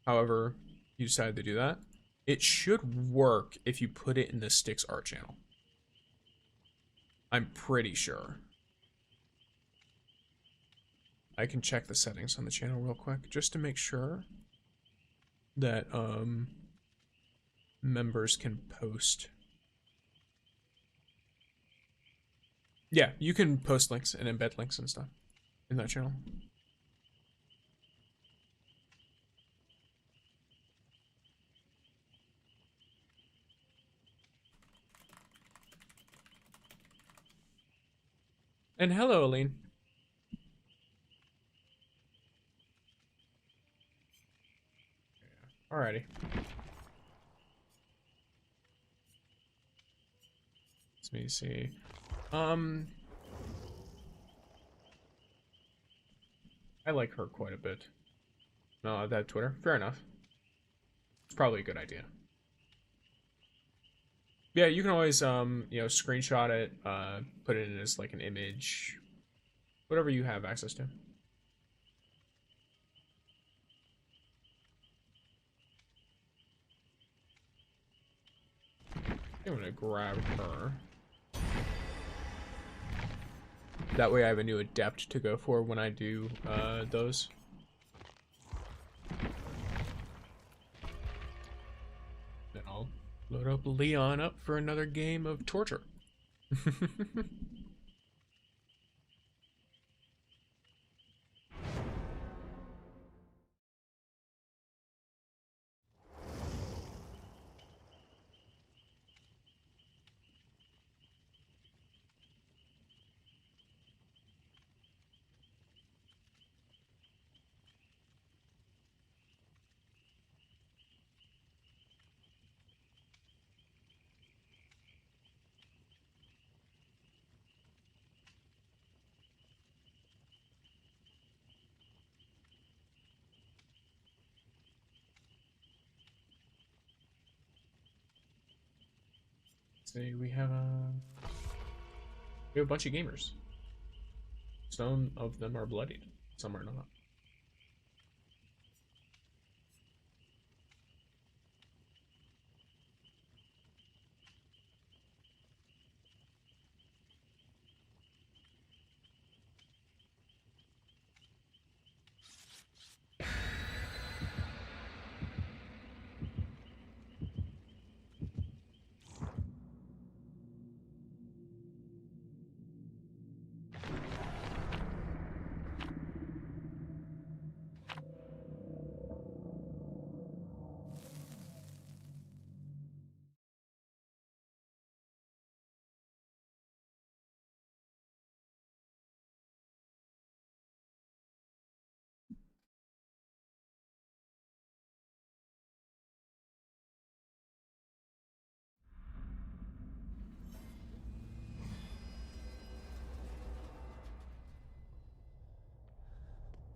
however you decide to do that, it should work if you put it in the Sticks art channel. I'm pretty sure. I can check the settings on the channel real quick just to make sure that members can post. Yeah, you can post links and embed links and stuff in that channel. And hello, Aline. Alrighty. Let me see. I like her quite a bit. No, that Twitter. Fair enough. It's probably a good idea. Yeah, you can always you know, screenshot it, put it in as like an image, whatever you have access to. I'm gonna grab her. That way I have a new adept to go for when I do those. Then I'll load up Leon up for another game of torture. See, we have a bunch of gamers. Some of them are bloodied, some are not.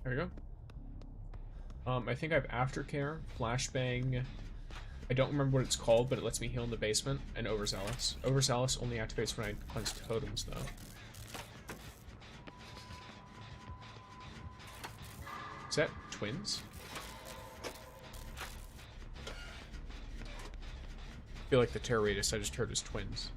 There you go. I think I have Aftercare, Flashbang. I don't remember what it's called, but it lets me heal in the basement, and Overzealous. Overzealous only activates when I cleanse totems, though. Is that twins? I feel like the terrorist I just heard is twins.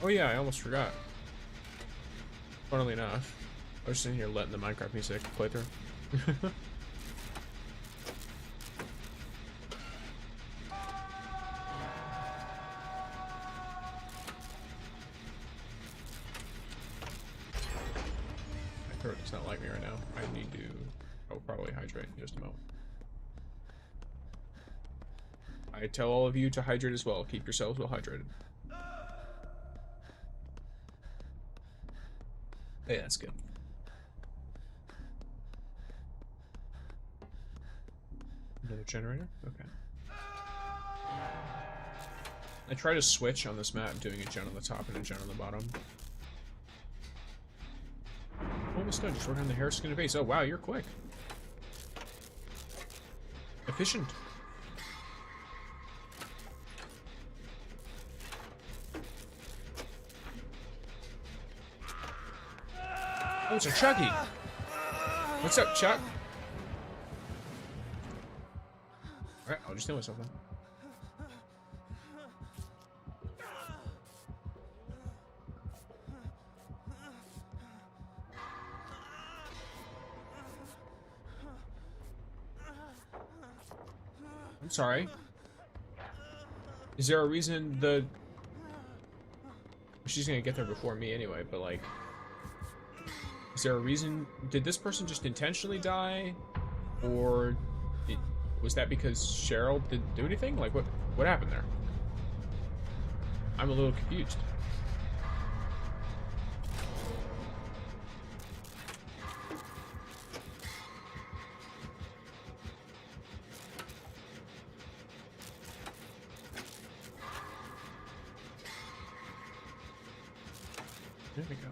Oh yeah, I almost forgot. Funnily enough, I was sitting here letting the Minecraft music play through. My throat does not like me right now. I need to, probably hydrate in just a moment. I tell all of you to hydrate as well. Keep yourselves well hydrated. Yeah, that's good. Another generator? Okay. I try to switch on this map, doing a gen on the top and a gen on the bottom. Almost done. Just work on the hair, skin, and face. Oh, wow, you're quick. Efficient. Oh, it's a Chucky. What's up, Chuck? Alright, I'll just heal myself then. I'm sorry. Is there a reason the... She's gonna get there before me anyway, but like... Is there a reason? Did this person just intentionally die? Or was that because Cheryl didn't do anything? Like, what happened there? I'm a little confused. There we go.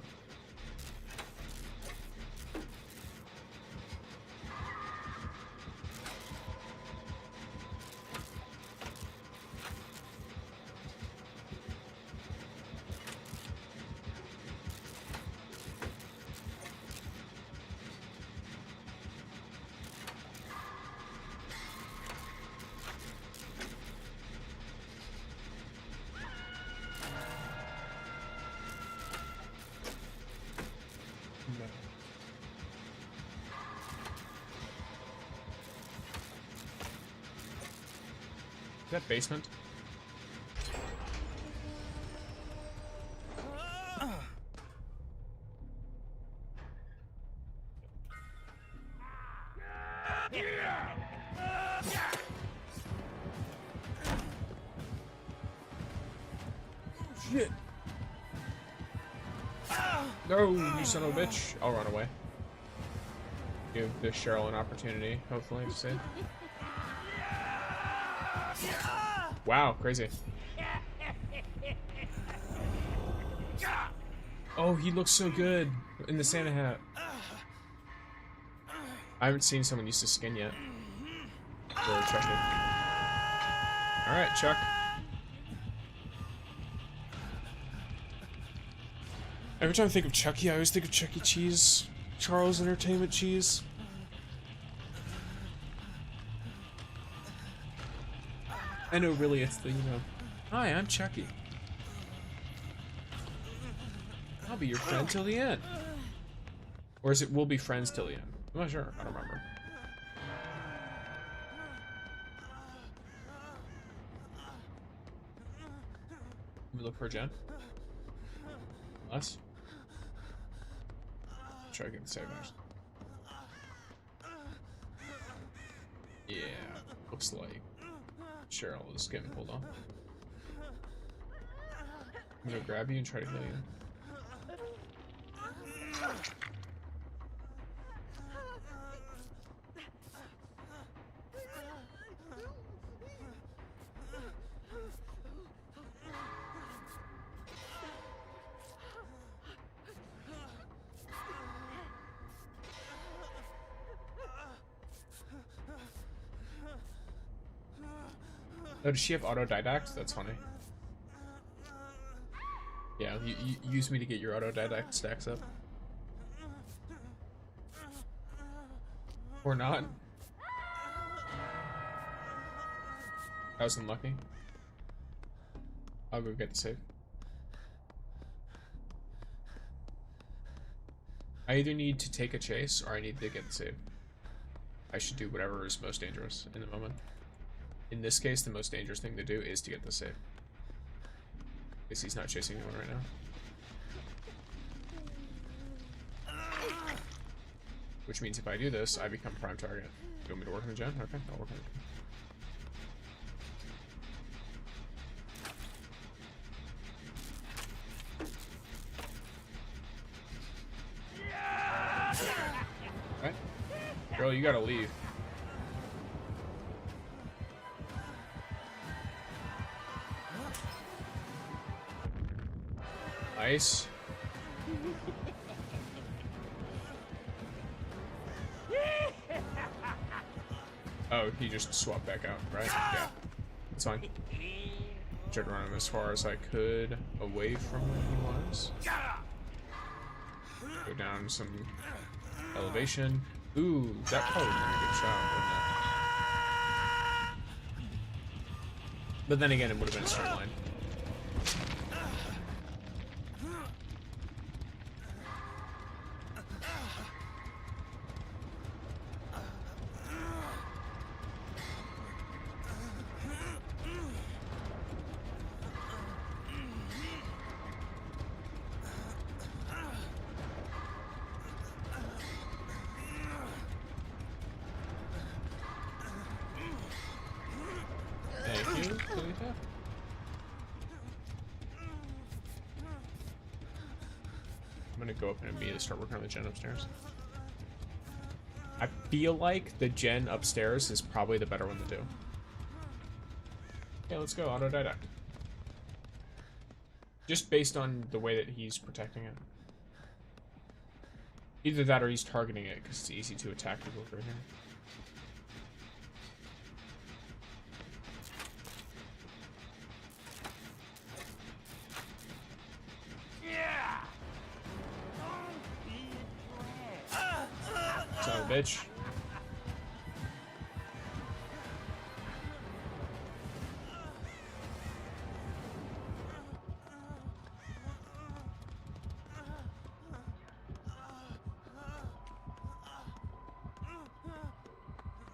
Is that basement? Shit. No, you son of a bitch. I'll run away. Give this Cheryl an opportunity, hopefully, to save. Wow, crazy. Oh, he looks so good in the Santa hat. I haven't seen someone use the skin yet. Really check it. Alright, Chuck. Every time I think of Chucky, I always think of Chuck E. Cheese. Charles Entertainment Cheese. I know, really, it's the, you know, hi, I'm Chucky. I'll be your friend till the end. Or is it we'll be friends till the end? I'm not sure. I don't remember. Let me look for a gen. Unless. Try to get the save first. Yeah, looks like Cheryl is getting pulled off. I'm gonna grab you and try to kill you. Oh, does she have autodidact? That's funny. Yeah, you use me to get your autodidact stacks up. Or not. I was unlucky. I'll go get the save. I either need to take a chase or I need to get the save. I should do whatever is most dangerous in the moment. In this case, the most dangerous thing to do is to get the save. Because he's not chasing anyone right now. Which means if I do this, I become prime target. You want me to work on the gen? Okay, I'll work on it. Alright. Girl, you gotta leave. Nice. Oh, he just swapped back out, right? Yeah. It's fine. Tried to run him as far as I could away from where he was. Go down some elevation. Ooh, that probably would have been a good shot, wouldn't it? But then again, it would have been a straight line. Thank you. I'm gonna go up and immediately start working on the gen upstairs. I feel like the gen upstairs is probably the better one to do. Okay, let's go, autodidact. Just based on the way that he's protecting it. Either that or he's targeting it because it's easy to attack people over here. Son of a bitch.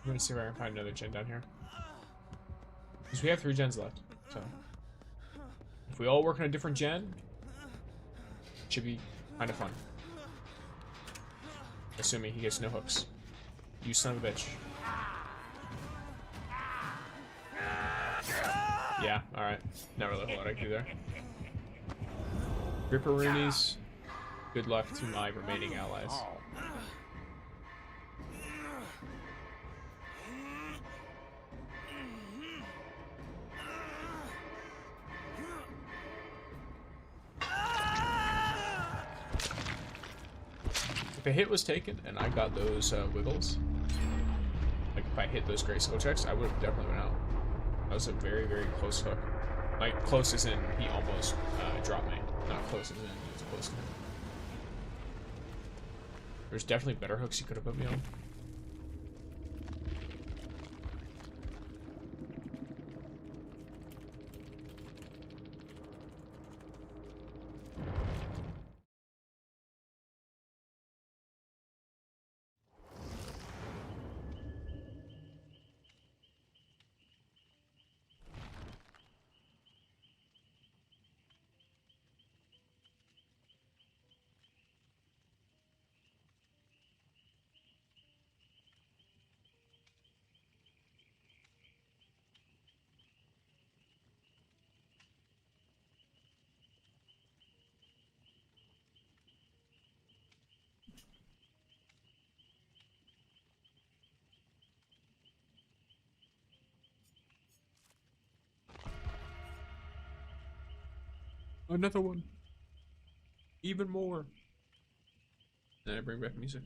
I'm gonna see if I can find another gen down here. Because we have 3 gens left, so if we all work on a different gen, it should be kind of fun. Assuming he gets no hooks. You son of a bitch. Yeah, alright. Not really a whole lot I can do there. Ripperoonies. Good luck to my remaining allies. If a hit was taken and I got those wiggles, like if I hit those gray skill checks, I would have definitely went out. That was a very, very close hook. Like, close as in he almost dropped me. Not close as in he was close to him. There's definitely better hooks he could have put me on. Another one. Even more. Then I bring back music.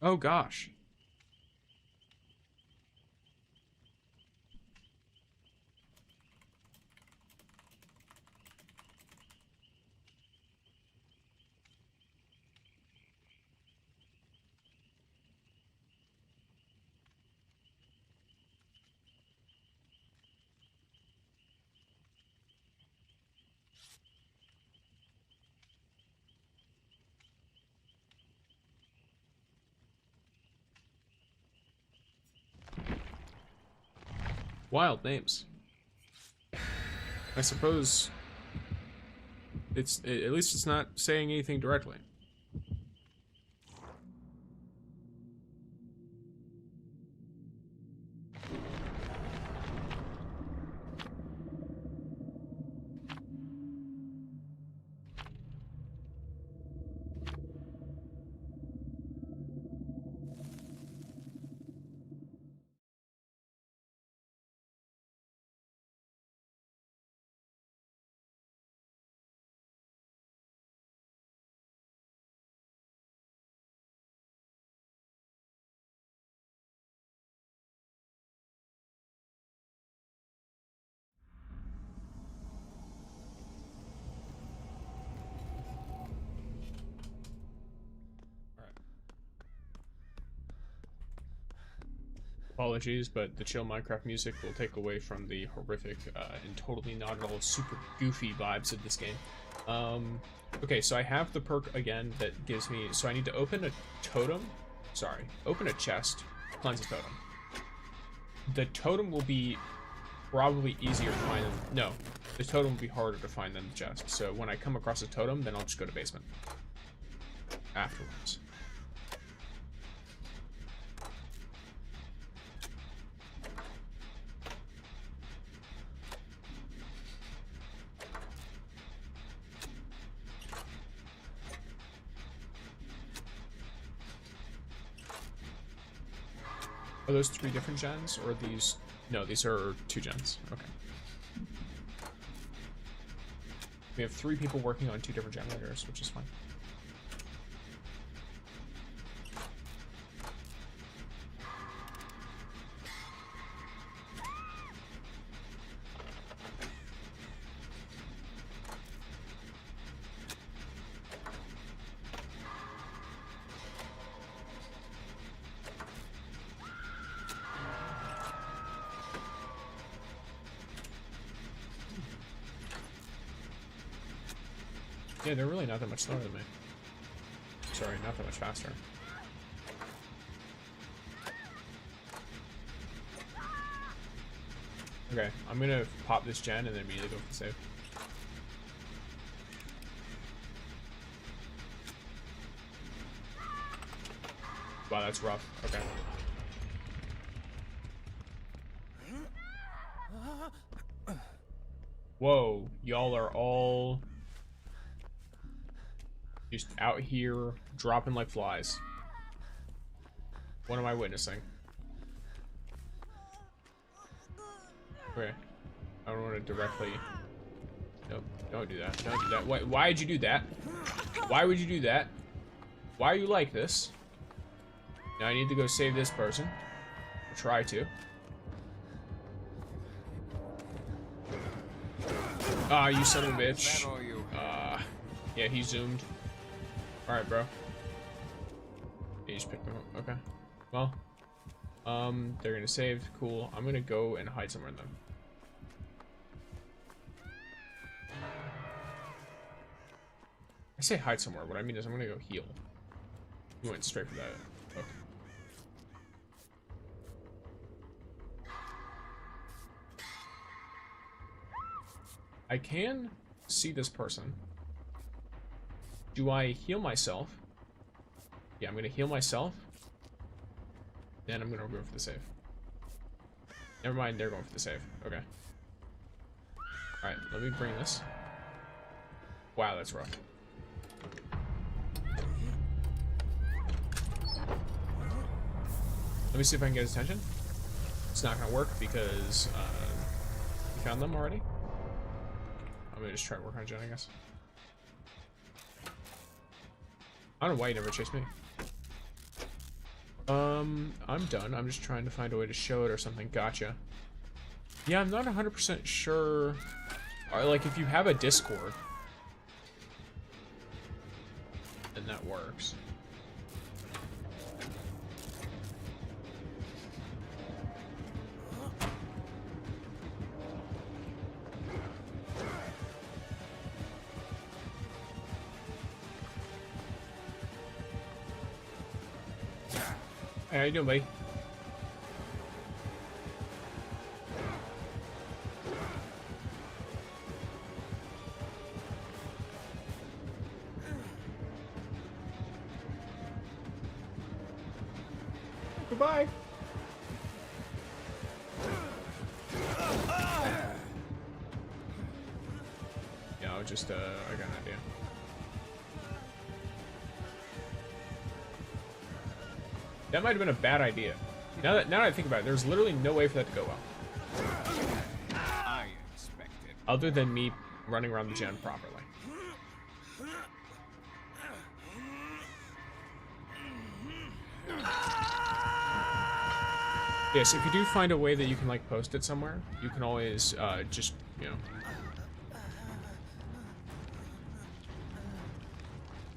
Oh gosh. Wild names. I suppose it's at least it's not saying anything directly. Apologies, but the chill Minecraft music will take away from the horrific and totally not at all super goofy vibes of this game. Okay, so I have the perk again that gives me, so I need to open a totem, open a chest, cleanse a totem. The totem will be probably easier to find than, no, the totem will be harder to find than the chest. So when I come across a totem, then I'll just go to basement afterwards. Are those 3 different gens, or are these? No, these are 2 gens. Okay. We have 3 people working on 2 different generators, which is fine. Yeah, they're really not that much slower than me. Sorry, not that much faster. Okay, I'm gonna pop this gen and then immediately go for the save. Wow, that's rough. Okay. Whoa, y'all are all just out here dropping like flies. What am I witnessing? Okay. I don't want to directly... Nope, don't do that. Don't do that. Why'd you do that? Why would you do that? Why are you like this? Now I need to go save this person. Or try to. Ah, you son of a bitch. Yeah, he zoomed. Alright, bro. You just picked him up. Okay. Well, they're gonna save. Cool. I'm gonna go and hide somewhere in them. I say hide somewhere. What I mean is I'm gonna go heal. You went straight for that. Okay. I can see this person. Do I heal myself? Yeah, I'm gonna heal myself. Then I'm gonna go for the save. Never mind, they're going for the save. Okay. Alright, let me bring this. Wow, that's rough. Let me see if I can get his attention. It's not gonna work because we found them already. I'm gonna just try to work on Jen, I guess. I don't know why you never chased me. I'm done. I'm just trying to find a way to show it or something. Gotcha. Yeah, I'm not 100% sure. Like, if you have a Discord, then that works. Hey, how you doing, buddy? Goodbye. Yeah, I'll just, I got an idea. That might have been a bad idea. Now that I think about it, there's literally no way for that to go well. I expected. Other than me running around the gen properly. Yes, if you do find a way that you can like post it somewhere, you can always just, you know,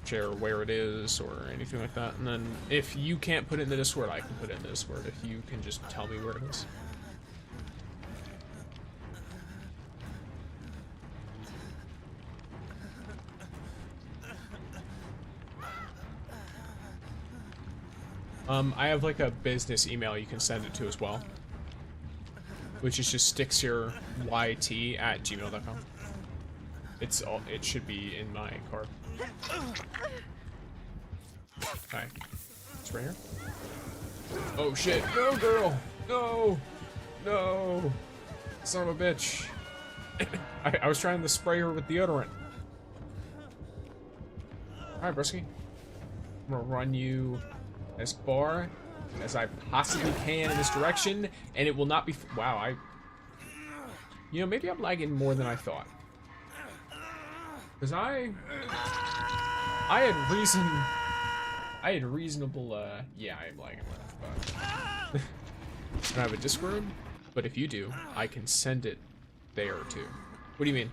share where it is or anything like that. And then if you can't put it in the Discord, I can put it in the Discord if you can just tell me where it is. I have like a business email you can send it to as well, which is just stixyt@gmail.com. It's all, it should be in my card. Hi. It's right here. Oh shit. No, girl. No. No. Son of a bitch. I was trying to spray her with deodorant. Alright, Brisky. I'm gonna run you as far as I possibly can in this direction, and it will not be. Wow, you know, maybe I'm lagging more than I thought. Because I had reasonable, yeah, I am lagging more than I thought. I don't have a Discord, but if you do, I can send it there too. What do you mean?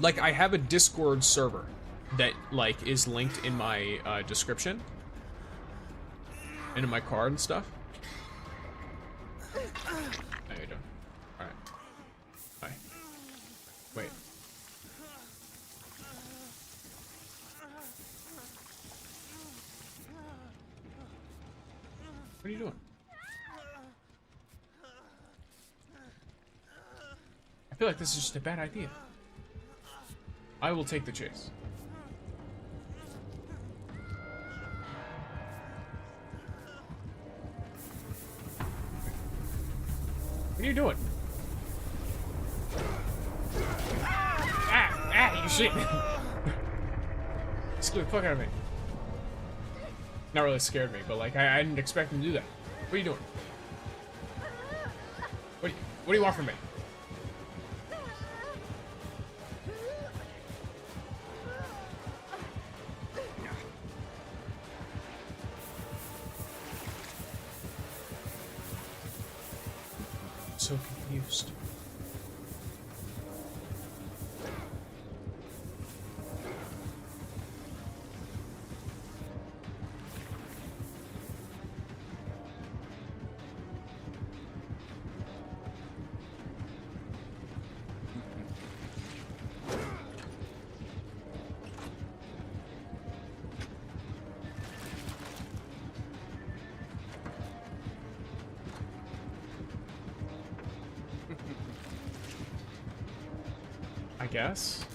Like, I have a Discord server that, like, is linked in my description and in my card and stuff. How you doing? Alright. Hi. Wait. What are you doing? I feel like this is just a bad idea. I will take the chase. What are you doing? Ah, you shit. Scared the fuck out of me. Not really scared me, but like I didn't expect him to do that. What are you doing? What do you want from me? So confused. I guess.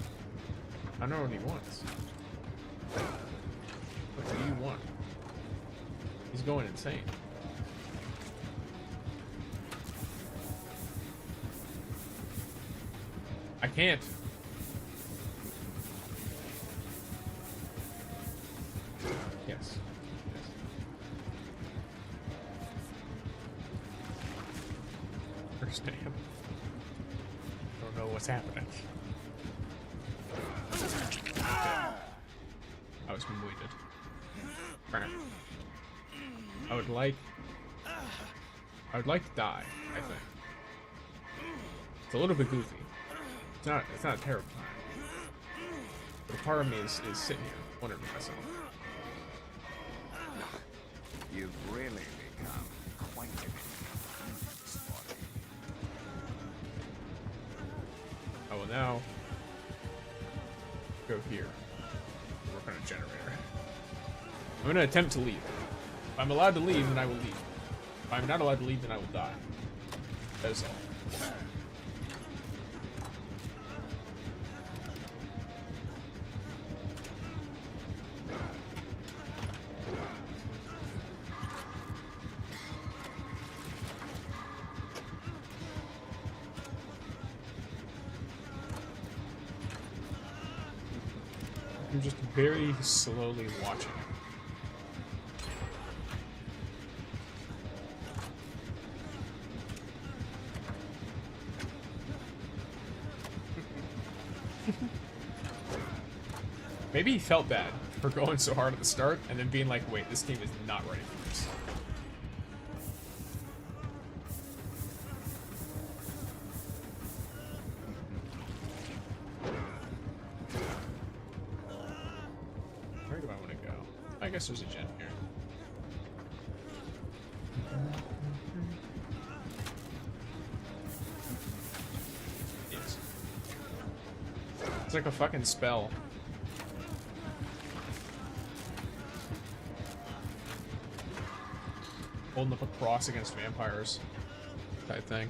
I don't know what he wants. What do you want? He's going insane. I can't. Yes. First name. Don't know what's happening. I was wounded. I would like to die, I think. It's a little bit goofy. It's not a terrible time. But a part of me is sitting here wondering to myself. You've really become acquainted with this body. I will now go here. Work on a generator. I'm gonna attempt to leave. If I'm allowed to leave, then I will leave. If I'm not allowed to leave, then I will die. That is all. I'm just very slowly watching. Maybe he felt bad for going so hard at the start and then being like, wait, this team is not ready for this. Where do I want to go? I guess there's a gen here. Yes. It's like a fucking spell. Holding up a cross against vampires type thing.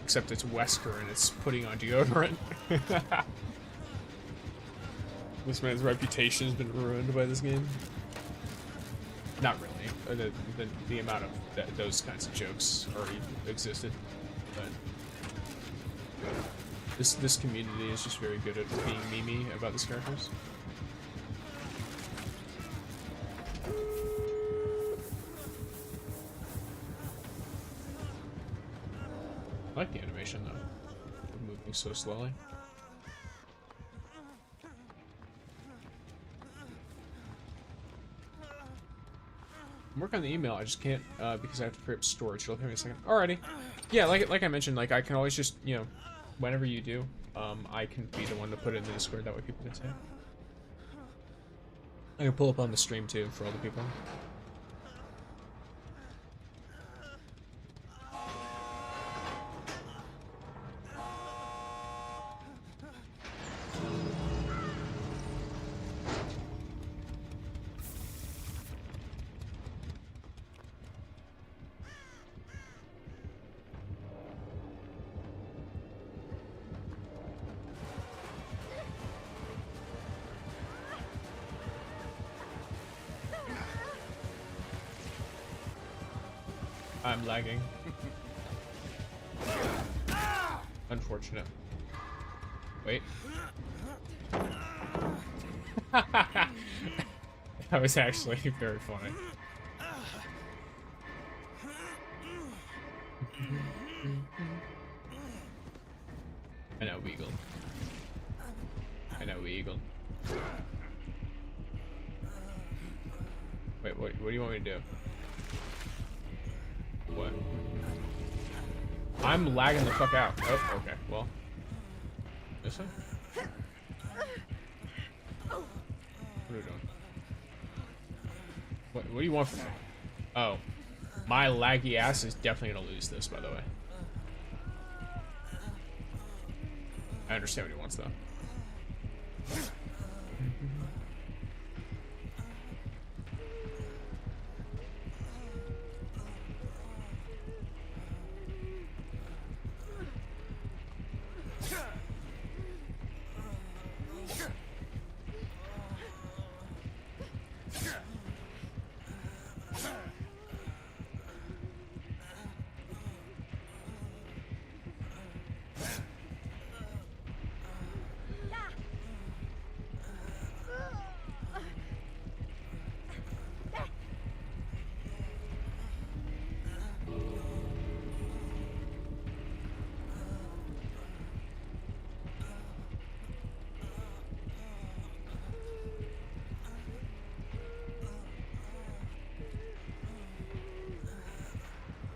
Except it's Wesker and it's putting on deodorant. This man's reputation has been ruined by this game. Not really. The amount of those kinds of jokes already existed. But this community is just very good at being memey about these characters. I like the animation though, of moving so slowly. I'm working on the email, I just can't because I have to free up storage. It'll take me a second. Alrighty. Yeah, like I mentioned, like I can always just, you know, whenever you do, I can be the one to put it in the Discord, that way people can see it. I can pull up on the stream too for all the people. I'm lagging. Unfortunate. Wait. That was actually very funny. I know, Weagle. I know, Weagle. Wait, what do you want me to do? What? I'm lagging the fuck out. Oh, okay. Well. This one? What are we doing? What do you want from me? Oh. My laggy ass is definitely gonna lose this, by the way. I understand what he wants, though.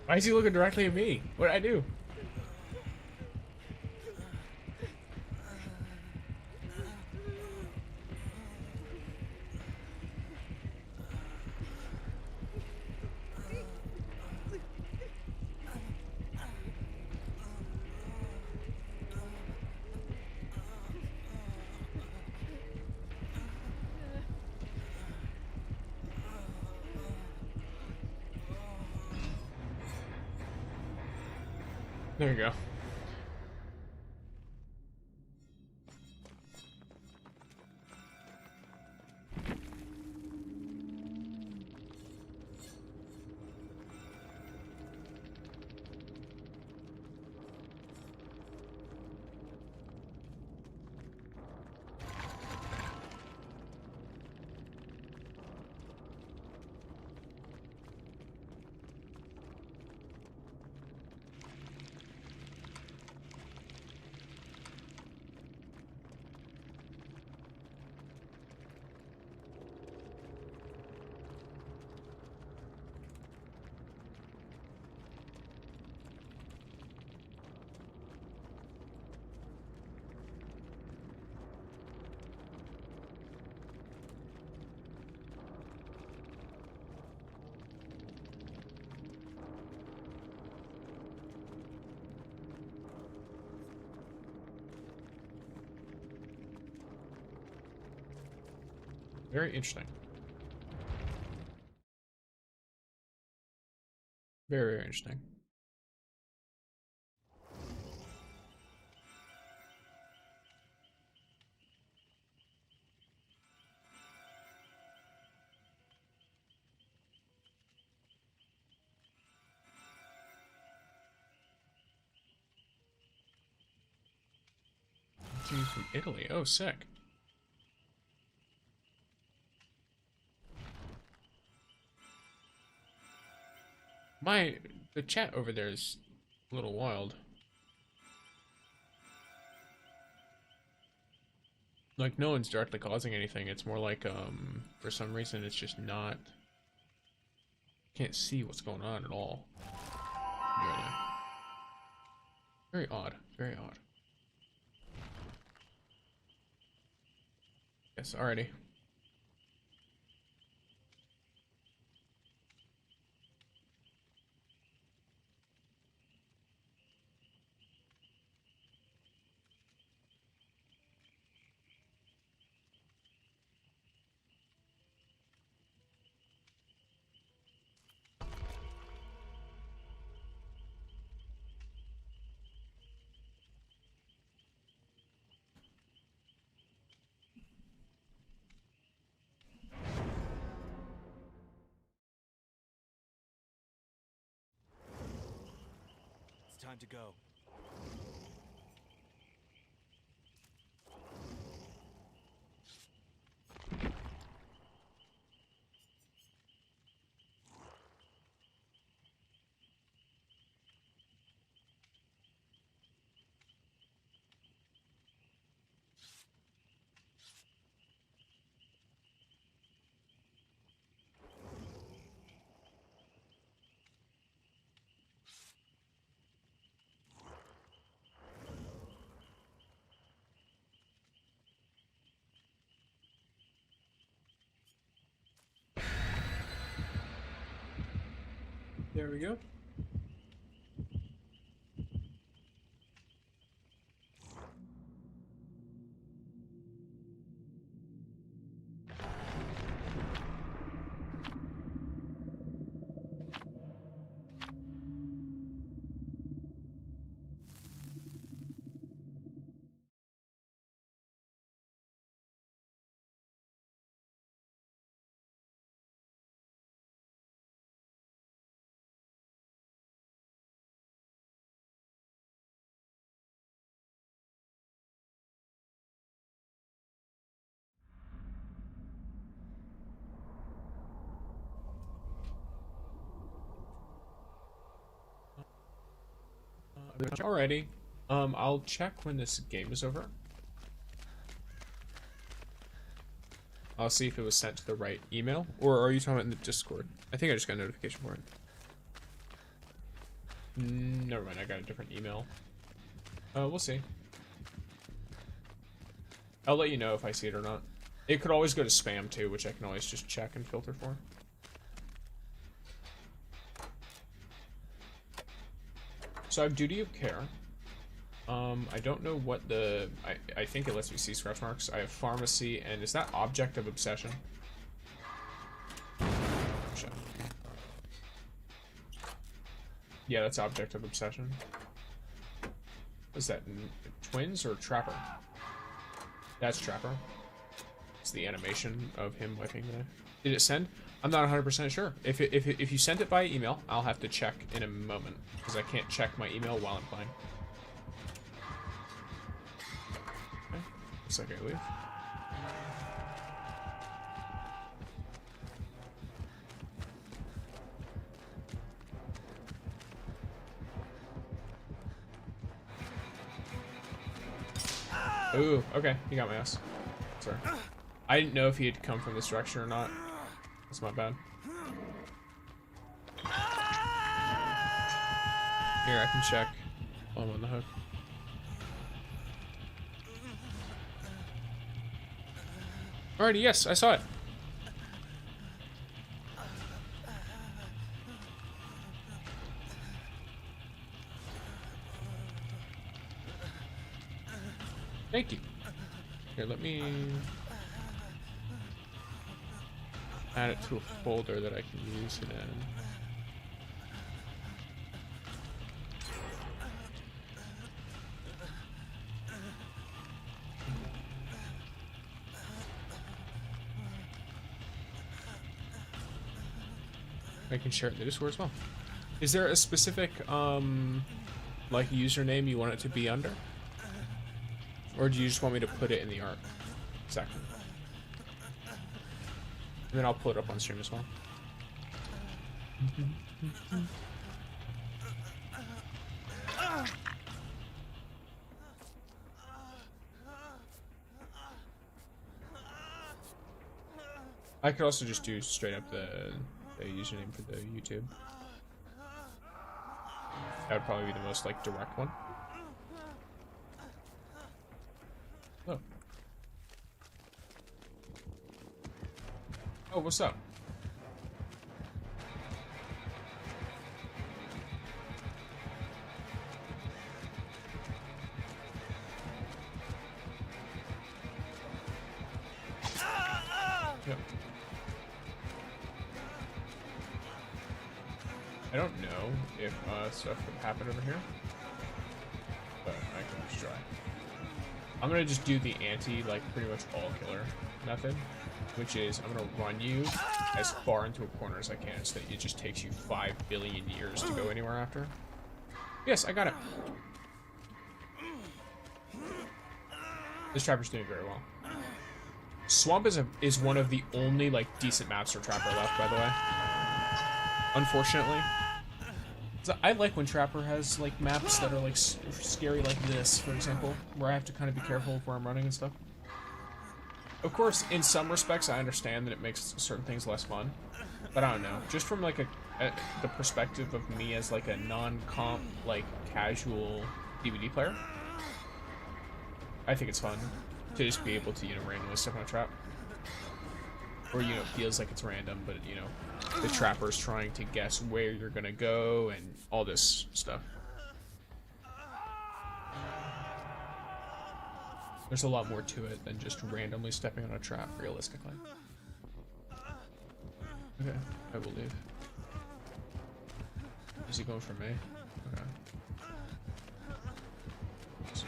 Why is he looking directly at me? What did I do? There you go. Very interesting. Very, very interesting. Team from Italy. Oh, sick. The chat over there is a little wild. Like, no one's directly causing anything. It's more like, for some reason, it's just not... Can't see what's going on at all. Really. Very odd. Very odd. Yes, alrighty. It's time to go. There we go. Alrighty. I'll check when this game is over. I'll see if it was sent to the right email. Or are you talking about in the Discord? I think I just got a notification for it. Never mind, I got a different email. We'll see. I'll let you know if I see it or not. It could always go to spam too, which I can always just check and filter for. So I have duty of care. I don't know what the... I think it lets me see scratch marks. I have pharmacy, and is that object of obsession? Shit. Yeah, that's object of obsession. Is that twins or trapper? That's trapper. It's the animation of him wiping the knife. Did it send? I'm not 100% sure. If you sent it by email, I'll have to check in a moment because I can't check my email while I'm playing. Okay. Looks like I leave. Ooh, okay, he got my ass. Sorry. I didn't know if he had come from this direction or not. That's my bad. Here, I can check while I'm on the hook. Alrighty, yes, I saw it. Thank you. Here, let me add it to a folder that I can use it in. I can share it in the Discord as well. Is there a specific, like, username you want it to be under? Or do you just want me to put it in the art? Exactly. And then I'll pull it up on stream as well. I could also just do straight up the username for the YouTube. That would probably be the most, like, direct one. Oh. Oh, what's up? Yep. I don't know if stuff would happen over here, but I can just try. I'm gonna just do the anti, like, pretty much all killer method, which is I'm gonna run you as far into a corner as I can so that it just takes you 5 billion years to go anywhere after. Yes, I got it. This trapper's doing very well. Swamp is one of the only, like, decent maps for Trapper left, by the way. Unfortunately. So I like when Trapper has, like, maps that are, like, scary like this, for example, where I have to kind of be careful of where I'm running and stuff. Of course, in some respects, I understand that it makes certain things less fun, but I don't know. Just from, like, the perspective of me as, like, a non-comp, like, casual DVD player, I think it's fun to just be able to, you know, randomly step on a trap. Or, you know, it feels like it's random, but, you know, the trapper's trying to guess where you're gonna go and all this stuff. There's a lot more to it than just randomly stepping on a trap, realistically. Okay, I will leave. Is he going for me? Okay. So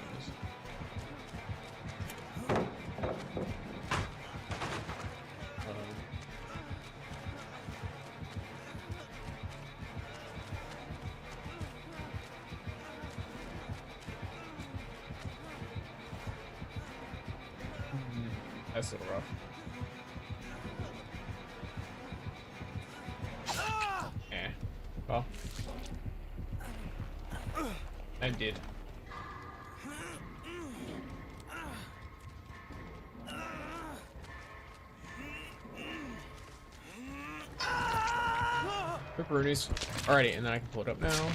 that's a little rough. Well, I did. Pepperonis. Alrighty, and then I can pull it up now.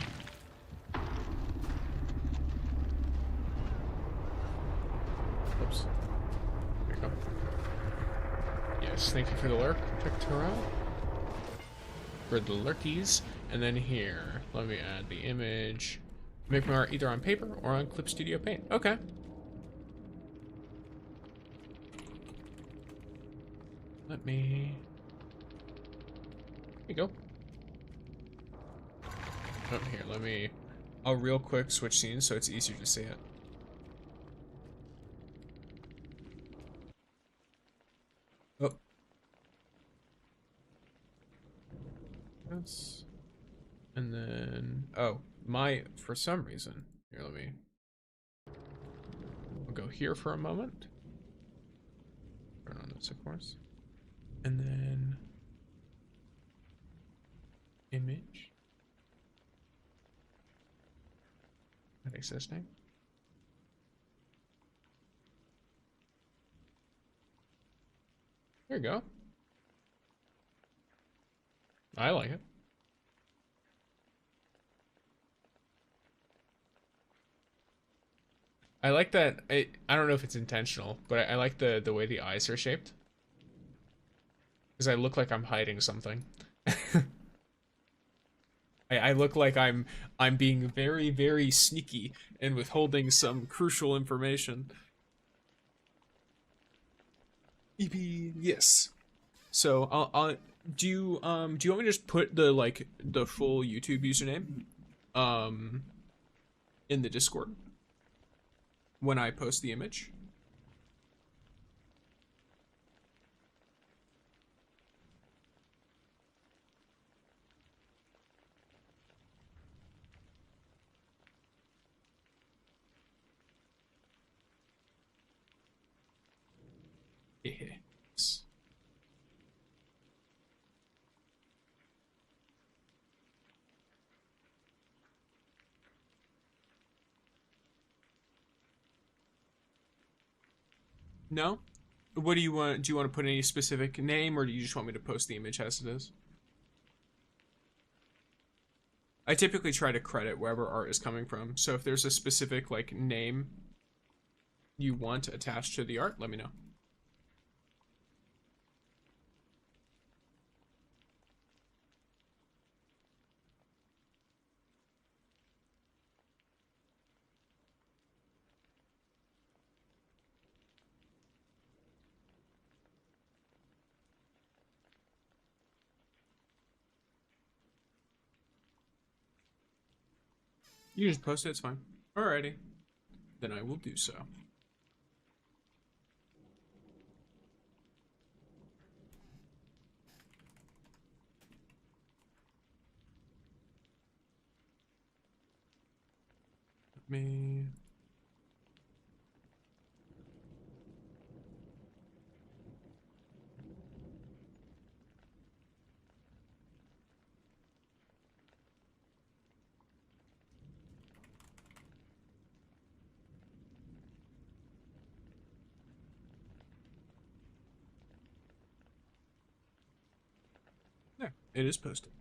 Oops. There you go. Yes, thank you for the lurk, Pictura. For the lurkies. And then here, let me add the image. Make my art either on paper or on Clip Studio Paint. Okay. Let me... There you go. Oh, here, let me... I'll real quick switch scenes so it's easier to see it. Oh. Yes. And then... Oh, for some reason... Here, let me... I'll go here for a moment. Turn on this, of course. And then... Image. Not existing. There you go. I like it. I like that. I don't know if it's intentional, but I like the way the eyes are shaped. Because I look like I'm hiding something. I look like I'm being very, very sneaky and withholding some crucial information. EP, yes. So do you want me to just put the the full YouTube username in the Discord when I post the image? Yes. No? What do you want? Do you want to put any specific name, or do you just want me to post the image as it is? I typically try to credit wherever art is coming from, so if there's a specific name you want attached to the art, let me know. You can just post it, it's fine. Alrighty. Then I will do so. Let me... There, it is posted.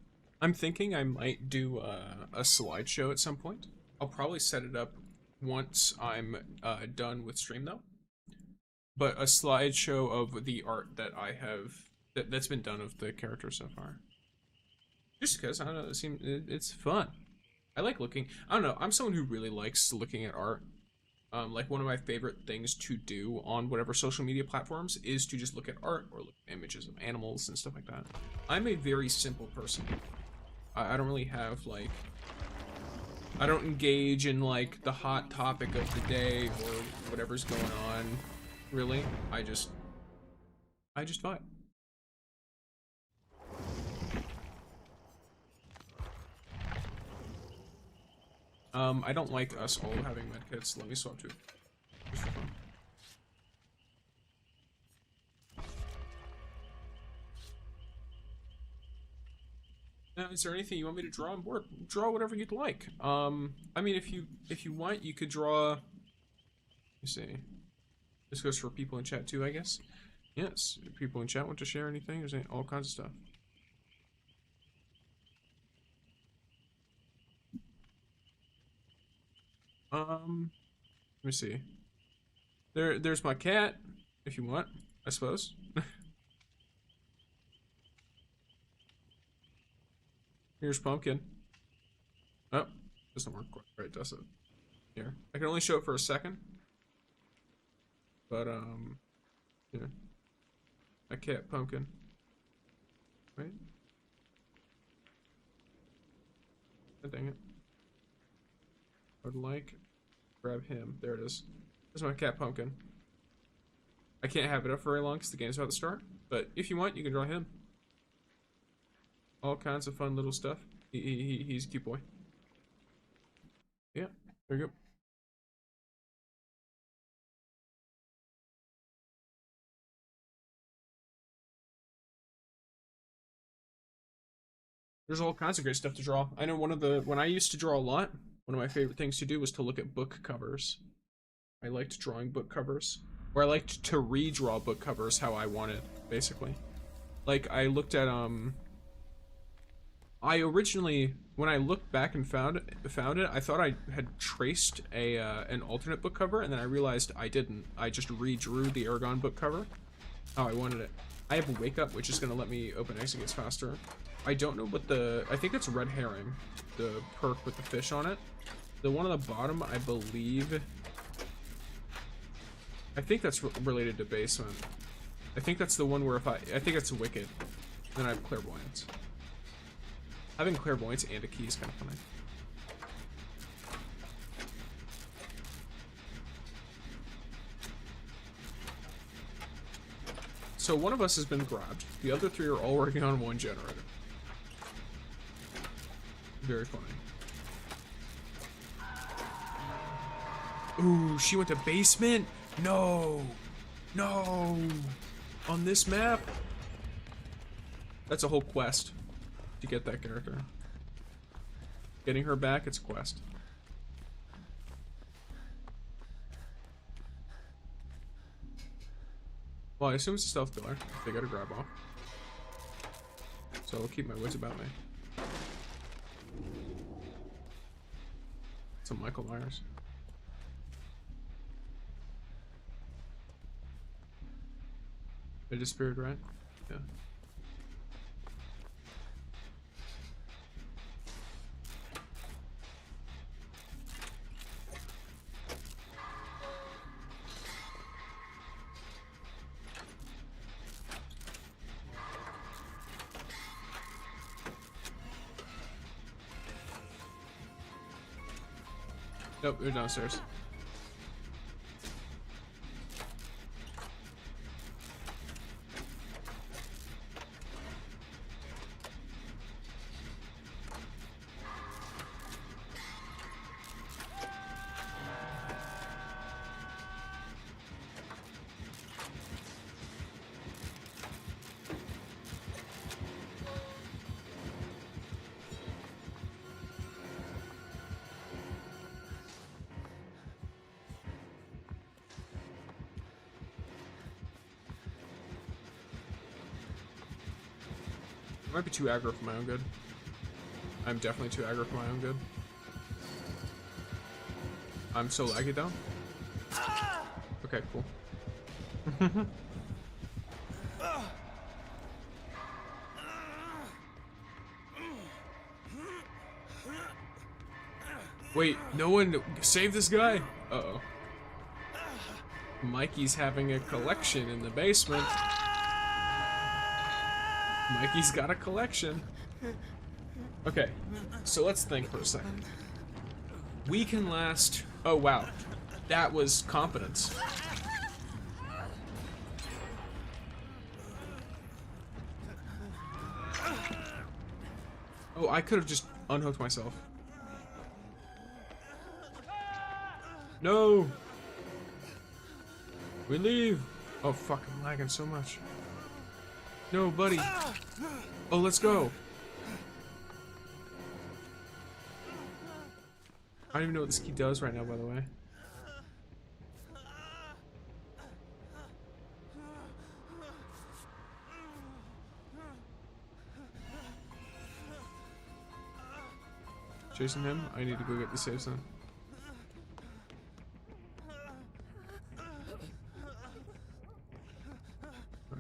I'm thinking I might do a slideshow at some point. I'll probably set it up once I'm done with stream though. But a slideshow of the art that I have that's been done of the character so far. Just because I don't know, it's fun. I like looking. I don't know. I'm someone who really likes looking at art. Like one of my favorite things to do on whatever social media platforms is to just look at art or look at images of animals and stuff like that. I'm a very simple person. I don't really have I don't engage in the hot topic of the day or whatever's going on. Really, I just vibe. I don't like us all having medkits. Let me swap to it. Just for fun. Now, is there anything you want me to draw on board? Draw whatever you'd like. I mean, if you want, you could draw. Let me see. This goes for people in chat too, I guess. Yes, if people in chat want to share anything, there's all kinds of stuff. Let me see. There's my cat, if you want, I suppose. Here's Pumpkin. Oh, doesn't work quite right, does it? Here. I can only show it for a second. But, here. My cat, Pumpkin. Right? Oh, dang it. I would like grab him. There it is. There's my cat, Pumpkin. I can't have it up for very long because the game's about to start. But if you want, you can draw him. All kinds of fun little stuff. He's a cute boy. Yeah, there you go. There's all kinds of great stuff to draw. I know when I used to draw a lot, one of my favorite things to do was to look at book covers. I liked drawing book covers. Or I liked to redraw book covers how I wanted, basically. Like, I looked at, I originally, when I looked back and found it, I thought I had traced an alternate book cover, and then I realized I didn't. I just redrew the Aragon book cover how I wanted it. I have a Wake Up, which is going to let me open exits faster. I don't know what I think it's Red Herring, the perk with the fish on it. The one on the bottom, I believe, I think that's related to Basement. I think that's the one where I think it's Wicked. Then I have Clairvoyance. Having Clairvoyance and a key is kind of funny. So one of us has been grabbed. The other three are all working on one generator. Very funny. Ooh, she went to Basement? No! No! On this map? That's a whole quest to get that character. Getting her back, it's a quest. Well, I assume it's a stealth killer. They got a grab off. So I'll keep my wits about me. Some Michael Myers. They disappeared, right? Yeah. Nope, they're downstairs. I might be too aggro for my own good. I'm definitely too aggro for my own good. I'm so laggy though. Okay, cool. Wait, no one save this guy? Uh-oh. Mikey's having a collection in the basement. Mikey's got a collection. Okay, so let's think for a second. We can last... Oh, wow. That was competence. Oh, I could have just unhooked myself. No! We leave! Oh, fuck, I'm lagging so much. No, buddy. Oh, let's go. I don't even know what this key does right now, by the way. Chasing him? I need to go get the save zone.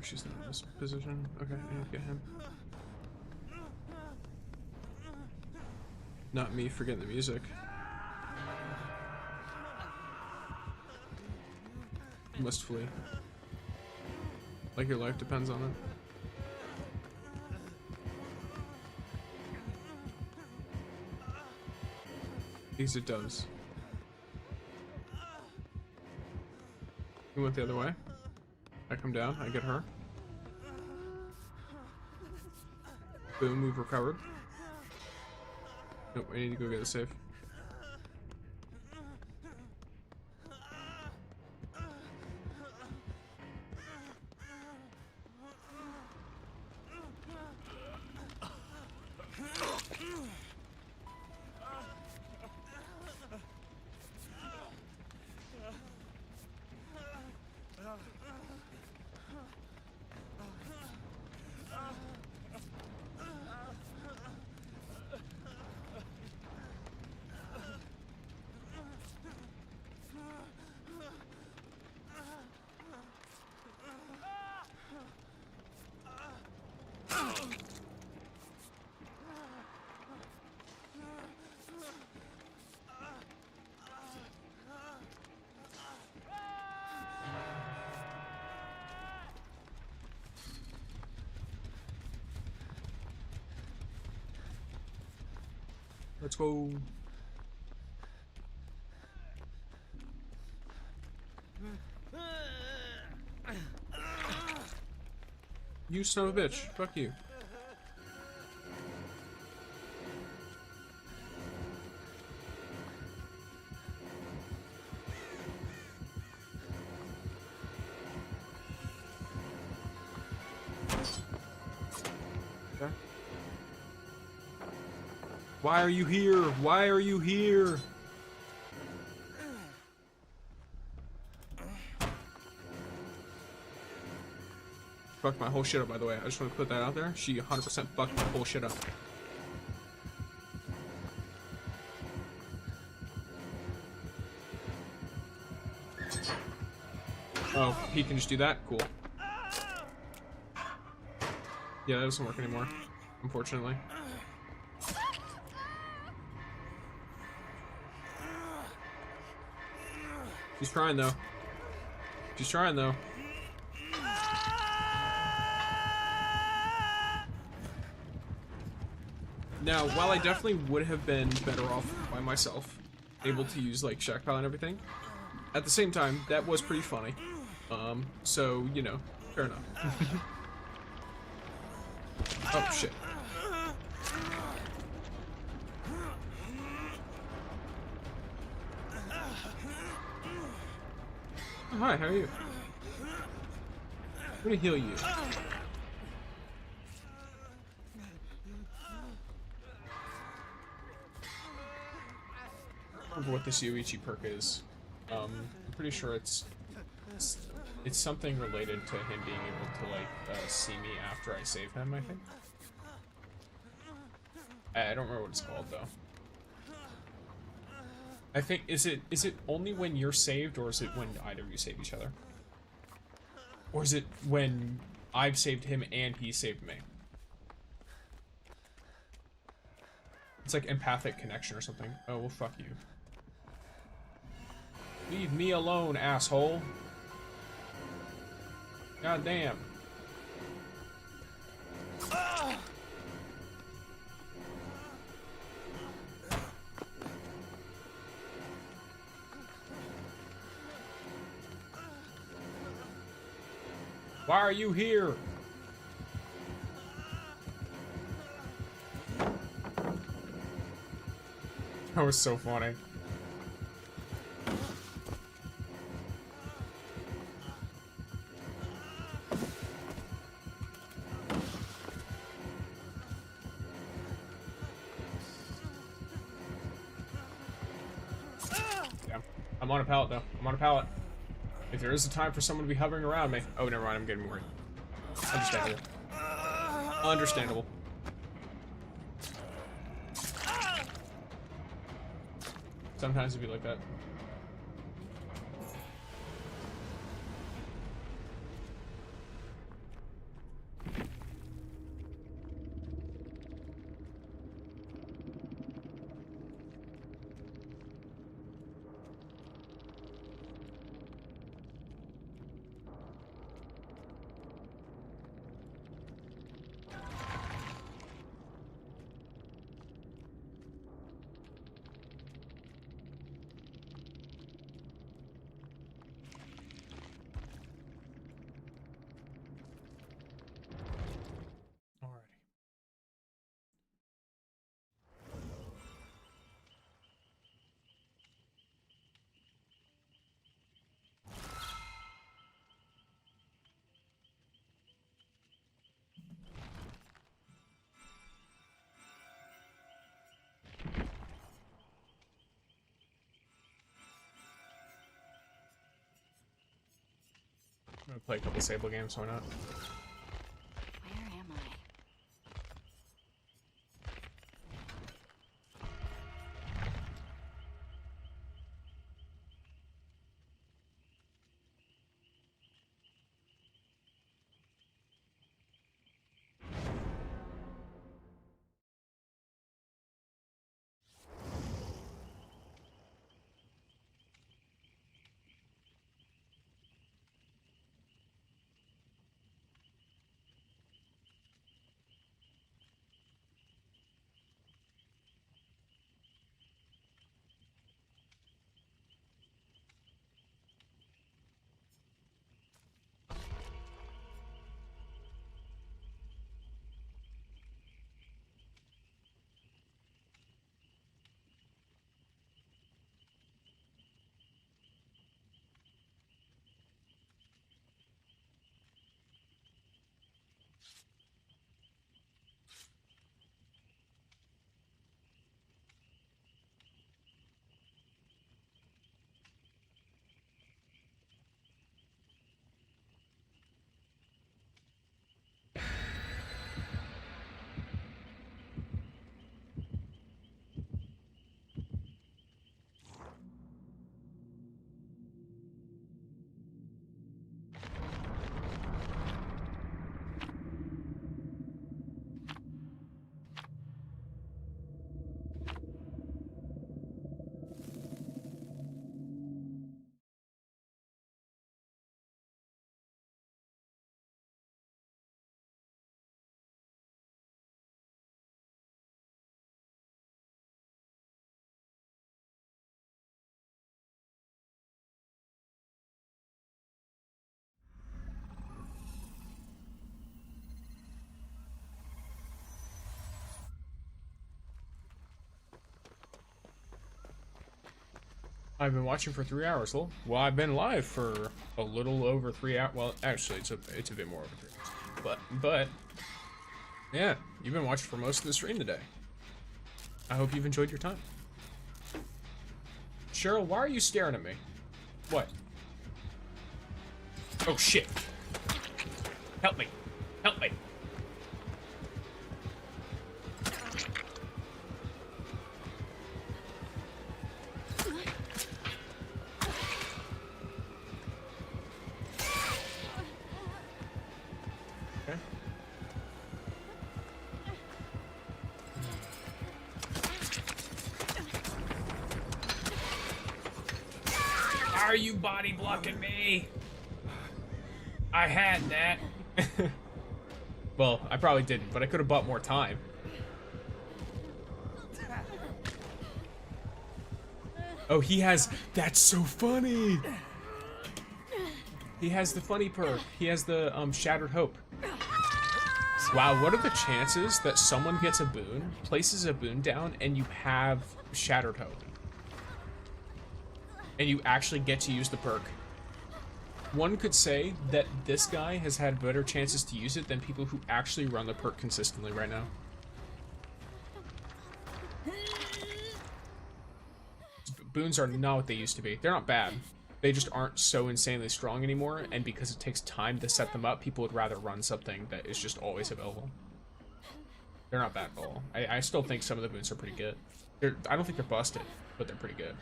she's not in this position. Okay, I need to get him. Not me forgetting the music. You must flee. Like your life depends on it. Because it does. We went the other way. I come down, I get her. Boom, we've recovered. Nope, I need to go get a safe. Let's go. You son of a bitch. Fuck you. Okay. Why are you here? Why are you here? Fucked my whole shit up, by the way. I just want to put that out there. She 100% fucked my whole shit up. Oh, he can just do that? Cool. Yeah, that doesn't work anymore, unfortunately. She's trying, though. She's trying, though. Now, while I definitely would have been better off by myself, able to use, like, shock pile and everything, at the same time, that was pretty funny. So, you know, fair enough. Oh, shit. Oh, hi, how are you? I'm gonna heal you. I don't remember what this Yoichi perk is. I'm pretty sure it's something related to him being able to like see me after I save him, I think. I don't remember what it's called though. I think is it only when you're saved, or is it when either of you save each other? Or is it when I've saved him and he saved me? It's like empathic connection or something. Oh well, fuck you. Leave me alone, asshole. God damn. Why are you here? That was so funny. I'm on a pallet though. I'm on a pallet. If there is a time for someone to be hovering around me. Oh, never mind. I'm getting worried. Understandable. Understandable. Sometimes it'd be like that. gonna play a couple Sable games, why not? Where am I? I've been watching for 3 hours, lol. Well, I've been live for a little over 3 hours. Well, actually, it's a bit more over 3 hours. But, yeah, you've been watching for most of the stream today. I hope you've enjoyed your time. Cheryl, why are you staring at me? What? Oh, shit. Help me. Help me. Okay. Are you body blocking me? I had that. Well, I probably didn't, but I could have bought more time. Oh, he has... That's so funny! He has the funny perk. He has the Shattered Hope. Wow, what are the chances that someone gets a boon, places a boon down, and you have Shattered Hope? And you actually get to use the perk. One could say that this guy has had better chances to use it than people who actually run the perk consistently right now. Boons are not what they used to be. They're not bad. They just aren't so insanely strong anymore, and because it takes time to set them up, people would rather run something that is just always available. They're not bad at all. I still think some of the boons are pretty good. I don't think they're busted, but they're pretty good.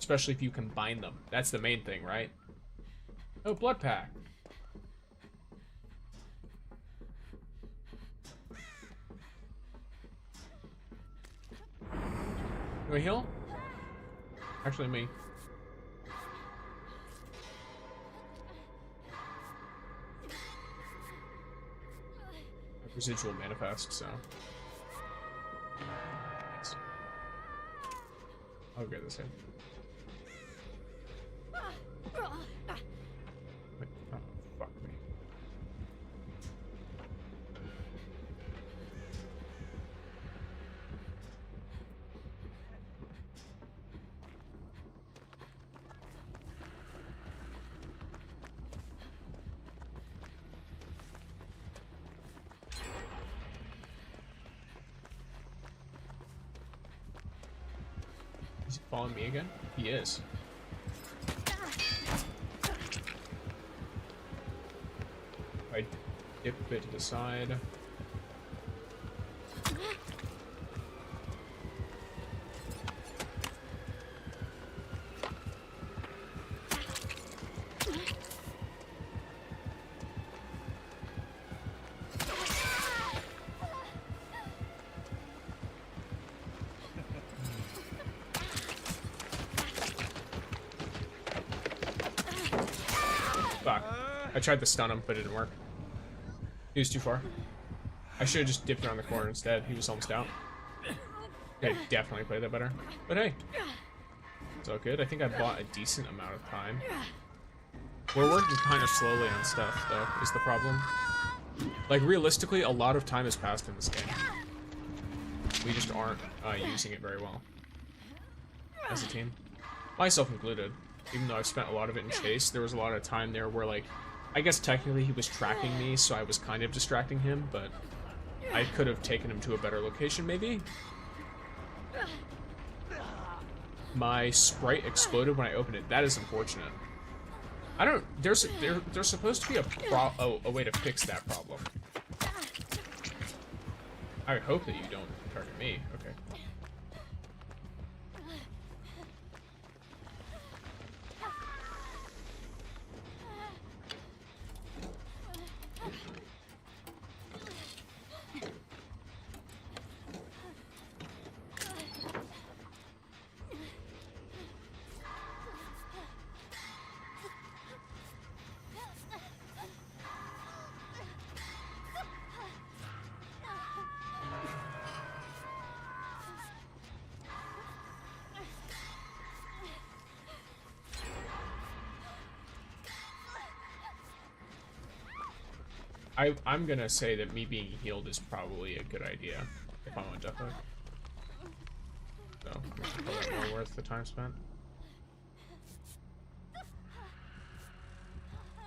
Especially if you combine them. That's the main thing, right? Oh, blood pack. Can we heal? Actually, me. Residual manifest, so. Nice. I'll get this in. Wait, oh, fuck me. Is he following me again? He is. I dip a bit to the side. Fuck. I tried to stun him, but it didn't work. He was too far. I should have just dipped around the corner instead. He was almost out. I definitely played that better. But hey, it's all good. I think I bought a decent amount of time. We're working kind of slowly on stuff, though, is the problem. Like, realistically, a lot of time has passed in this game. We just aren't using it very well as a team. Myself included. Even though I've spent a lot of it in chase, there was a lot of time there where, like, I guess technically he was tracking me, so I was kind of distracting him, but I could have taken him to a better location, maybe? My sprite exploded when I opened it. That is unfortunate. I don't... There's supposed to be a way to fix that problem. I hope that you don't target me. Okay. I'm gonna say that me being healed is probably a good idea if I'm on death hook. So, it's probably more worth the time spent.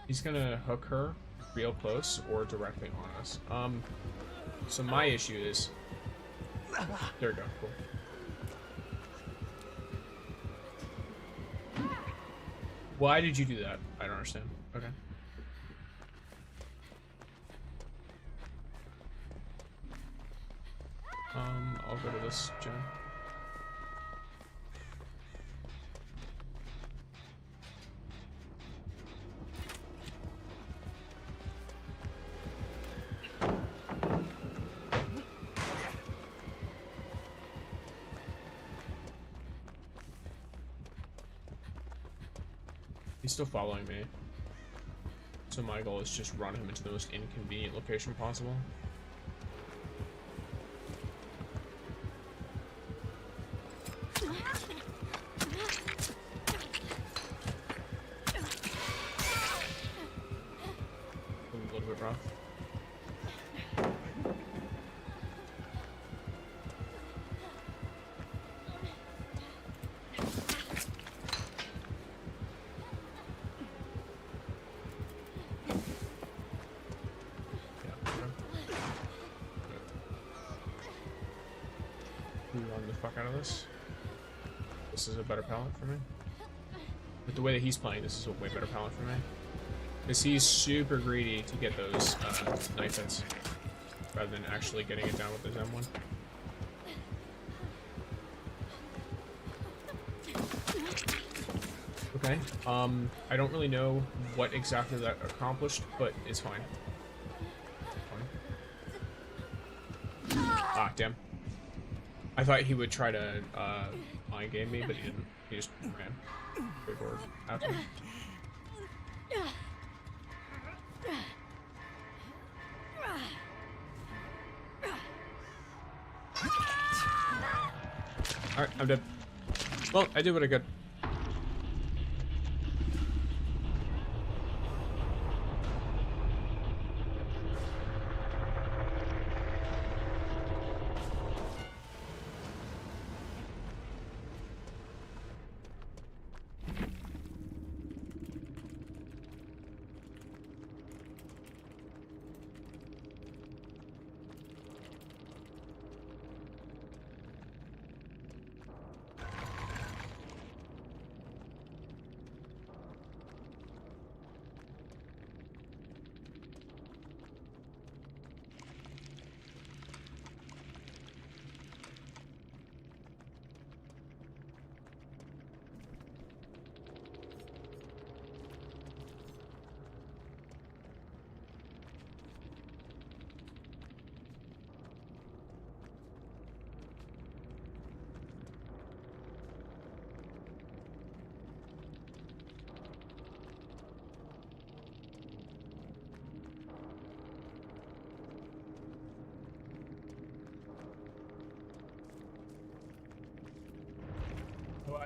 He's gonna hook her real close or directly on us. So my issue is... There we go, cool. Why did you do that? I don't understand. Okay. I'll go to this gen. He's still following me. So my goal is just run him into the most inconvenient location possible. A little bit rough. Run the fuck out of this. This is a better palette for me. With the way that he's playing, this is a way better palette for me. Because he's super greedy to get those knife hits, rather than actually getting it down with his M1. Okay, I don't really know what exactly that accomplished, but it's fine. Ah, damn. I thought he would try to mind game me, but he didn't. He just ran straight forward after me. Alright, I'm dead. Well, I did what I could.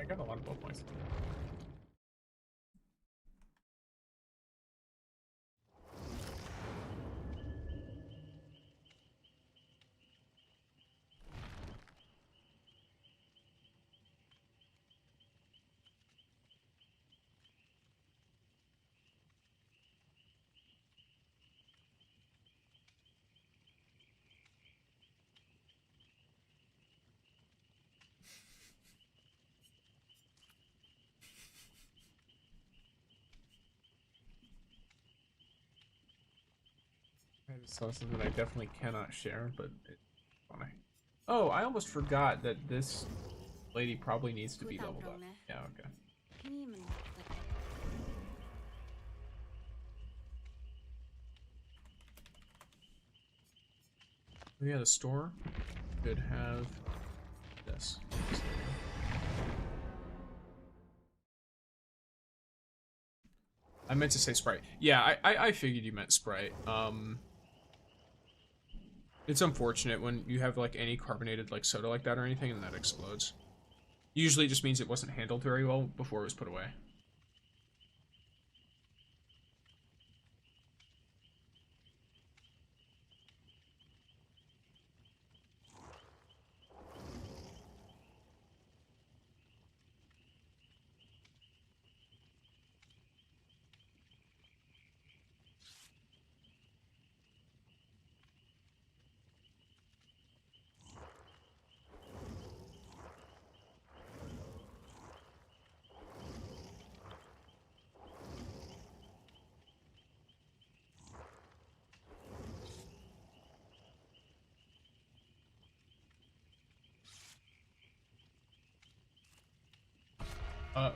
I got a lot of both points. I just saw something I definitely cannot share, but it's funny. Oh, I almost forgot that this lady probably needs to be leveled up. Yeah, okay. Yeah, the store could have this. I meant to say Sprite. Yeah, I figured you meant Sprite. It's unfortunate when you have like any carbonated like soda like that or anything and that explodes. Usually it just means it wasn't handled very well before it was put away.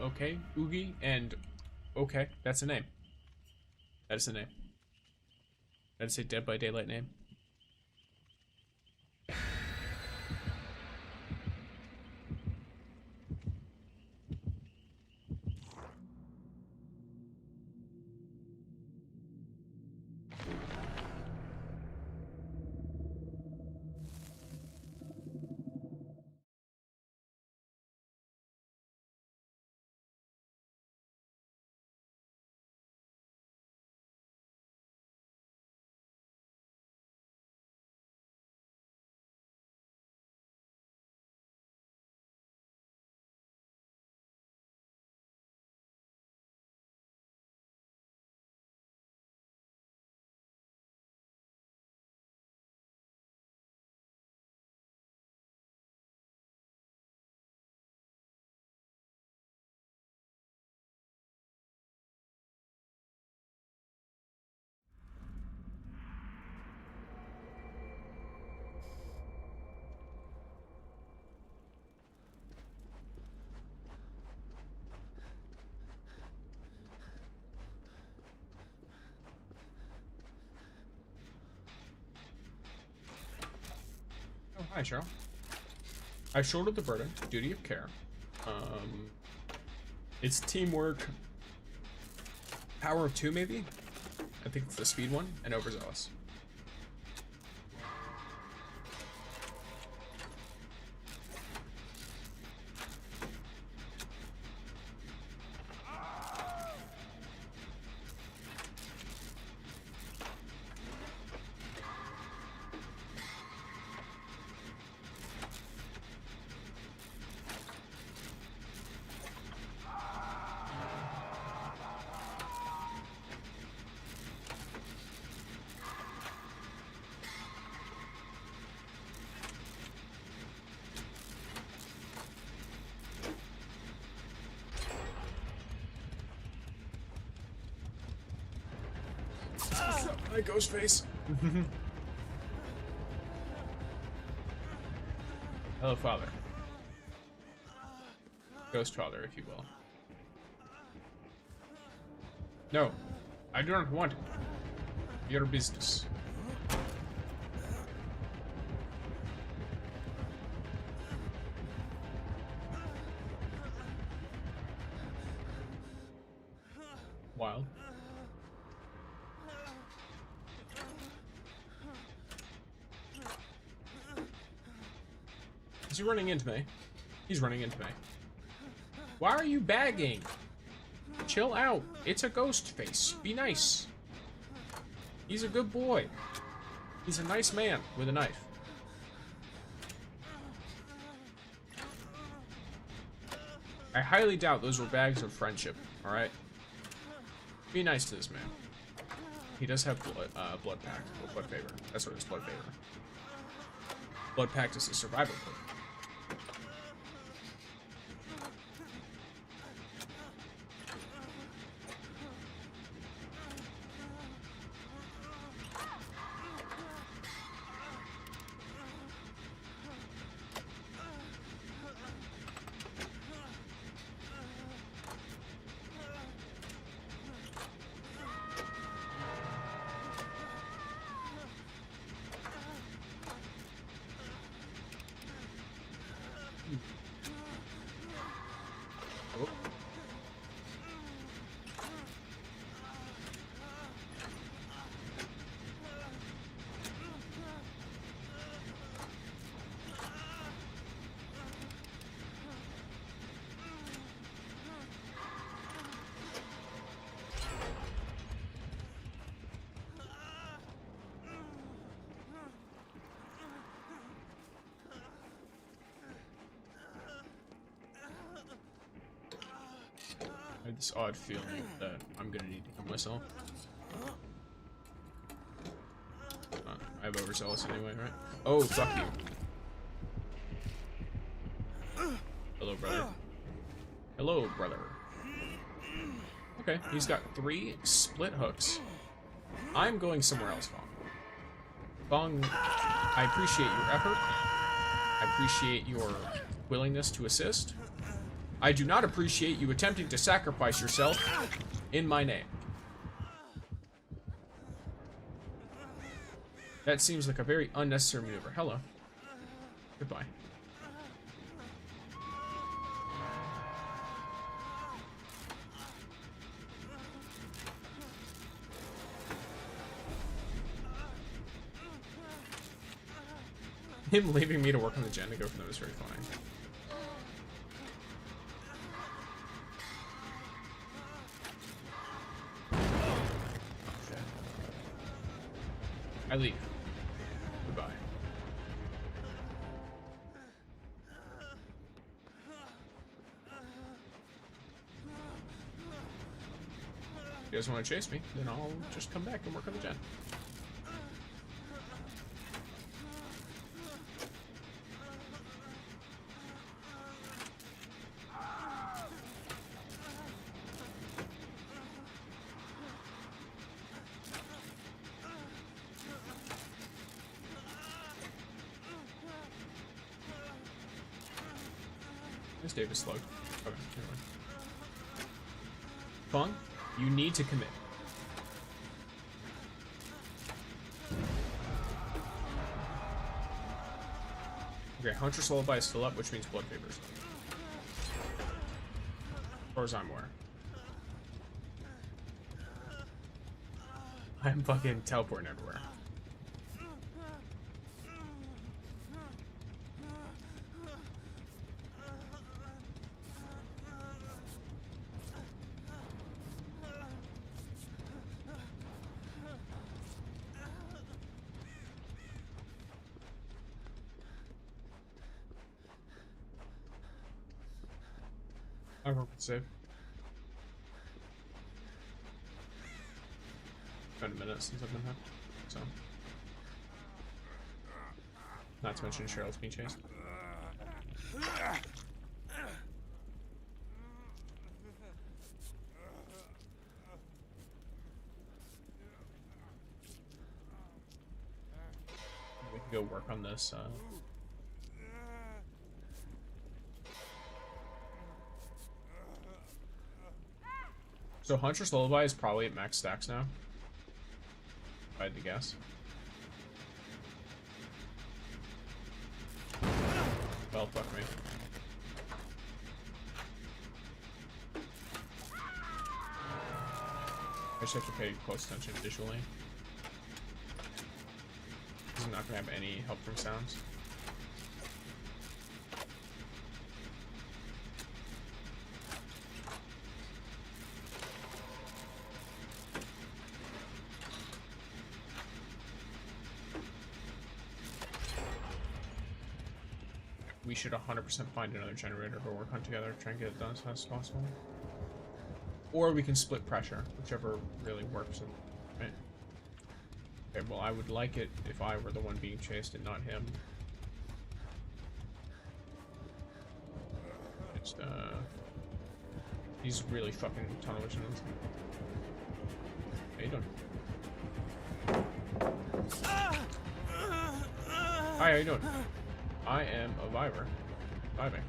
Okay, Oogie, and okay, that's a name. That is a name. That is a Dead by Daylight name. Oh, hi, Cheryl. I shouldered the burden, duty of care. It's teamwork. Power of 2, maybe? I think it's the speed one, and overzealous. Hi, Ghostface. Hello, Father. Ghost Father, if you will. No, I do not want it. Your business. Wild. Is he running into me? He's running into me. Why are you bagging? Chill out. It's a ghost face. Be nice. He's a good boy. He's a nice man with a knife. I highly doubt those were bags of friendship, alright? Be nice to this man. He does have blood pact, or blood favor. That's what it is, blood favor. Blood pact is a survival code. Oh. I had this odd feeling that I'm gonna need to kill myself. I have overzealous anyway, right? Oh, fuck you. Hello, brother. Hello, brother. Okay, he's got 3 split hooks. I'm going somewhere else, Fong. Fong, I appreciate your effort. I appreciate your willingness to assist. I do not appreciate you attempting to sacrifice yourself in my name. That seems like a very unnecessary maneuver. Hello. Goodbye. Him leaving me to work on the gen to go for them is very funny. I leave. Goodbye. If you guys want to chase me, then I'll just come back and work on the gen. Is Davis slug? Okay, never mind. Fong, you need to commit. Okay, Huntress Lullaby is still up, which means blood favors. As far as I'm aware. I'm fucking teleporting everywhere. I hope it's safe. Been a minute since I've been here, so. Not to mention Cheryl's being chased. We can go work on this. So Huntress Lullaby is probably at max stacks now. If I had to guess. Well, fuck me. I just have to pay close attention visually. Because I'm not gonna have any help from sounds. we should 100% find another generator to work on together, try and get it done as fast as possible. Or we can try and get it done as fast as possible. Or we can split pressure, whichever really works, right? Okay, well, I would like it if I were the one being chased and not him. Just, he's really fucking tunnel vision. How you doing? Hi, how you doing? I am a Viver. Viving.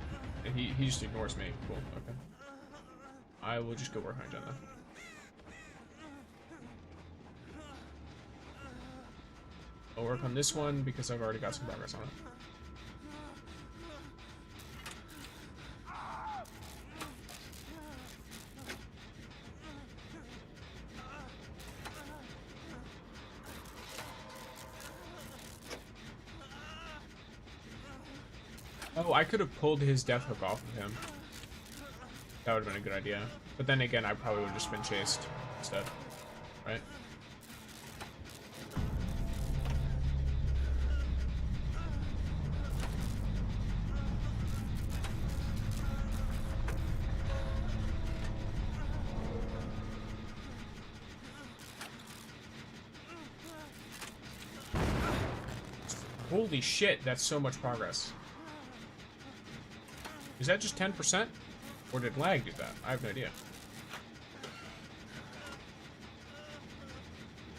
And he just ignores me. Cool, okay. I will just go work on Jenna. I'll work on this one because I've already got some progress on it. Oh, I could have pulled his death hook off of him. That would have been a good idea. But then again, I probably would have just been chased instead. Right? Holy shit, that's so much progress. Is that just 10%? Or did lag do that? I have no idea.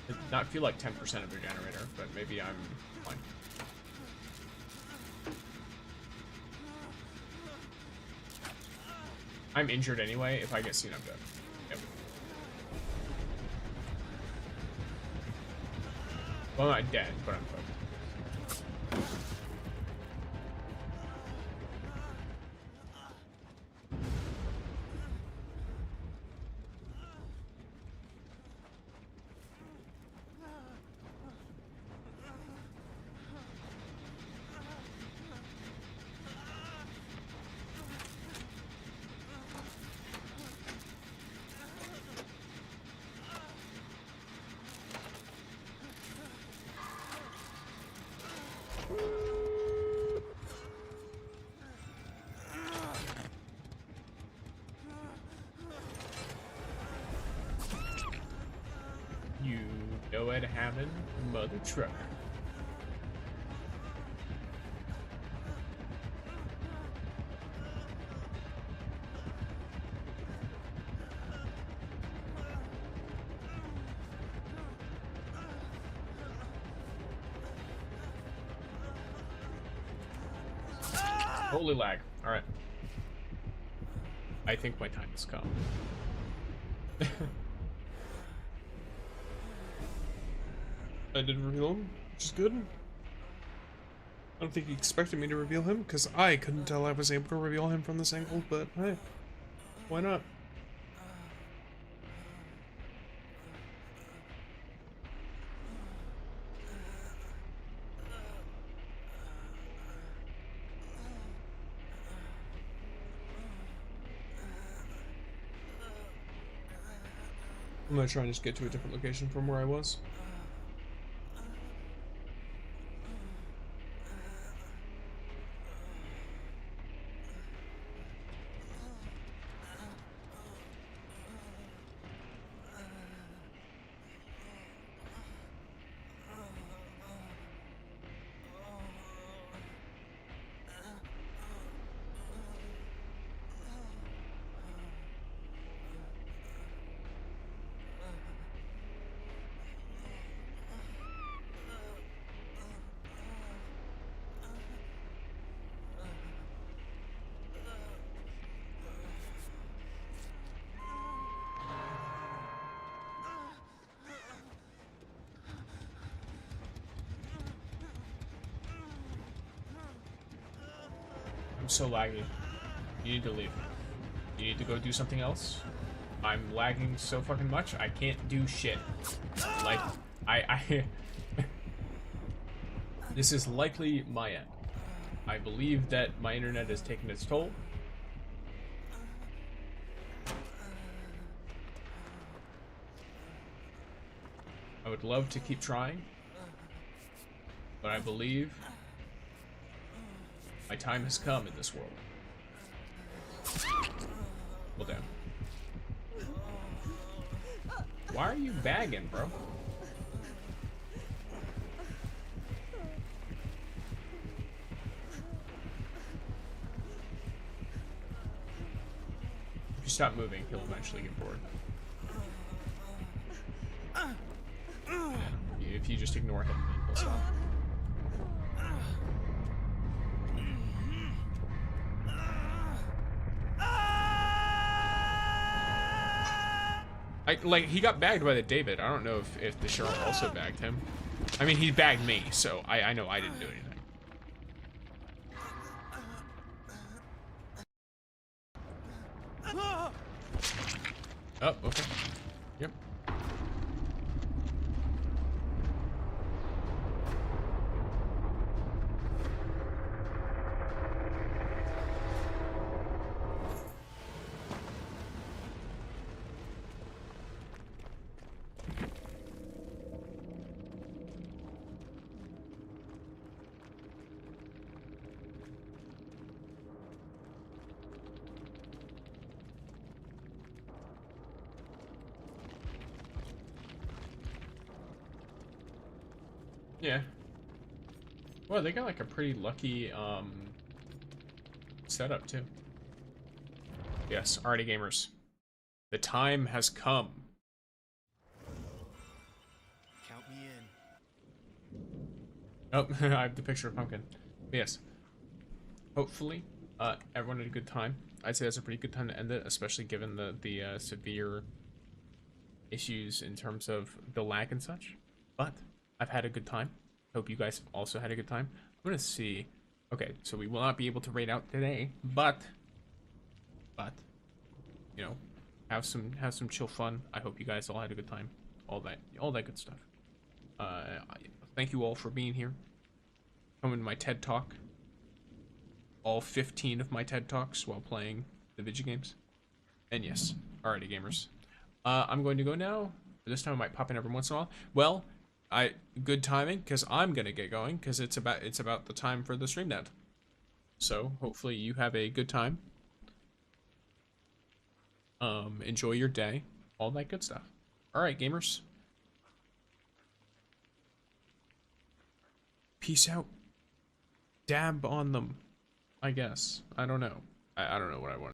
It did not feel like 10% of your generator, but maybe I'm fine. I'm injured anyway. If I get seen, I'm dead. Yep. Well, I'm not dead, but I'm fucked. You know it happened, mother trucker. Holy lag. Alright. I think my time has come. I did reveal him, which is good. I don't think he expected me to reveal him, because I couldn't tell I was able to reveal him from this angle, but hey, why not? I'm gonna try and just get to a different location from where I was. I'm so laggy. You need to leave. You need to go do something else. I'm lagging so fucking much, I can't do shit. Like, I This is likely my end. I believe that my internet has taken its toll. I would love to keep trying, but I believe My time has come in this world. Well, damn. Why are you bagging, bro? If you stop moving, he'll eventually get bored. If you just ignore him, he'll stop. Like, he got bagged by the David. I don't know if the Sharon also bagged him. I mean, he bagged me, so I know I didn't do anything. Oh, okay. Yep. Yeah. Well, they got like a pretty lucky setup too. Yes, alrighty gamers. The time has come. Count me in. Oh, I have the picture of Pumpkin. Yes. Hopefully, everyone had a good time. I'd say that's a pretty good time to end it, especially given the severe issues in terms of the lag and such. But I've had a good time. Hope you guys have also had a good time. I'm gonna see. Okay, so we will not be able to raid out today, but you know, have some chill fun. I hope you guys all had a good time. All that good stuff. Thank you all for being here. Coming to my TED Talk. All 15 of my TED Talks while playing the video games. And yes, alrighty gamers. I'm going to go now. This time I might pop in every once in a while. Well, good timing, because I'm gonna get going, because it's about the time for the stream net. So hopefully you have a good time. Enjoy your day, all that good stuff. Alright gamers. Peace out. Dab on them, I guess. I don't know. I don't know what I want.